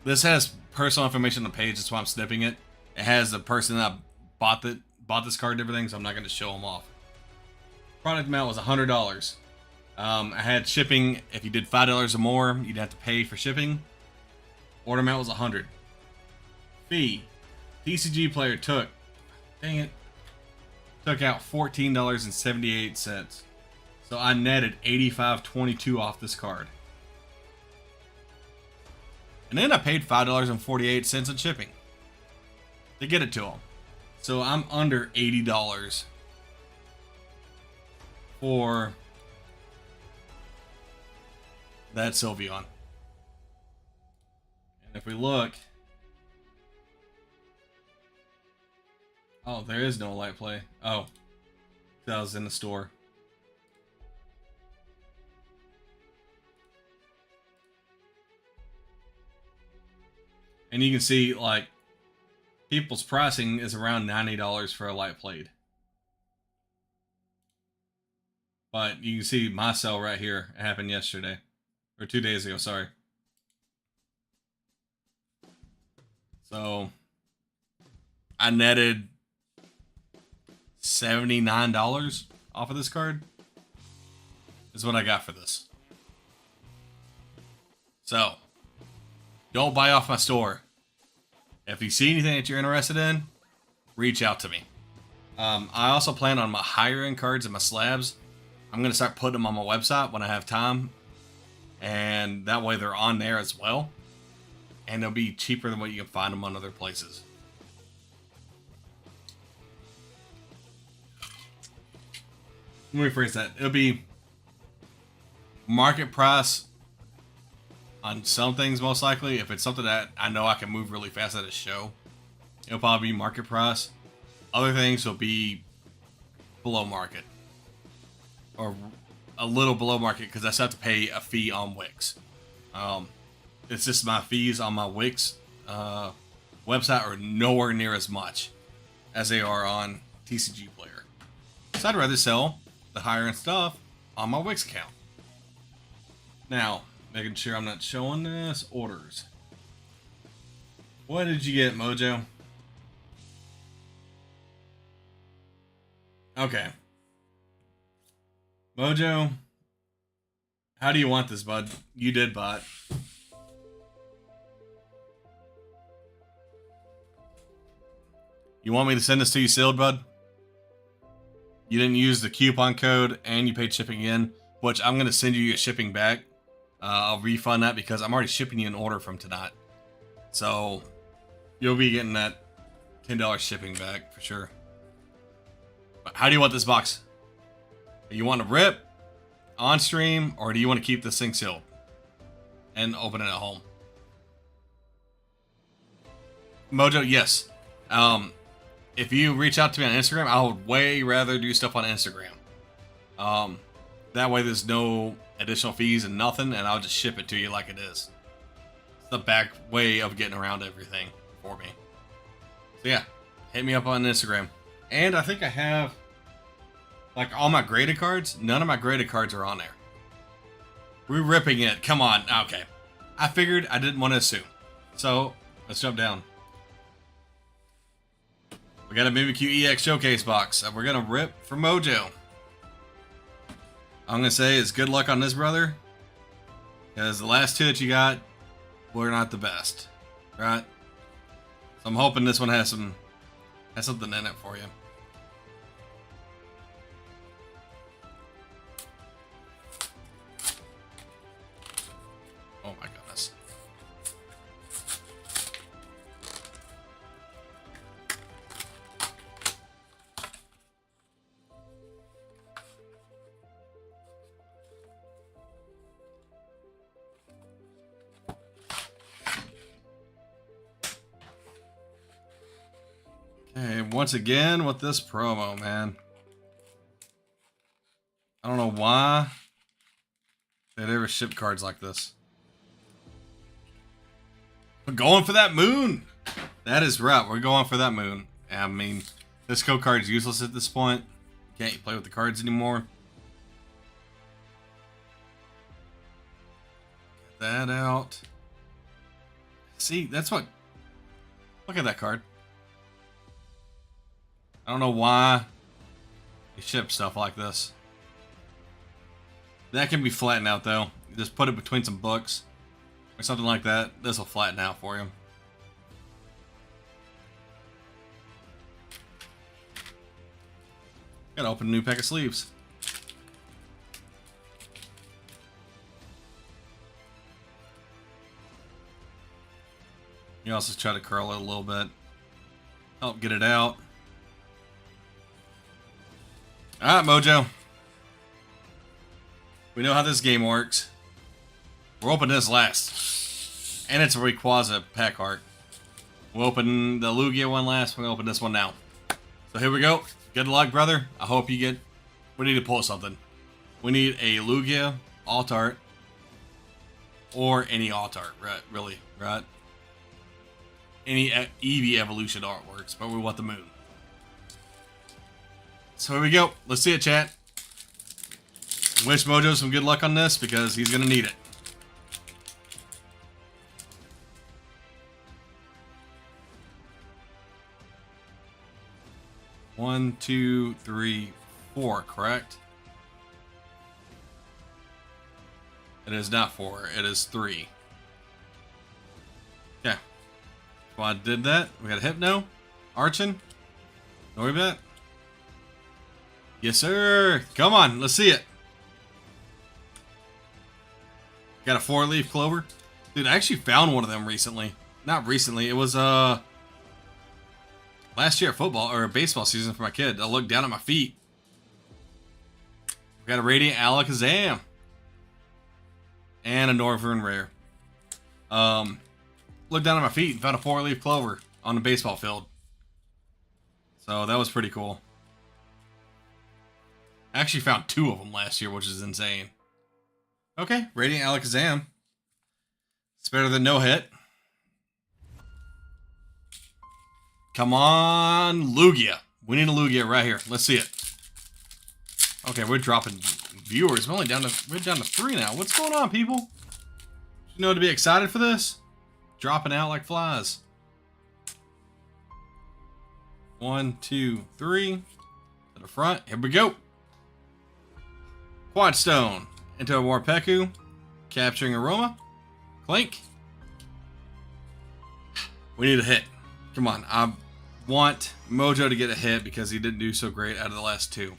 This has personal information on the page, that's why I'm snipping it. It has the person that bought this card and everything, so I'm not going to show them off. Product amount was $100. I had shipping. If you did $5 or more, you'd have to pay for shipping. Order amount was $100. Fee. TCG Player took. Dang it. Took out $14.78. So I netted $85.22 off this card. And then I paid $5.48 in shipping to get it to them. So I'm under $80 for that Sylveon. And if we look, oh, there is no light play. Oh, that was in the store. And you can see, like, people's pricing is around $90 for a light plate. But you can see my sale right here. It happened yesterday. Or 2 days ago, sorry. So, I netted $79 off of this card. Is what I got for this. So, don't buy off my store. If you see anything that you're interested in, reach out to me. I also plan on my higher end cards and my slabs. I'm going to start putting them on my website when I have time. And that way they're on there as well. And they'll be cheaper than what you can find them on other places. Let me rephrase that. It'll be market price on some things, most likely. If it's something that I know I can move really fast at a show, it'll probably be market price. Other things will be below market. Or a little below market, because I still have to pay a fee on Wix. It's just my fees on my Wix website are nowhere near as much as they are on TCG Player. So I'd rather sell the higher end stuff on my Wix account. Now, making sure I'm not showing this. Orders. What did you get, Mojo? Okay. Mojo, how do you want this, bud? You did buy it. You want me to send this to you sealed, bud? You didn't use the coupon code and you paid shipping in, which I'm going to send you your shipping back. I'll refund that because I'm already shipping you an order from tonight. So you'll be getting that $10 shipping back for sure. But how do you want this box? You want to rip on stream, or do you want to keep this thing sealed and open it at home? Mojo, yes. If you reach out to me on Instagram, I would way rather do stuff on Instagram. That way there's no additional fees and nothing, and I'll just ship it to you like it is. It's the back way of getting around everything for me. So yeah, hit me up on Instagram. And I think I have, like, all my graded cards. None of my graded cards are on there. We're ripping it. Come on. Okay. I figured I didn't want to assume. So, let's jump down. We got a Mimikyu EX Showcase box that we're going to rip for Mojo. I'm going to say it's good luck on this, brother. Because the last two that you got were not the best. Right? So I'm hoping this one has something in it for you. Oh my goodness. Okay, once again with this promo, man. I don't know why they'd ever ship cards like this. We're going for that moon. That is right. We're going for that moon. I mean, this code card is useless at this point. You can't play with the cards anymore. Get that out. See, that's what... Look at that card. I don't know why they ship stuff like this. That can be flattened out, though. You just put it between some books or something like that. This will flatten out for you. Gotta open a new pack of sleeves. You also try to curl it a little bit. Help get it out. Alright, Mojo. We know how this game works. We're opening this last. And it's a Rayquaza pack art. We'll open the Lugia one last. We're going to open this one now. So here we go. Good luck, brother. I hope you get... We need to pull something. We need a Lugia alt art. Or any alt art, right? Really, right? Any Eevee evolution art works, but we want the moon. So here we go. Let's see it, chat. Wish Mojo some good luck on this because he's going to need it. One, two, three, four, correct? It is not four, it is three. Yeah. Squad did that. We got a Hypno, Archon, Noibat. Yes, sir. Come on, let's see it. Got a 4-leaf clover. Dude, I actually found one of them recently. Not recently, it was last year at football or baseball season for my kid. I looked down at my feet. We got a Radiant Alakazam. And a Northern Rare. Looked down at my feet and found a 4-leaf clover on the baseball field. So that was pretty cool. I actually found 2 of them last year, which is insane. Okay, Radiant Alakazam. It's better than no hit. Come on, Lugia. We need a Lugia right here. Let's see it. Okay, we're dropping viewers. We're down to 3 now. What's going on, people? You know to be excited for this? Dropping out like flies. 1, 2, 3. To the front. Here we go. Quad Stone. Into a Morpeko. Capturing Aroma. Clink. We need a hit. Come on. I want Mojo to get a hit because he didn't do so great out of the last 2.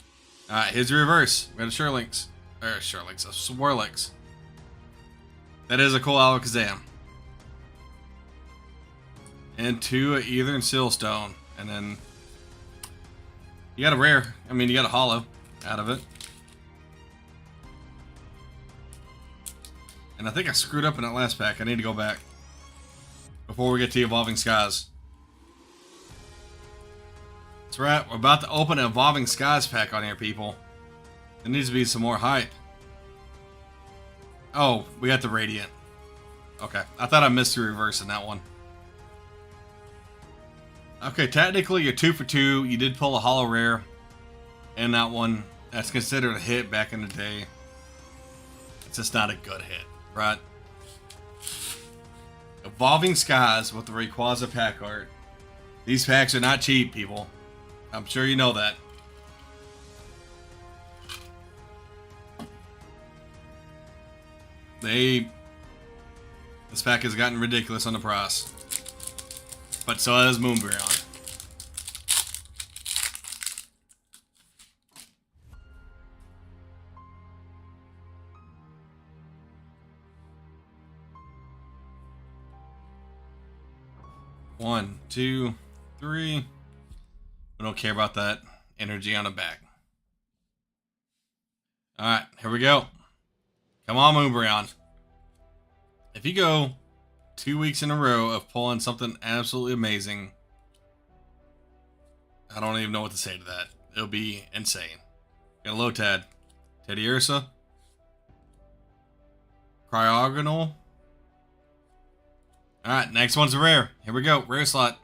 Alright, here's the reverse. We got a Sherlinks. A Swirlix. That is a cool Alakazam. And 2 Ether and Sealstone. And then you got a rare. I mean, you got a holo out of it. And I think I screwed up in that last pack. I need to go back before we get to Evolving Skies. That's right. We're about to open an Evolving Skies pack on here, people. There needs to be some more hype. Oh, we got the Radiant. Okay. I thought I missed the reverse in that one. Okay, technically you're 2 for 2. You did pull a holo rare in that one. That's considered a hit back in the day. It's just not a good hit, right? Evolving Skies with the Rayquaza pack art. These packs are not cheap, people. I'm sure you know that. This pack has gotten ridiculous on the price. But so has Moonbreon. One, 2, 3. We don't care about that energy on the back. Alright, here we go. Come on, Moonbreon. If you go 2 weeks in a row of pulling something absolutely amazing, I don't even know what to say to that. It'll be insane. Got a Lotad. Teddy Ursa. Cryogonal. Alright, next one's a rare. Here we go. Rare slot.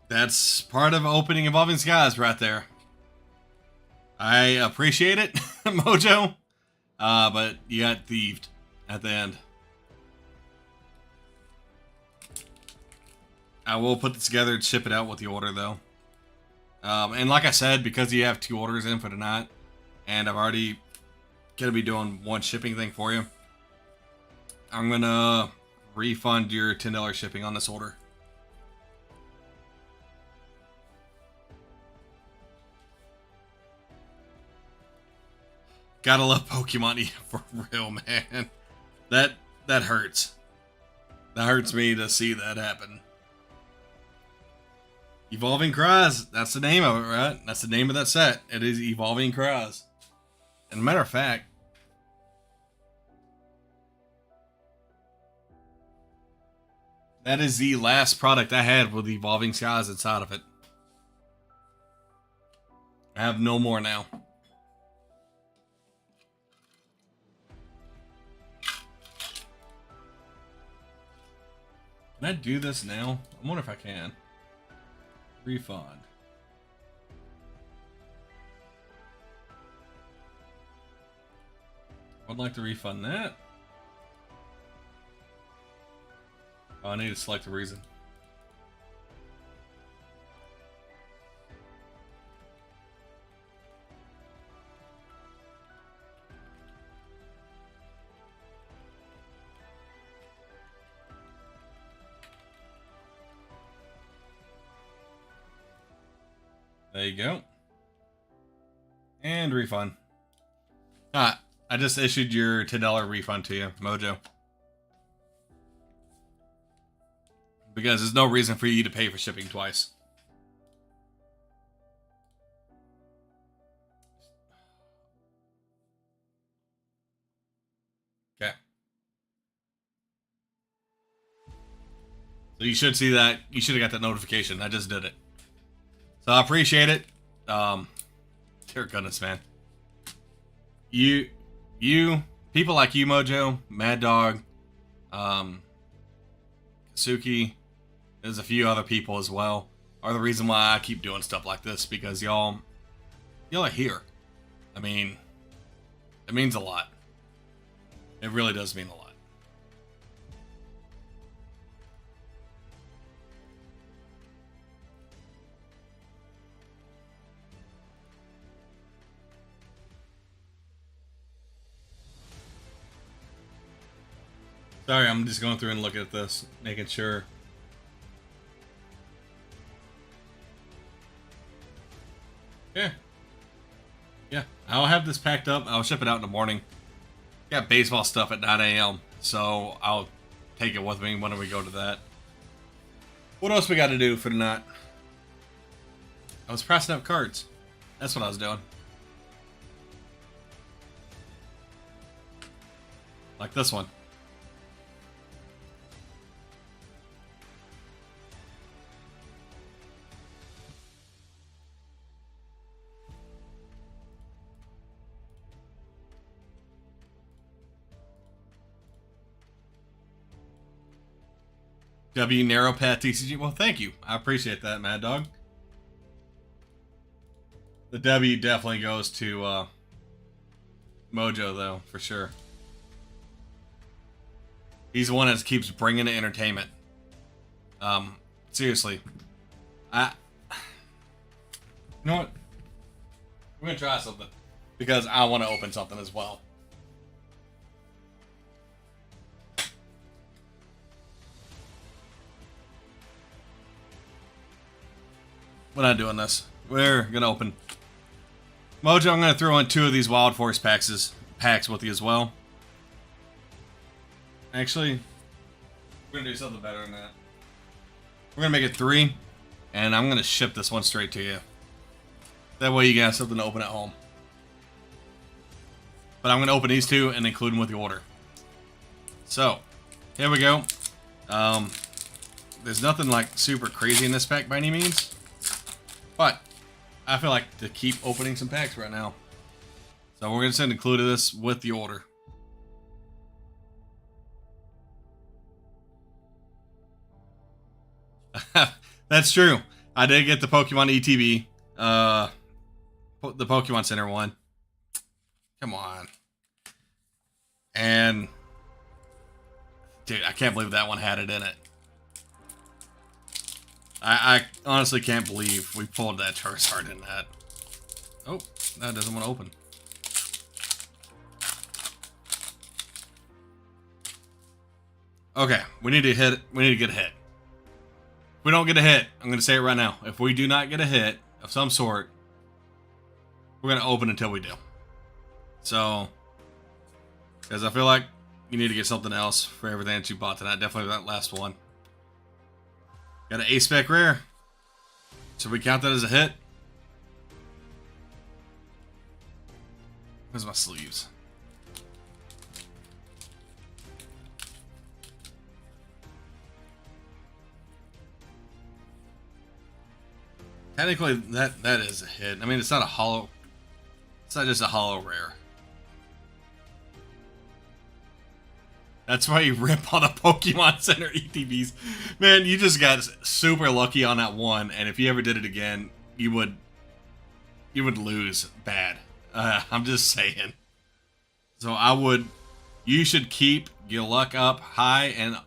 That's part of opening Evolving Skies right there. I appreciate it, Mojo. But you got thieved at the end. I will put this together and ship it out with the order, though. And like I said, because you have 2 orders in for tonight, and I've already gonna be doing one shipping thing for you. I'm gonna refund your $10 shipping on this order. Gotta love Pokemon for real, man. That hurts. That hurts me to see that happen. Evolving Cries. That's the name of it, right? That's the name of that set. It is Evolving Cries. And matter of fact, that is the last product I had with Evolving Skies inside of it. I have no more now. Can I do this now? I wonder if I can. Refund. I'd like to refund that. Oh, I need to select a reason. There you go. And refund. I just issued your $10 refund to you, Mojo. Because there's no reason for you to pay for shipping twice. Okay. So you should see that. You should have got that notification. I just did it. So I appreciate it. Dear goodness, man. You, people like you, Mojo, Mad Dog, Suki, there's a few other people as well, are the reason why I keep doing stuff like this, because y'all are here. I mean, it means a lot. It really does mean a lot. Sorry, I'm just going through and looking at this, making sure. Yeah. Yeah, I'll have this packed up. I'll ship it out in the morning. Got baseball stuff at 9 a.m., so I'll take it with me when we go to that. What else we got to do for the night? I was pressing up cards. That's what I was doing. Like this one. W Narrow Path TCG. Well, thank you. I appreciate that, Mad Dog. The W definitely goes to Mojo, though, for sure. He's the one that keeps bringing the entertainment. Seriously. You know what? We're going to try something. Because I want to open something as well. We're not doing this. We're gonna open. Mojo, I'm gonna throw in 2 of these Wild Force packs with you as well. Actually, we're gonna do something better than that. We're gonna make it 3, and I'm gonna ship this one straight to you. That way you got something to open at home. But I'm gonna open these 2 and include them with the order. So, here we go. There's nothing like super crazy in this pack by any means. But I feel like to keep opening some packs right now. So we're going to send included this with the order. That's true. I did get the Pokemon ETB. The Pokemon Center one. Come on. And dude, I can't believe that one had it in it. I honestly can't believe we pulled that Charizard in that. Oh, that doesn't want to open. Okay, we need to hit. We need to get a hit. If we don't get a hit, I'm going to say it right now. If we do not get a hit of some sort, we're going to open until we do. So, because I feel like you need to get something else for everything that you bought tonight. Definitely that last one. Got an A-Spec rare. Should we count that as a hit? Where's my sleeves? Technically, that is a hit. I mean, it's not a hollow. It's not just a hollow rare. That's why you rip on the Pokemon Center ETBs. Man, you just got super lucky on that one, and if you ever did it again, you would lose bad. I'm just saying. So you should keep your luck up high and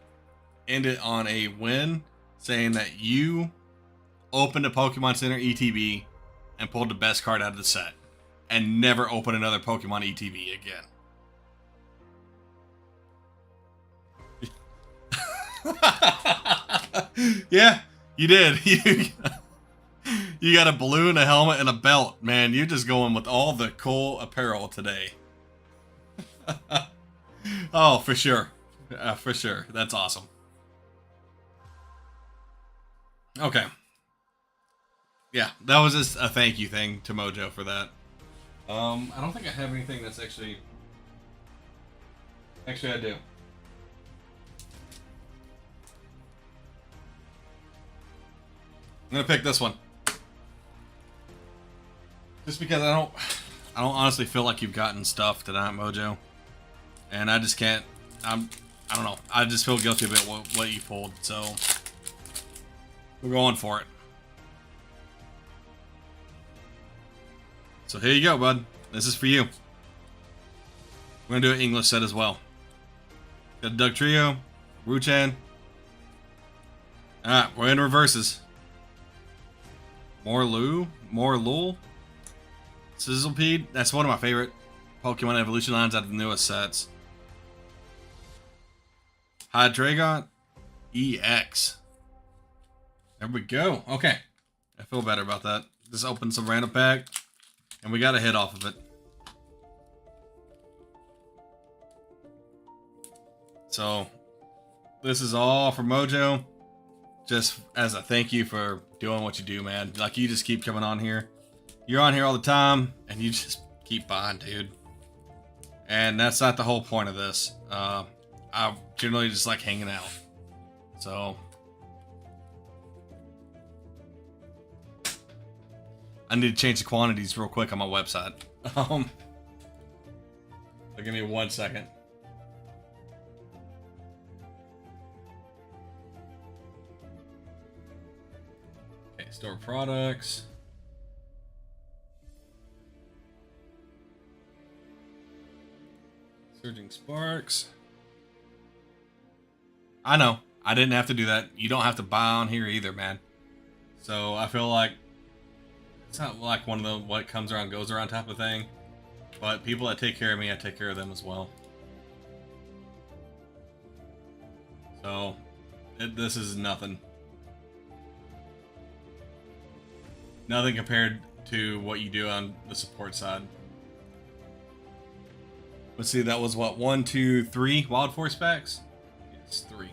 end it on a win, saying that you opened a Pokemon Center ETB and pulled the best card out of the set, and never open another Pokemon ETB again. Yeah, you did. You got a balloon, a helmet, and a belt. Man, you're just going with all the cool apparel today. Oh, for sure. For sure. That's awesome. Okay. Yeah, that was just a thank you thing to Mojo for that. I don't think I have anything that's actually... Actually, I do. I'm gonna pick this one. Just because I don't honestly feel like you've gotten stuff tonight, Mojo. And I just can't, I don't know. I just feel guilty about what you pulled, so we're going for it. So here you go, bud. This is for you. We're gonna do an English set as well. Got Dugtrio, Ruchan. Alright, we're in reverses. Morlul, Sizzlepede. That's one of my favorite Pokemon evolution lines out of the newest sets. Hydreigon EX. There we go. Okay. I feel better about that. Just open some random pack, and we got a hit off of it. So, this is all for Mojo. Just as a thank you for doing what you do, man. Like, you just keep coming on here. You're on here all the time, and you just keep buying, dude. And that's not the whole point of this. I generally just like hanging out. So, I need to change the quantities real quick on my website. So give me 1 second. Okay, store products. Surging Sparks. I know. I didn't have to do that. You don't have to buy on here either, man. So I feel like it's not like one of the what comes around goes around type of thing. But people that take care of me, I take care of them as well. So this is nothing. Nothing compared to what you do on the support side. Let's see, that was what, 1, 2, 3 Wild Force packs? Yes, 3.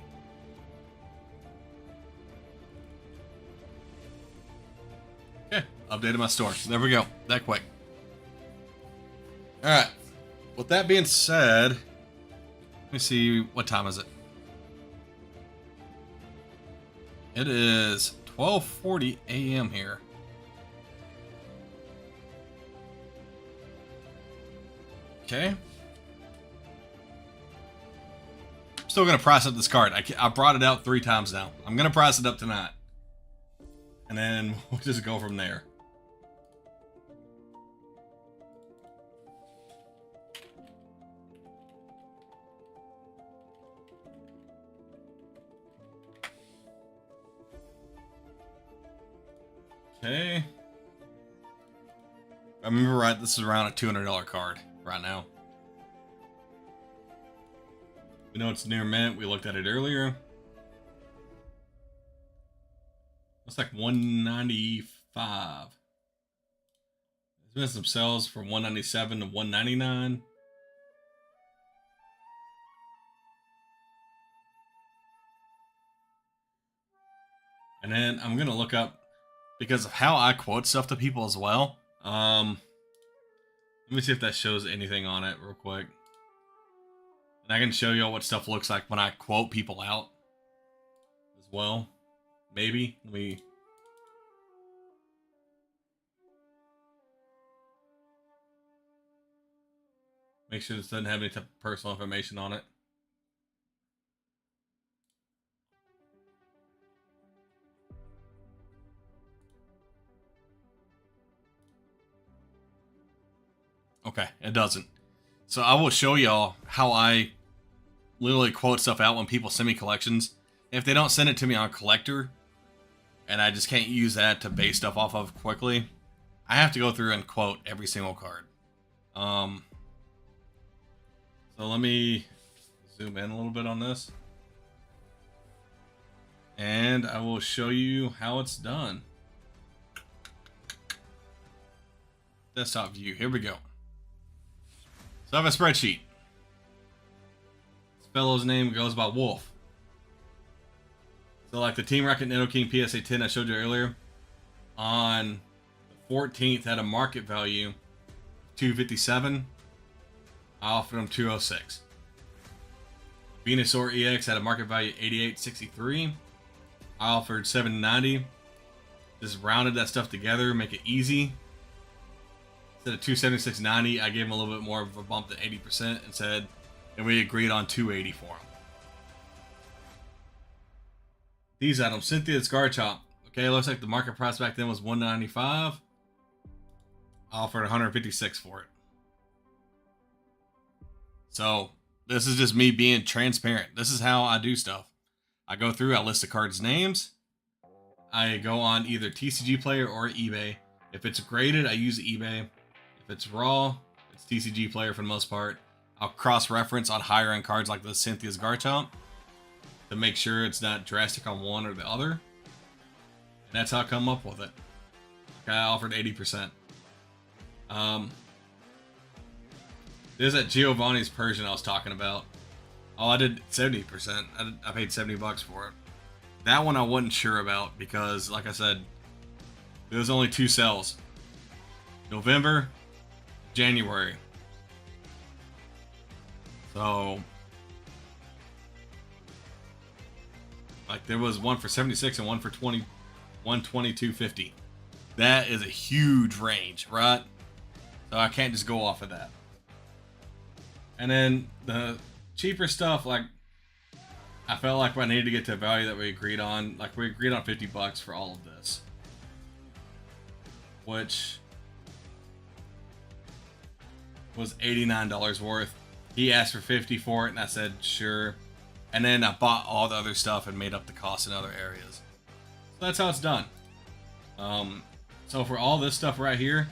Okay, updated my store. There we go. That quick. Alright. With that being said, let me see, what time is it? It is 12:40 a.m. here. Okay. Still gonna price up this card. I brought it out 3 times now. I'm gonna price it up tonight, and then we'll just go from there. Okay. If I remember right, this is around a $200 card right now. We know it's near mint. We looked at it earlier. Looks like 195. There's been some sales from 197 to 199. And then I'm gonna look up, because of how I quote stuff to people as well. Let me see if that shows anything on it real quick. And I can show you all what stuff looks like when I quote people out as well. Maybe. Let me... make sure this doesn't have any type of personal information on it. Okay, it doesn't. So I will show y'all how I literally quote stuff out when people send me collections. If they don't send it to me on collector, and I just can't use that to base stuff off of quickly, I have to go through and quote every single card. So let me zoom in a little bit on this. And I will show you how it's done. Desktop view, here we go. So I have a spreadsheet. This fellow's name goes by Wolf. So like the Team Rocket Nidoking PSA 10 I showed you earlier, on the 14th had a market value of 257. I offered him 206. Venusaur EX had a market value of 88.63. I offered 790. Just rounded that stuff together, make it easy. Instead of 276.90, I gave him a little bit more of a bump to 80% and said, and we agreed on 280 for him. These items, Cynthia's Garchomp. Okay, looks like the market price back then was 195. I offered 156 for it. So this is just me being transparent. This is how I do stuff. I go through, I list the cards' names. I go on either TCG Player or eBay. If it's graded, I use eBay. If it's raw, it's TCG Player for the most part. I'll cross-reference on higher-end cards like the Cynthia's Garchomp to make sure it's not drastic on one or the other. And that's how I come up with it. Okay, I offered 80%. There's that Giovanni's Persian I was talking about. Oh, I did 70%. I paid $70 for it. That one I wasn't sure about because, like I said, there was only 2 sales. November, January. So, like, there was one for 76 and one for 122.50. That is a huge range, right? So I can't just go off of that. And then the cheaper stuff, like, I felt like I needed to get to a value that we agreed on. Like, we agreed on $50 for all of this, which was $89 worth. He asked for $50 for it, and I said sure. And then I bought all the other stuff and made up the cost in other areas. So that's how it's done. So for all this stuff right here,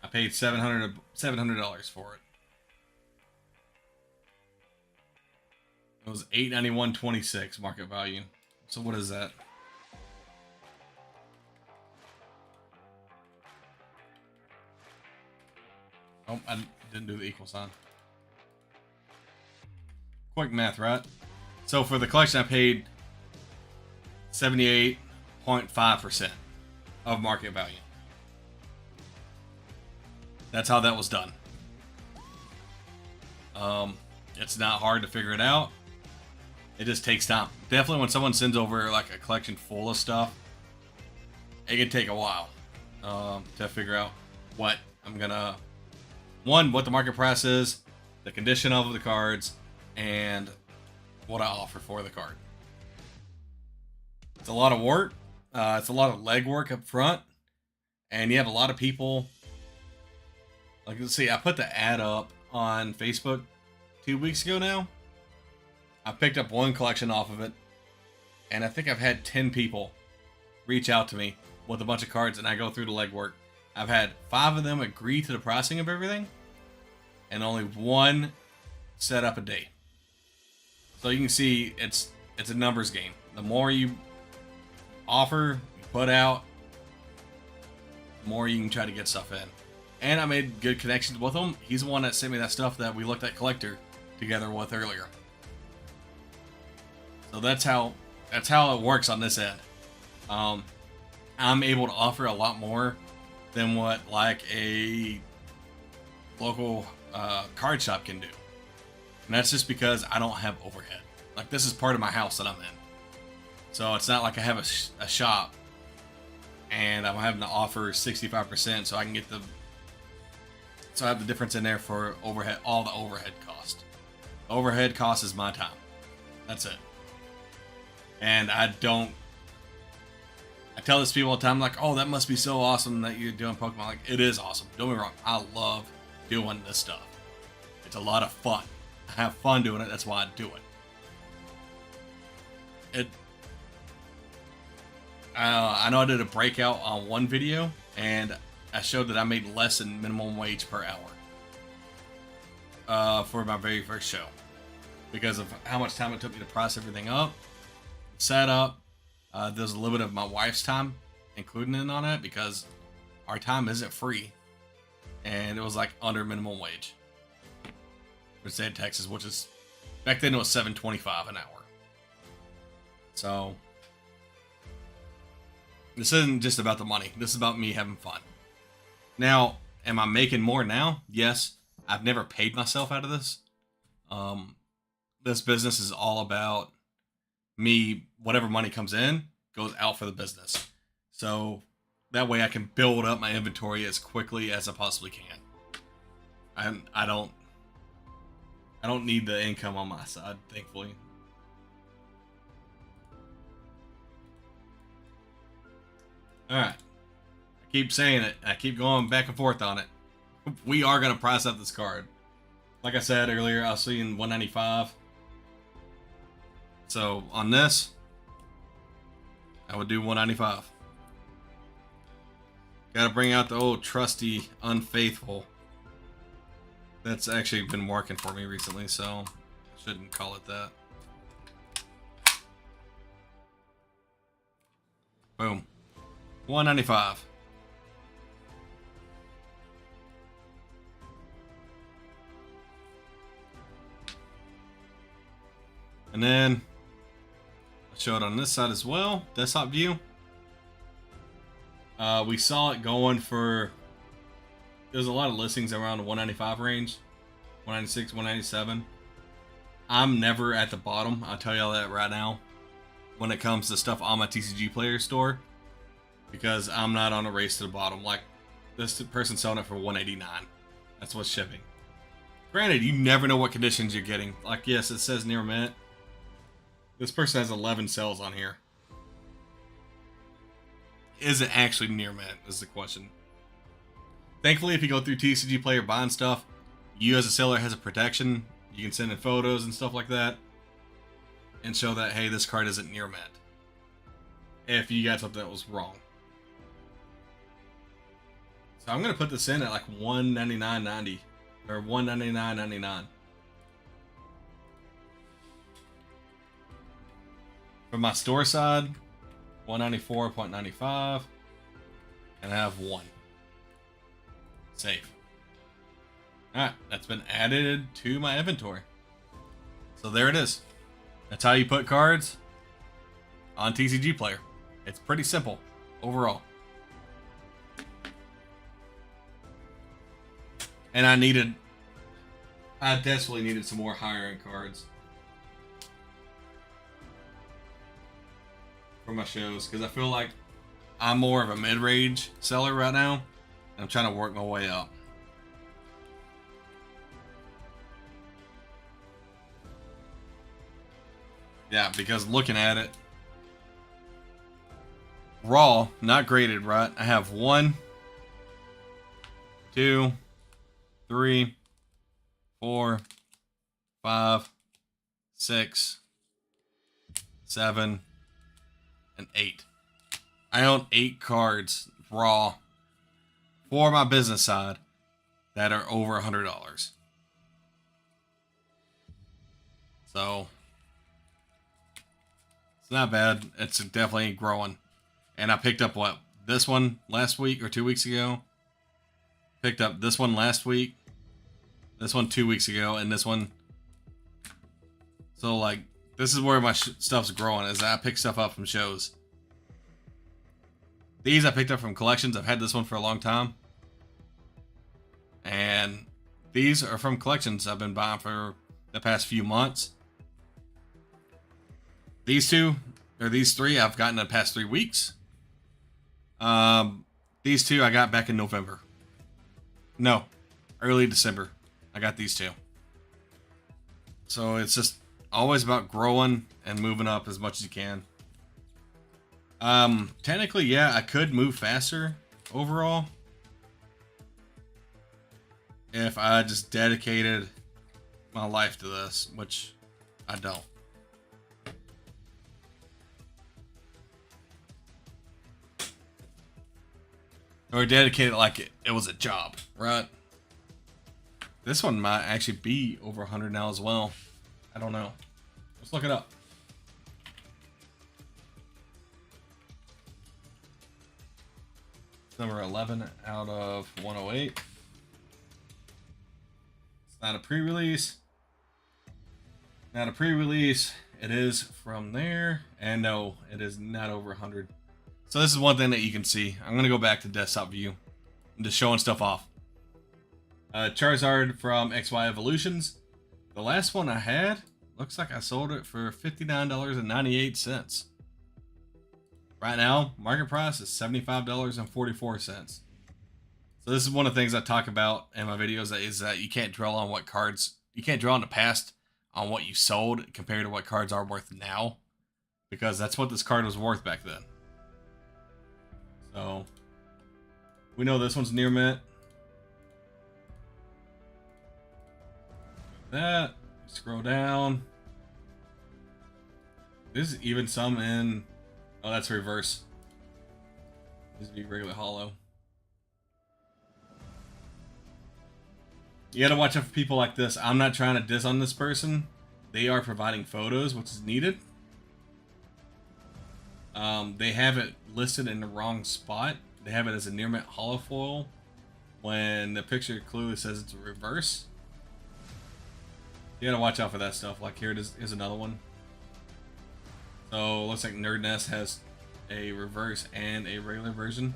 I paid $700 for it. It was $891.26 market value. So what is that? Oh, I didn't do the equal sign. Quick math, right? So for the collection, I paid 78.5% of market value. That's how that was done. It's not hard to figure it out. It just takes time. Definitely when someone sends over like a collection full of stuff, it can take a while to figure out what I'm gonna, what the market price is, the condition of the cards, and what I offer for the card. It's a lot of work. It's a lot of legwork up front, and you have a lot of people. Like, let's see, I put the ad up on Facebook 2 weeks ago now. I picked up one collection off of it, and I think I've had 10 people reach out to me with a bunch of cards, and I go through the legwork. I've had 5 of them agree to the pricing of everything, and only 1 set up a date. So you can see it's a numbers game. The more you offer, you put out, the more you can try to get stuff in. And I made good connections with him. He's the one that sent me that stuff that we looked at Collector together with earlier. So that's how it works on this end. I'm able to offer a lot more than what like a local card shop can do. And that's just because I don't have overhead. Like, this is part of my house that I'm in. So it's not like I have a shop and I'm having to offer 65% so I can get so I have the difference in there for overhead, all the overhead cost. Overhead cost is my time. That's it. And I tell this people all the time, like, oh, that must be so awesome that you're doing Pokemon. Like, it is awesome. Don't get me wrong. I love doing this stuff. It's a lot of fun. I have fun doing it. That's why I do it. I know I did a breakout on one video, and I showed that I made less than minimum wage per hour for my very first show because of how much time it took me to process everything up, set up. There's a little bit of my wife's time included in on it because our time isn't free, and it was like under minimum wage for the state of Texas, which is back then it was $7.25 an hour. So this isn't just about the money. This is about me having fun. Now, am I making more now? Yes. I've never paid myself out of this. This business is all about me. Whatever money comes in goes out for the business. So that way I can build up my inventory as quickly as I possibly can. I don't need the income on my side, thankfully. Alright. I keep saying it. I keep going back and forth on it. We are going to price up this card. Like I said earlier, I was seeing 195. So on this, I would do 195. Gotta bring out the old trusty Unfaithful. That's actually been working for me recently, so I shouldn't call it that. Boom. 195. And then I'll show it on this side as well. Desktop view. We saw it going for, there's a lot of listings around the 195 range, 196, 197. I'm never at the bottom. I'll tell y'all that right now when it comes to stuff on my TCG Player store, because I'm not on a race to the bottom. Like, this person selling it for 189. That's what's shipping. Granted, you never know what conditions you're getting. Like, yes, it says near mint. This person has 11 sales on here. Is it actually near mint is the question. Thankfully, if you go through TCG Player buying stuff, you as a seller has a protection. You can send in photos and stuff like that and show that, hey, this card isn't near mint if you got something that was wrong. So I'm going to put this in at like $199.90 or $199.99. For my store side, $194.95, and I have one. Save. Alright, that's been added to my inventory. So there it is. That's how you put cards on TCG Player. It's pretty simple overall. And I desperately needed some more higher end cards for my shows, because I feel like I'm more of a mid-range seller right now, and I'm trying to work my way up. Yeah, because looking at it, raw, not graded, right? I have 1, 2, 3, 4, 5, 6, 7, and 8. I own 8 cards raw for my business side that are over $100. So It's not bad. It's definitely growing. And I picked up what? This one last week or 2 weeks ago. Picked up this one last week. This one 2 weeks ago. And this one. So, like, this is where my stuff's growing. Is I pick stuff up from shows. These I picked up from collections. I've had this one for a long time. And these are from collections I've been buying for the past few months. These two, or these three, I've gotten in the past 3 weeks. These two I got back in November. No, early December. I got these two. So it's just always about growing and moving up as much as you can. Technically, yeah, I could move faster overall if I just dedicated my life to this, which I don't. Or dedicated like it was a job, right? This one might actually be over 100 now as well. I don't know. Let's look it up. It's number 11 out of 108. It's not a pre-release. Not a pre-release. It is from there. And no, it is not over 100. So this is one thing that you can see. I'm going to go back to desktop view. I'm just showing stuff off. Charizard from XY Evolutions. The last one I had, looks like I sold it for $59.98. Right now, market price is $75.44. So this is one of the things I talk about in my videos, is that you can't dwell on what cards, you can't dwell on the past on what you sold compared to what cards are worth now. Because that's what this card was worth back then. So, we know this one's near mint. That, scroll down. There's even some in, oh, that's reverse. This would be regular hollow. You gotta watch out for people like this. I'm not trying to diss on this person. They are providing photos, which is needed. They have it listed in the wrong spot. They have it as a near mint hollow foil when the picture clearly says it's a reverse. You gotta watch out for that stuff. Like here it is, here's another one. So looks like Nerd Nest has a reverse and a regular version.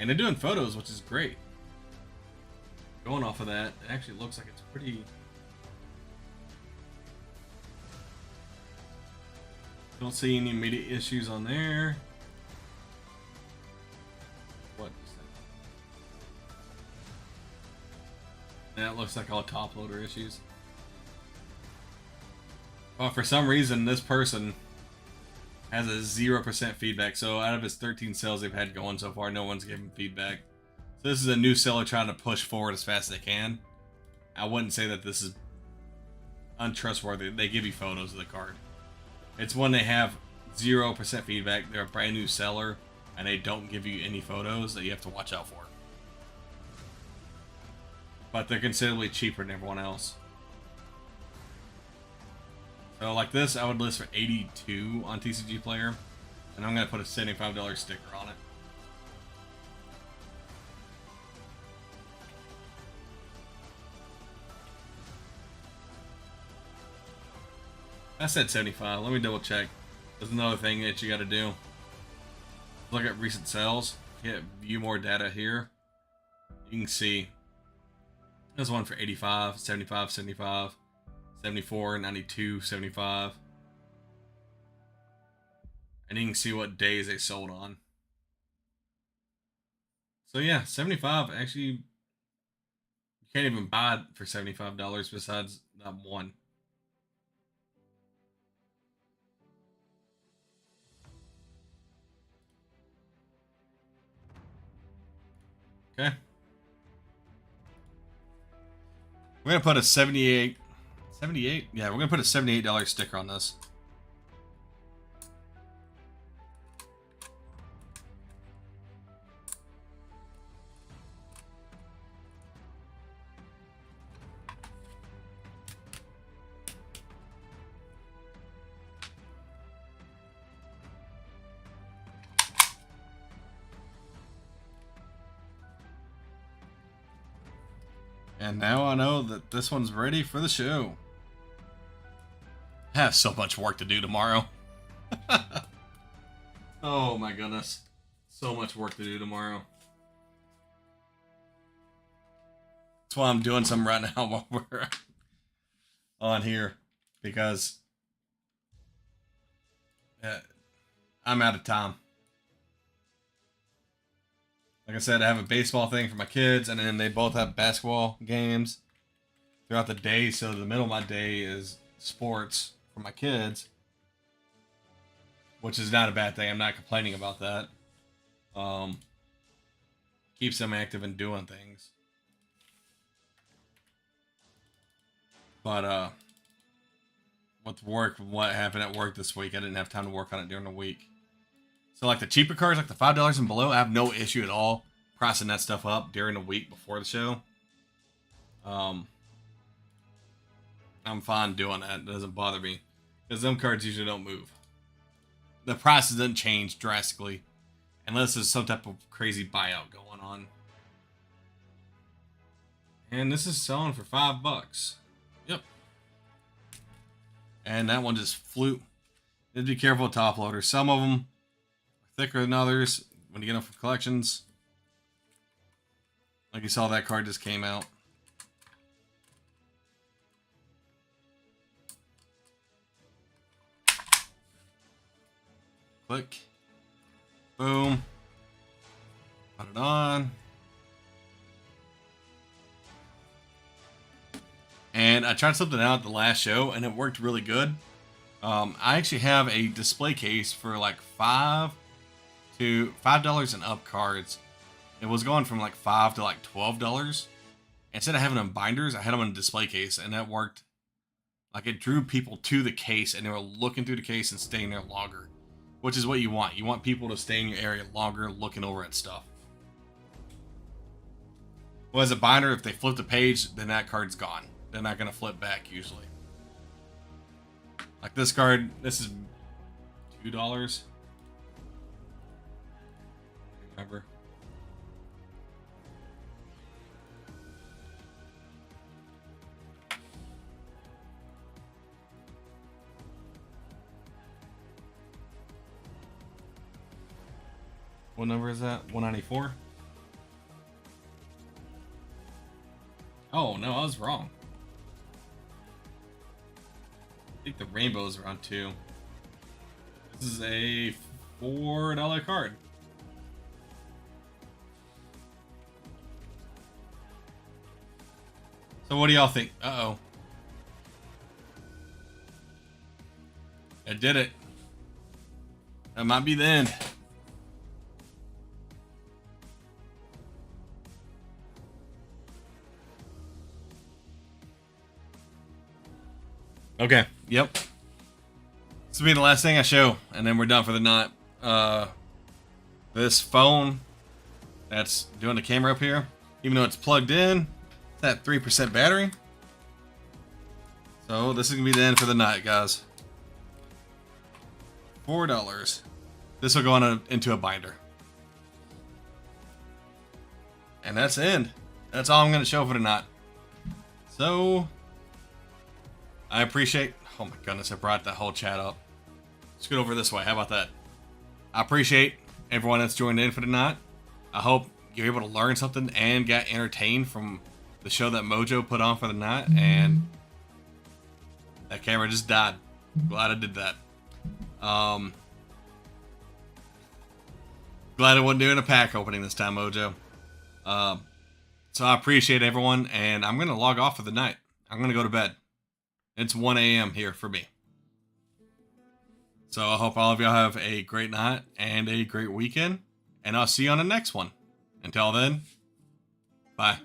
And they're doing photos, which is great. Going off of that, it actually looks like it's pretty... Don't see any immediate issues on there. What is that? That looks like all top loader issues. Well, for some reason, this person has a 0% feedback. So out of his 13 sales they've had going so far, no one's given feedback. So this is a new seller trying to push forward as fast as they can. I wouldn't say that this is untrustworthy. They give you photos of the card. It's when they have 0% feedback, they're a brand new seller, and they don't give you any photos that you have to watch out for. But they're considerably cheaper than everyone else. So like this, I would list for $82 on TCG Player, and I'm going to put a $75 sticker on it. I said 75. Let me double check. There's another thing that you got to do. Look at recent sales. Hit view more data here. You can see there's one for 85, 75, 75, 74, 92, 75. And you can see what days they sold on. So yeah, 75 actually, you can't even buy it for $75 besides that one. Okay. We're going to put a 78? Yeah, we're going to put a $78 sticker on this. And now I know that this one's ready for the show. I have so much work to do tomorrow. Oh my goodness. So much work to do tomorrow. That's why I'm doing some right now while we're on here. Because I'm out of time. Like I said, I have a baseball thing for my kids, and then they both have basketball games throughout the day. So the middle of my day is sports for my kids, which is not a bad thing. I'm not complaining about that. Keeps them active and doing things. But with work, what happened at work this week, I didn't have time to work on it during the week. So like the cheaper cards, like the $5 and below, I have no issue at all pricing that stuff up during the week before the show. I'm fine doing that. It doesn't bother me. Because them cards usually don't move. The price doesn't change drastically. Unless there's some type of crazy buyout going on. And this is selling for $5. Yep. And that one just flew. Just be careful with top loaders. Some of them are thicker than others when you get them from collections. Like you saw, that card just came out. Click. Boom. Put it on. And I tried something out at the last show, and it worked really good. I actually have a display case for like $5 and up cards. It was going from like $5 to like $12. Instead of having them in binders, I had them in a display case, and that worked. Like, it drew people to the case, and they were looking through the case and staying there longer, which is what you want. You want people to stay in your area longer, looking over at stuff. Well, as a binder, if they flip the page, then that card's gone. They're not going to flip back usually. Like this card, this is $2. Remember? What number is that? 194? Oh, no, I was wrong. I think the rainbows are on 2. This is a $4 card. So what do y'all think? Uh-oh. I did it. That might be the end. Okay, yep. This will be the last thing I show, and then we're done for the night. This phone that's doing the camera up here, even though it's plugged in, it's at 3% battery. So this is going to be the end for the night, guys. $4. This will go on into a binder. And that's the end. That's all I'm going to show for tonight. So I appreciate... Oh my goodness, I brought that whole chat up. Scoot over this way. How about that? I appreciate everyone that's joined in for tonight. I hope you're able to learn something and got entertained from the show that Mojo put on for the night. And that camera just died. Glad I did that. Glad I wasn't doing a pack opening this time, Mojo. So I appreciate everyone, and I'm going to log off for the night. I'm going to go to bed. It's 1 a.m. here for me. So I hope all of y'all have a great night and a great weekend. And I'll see you on the next one. Until then, bye.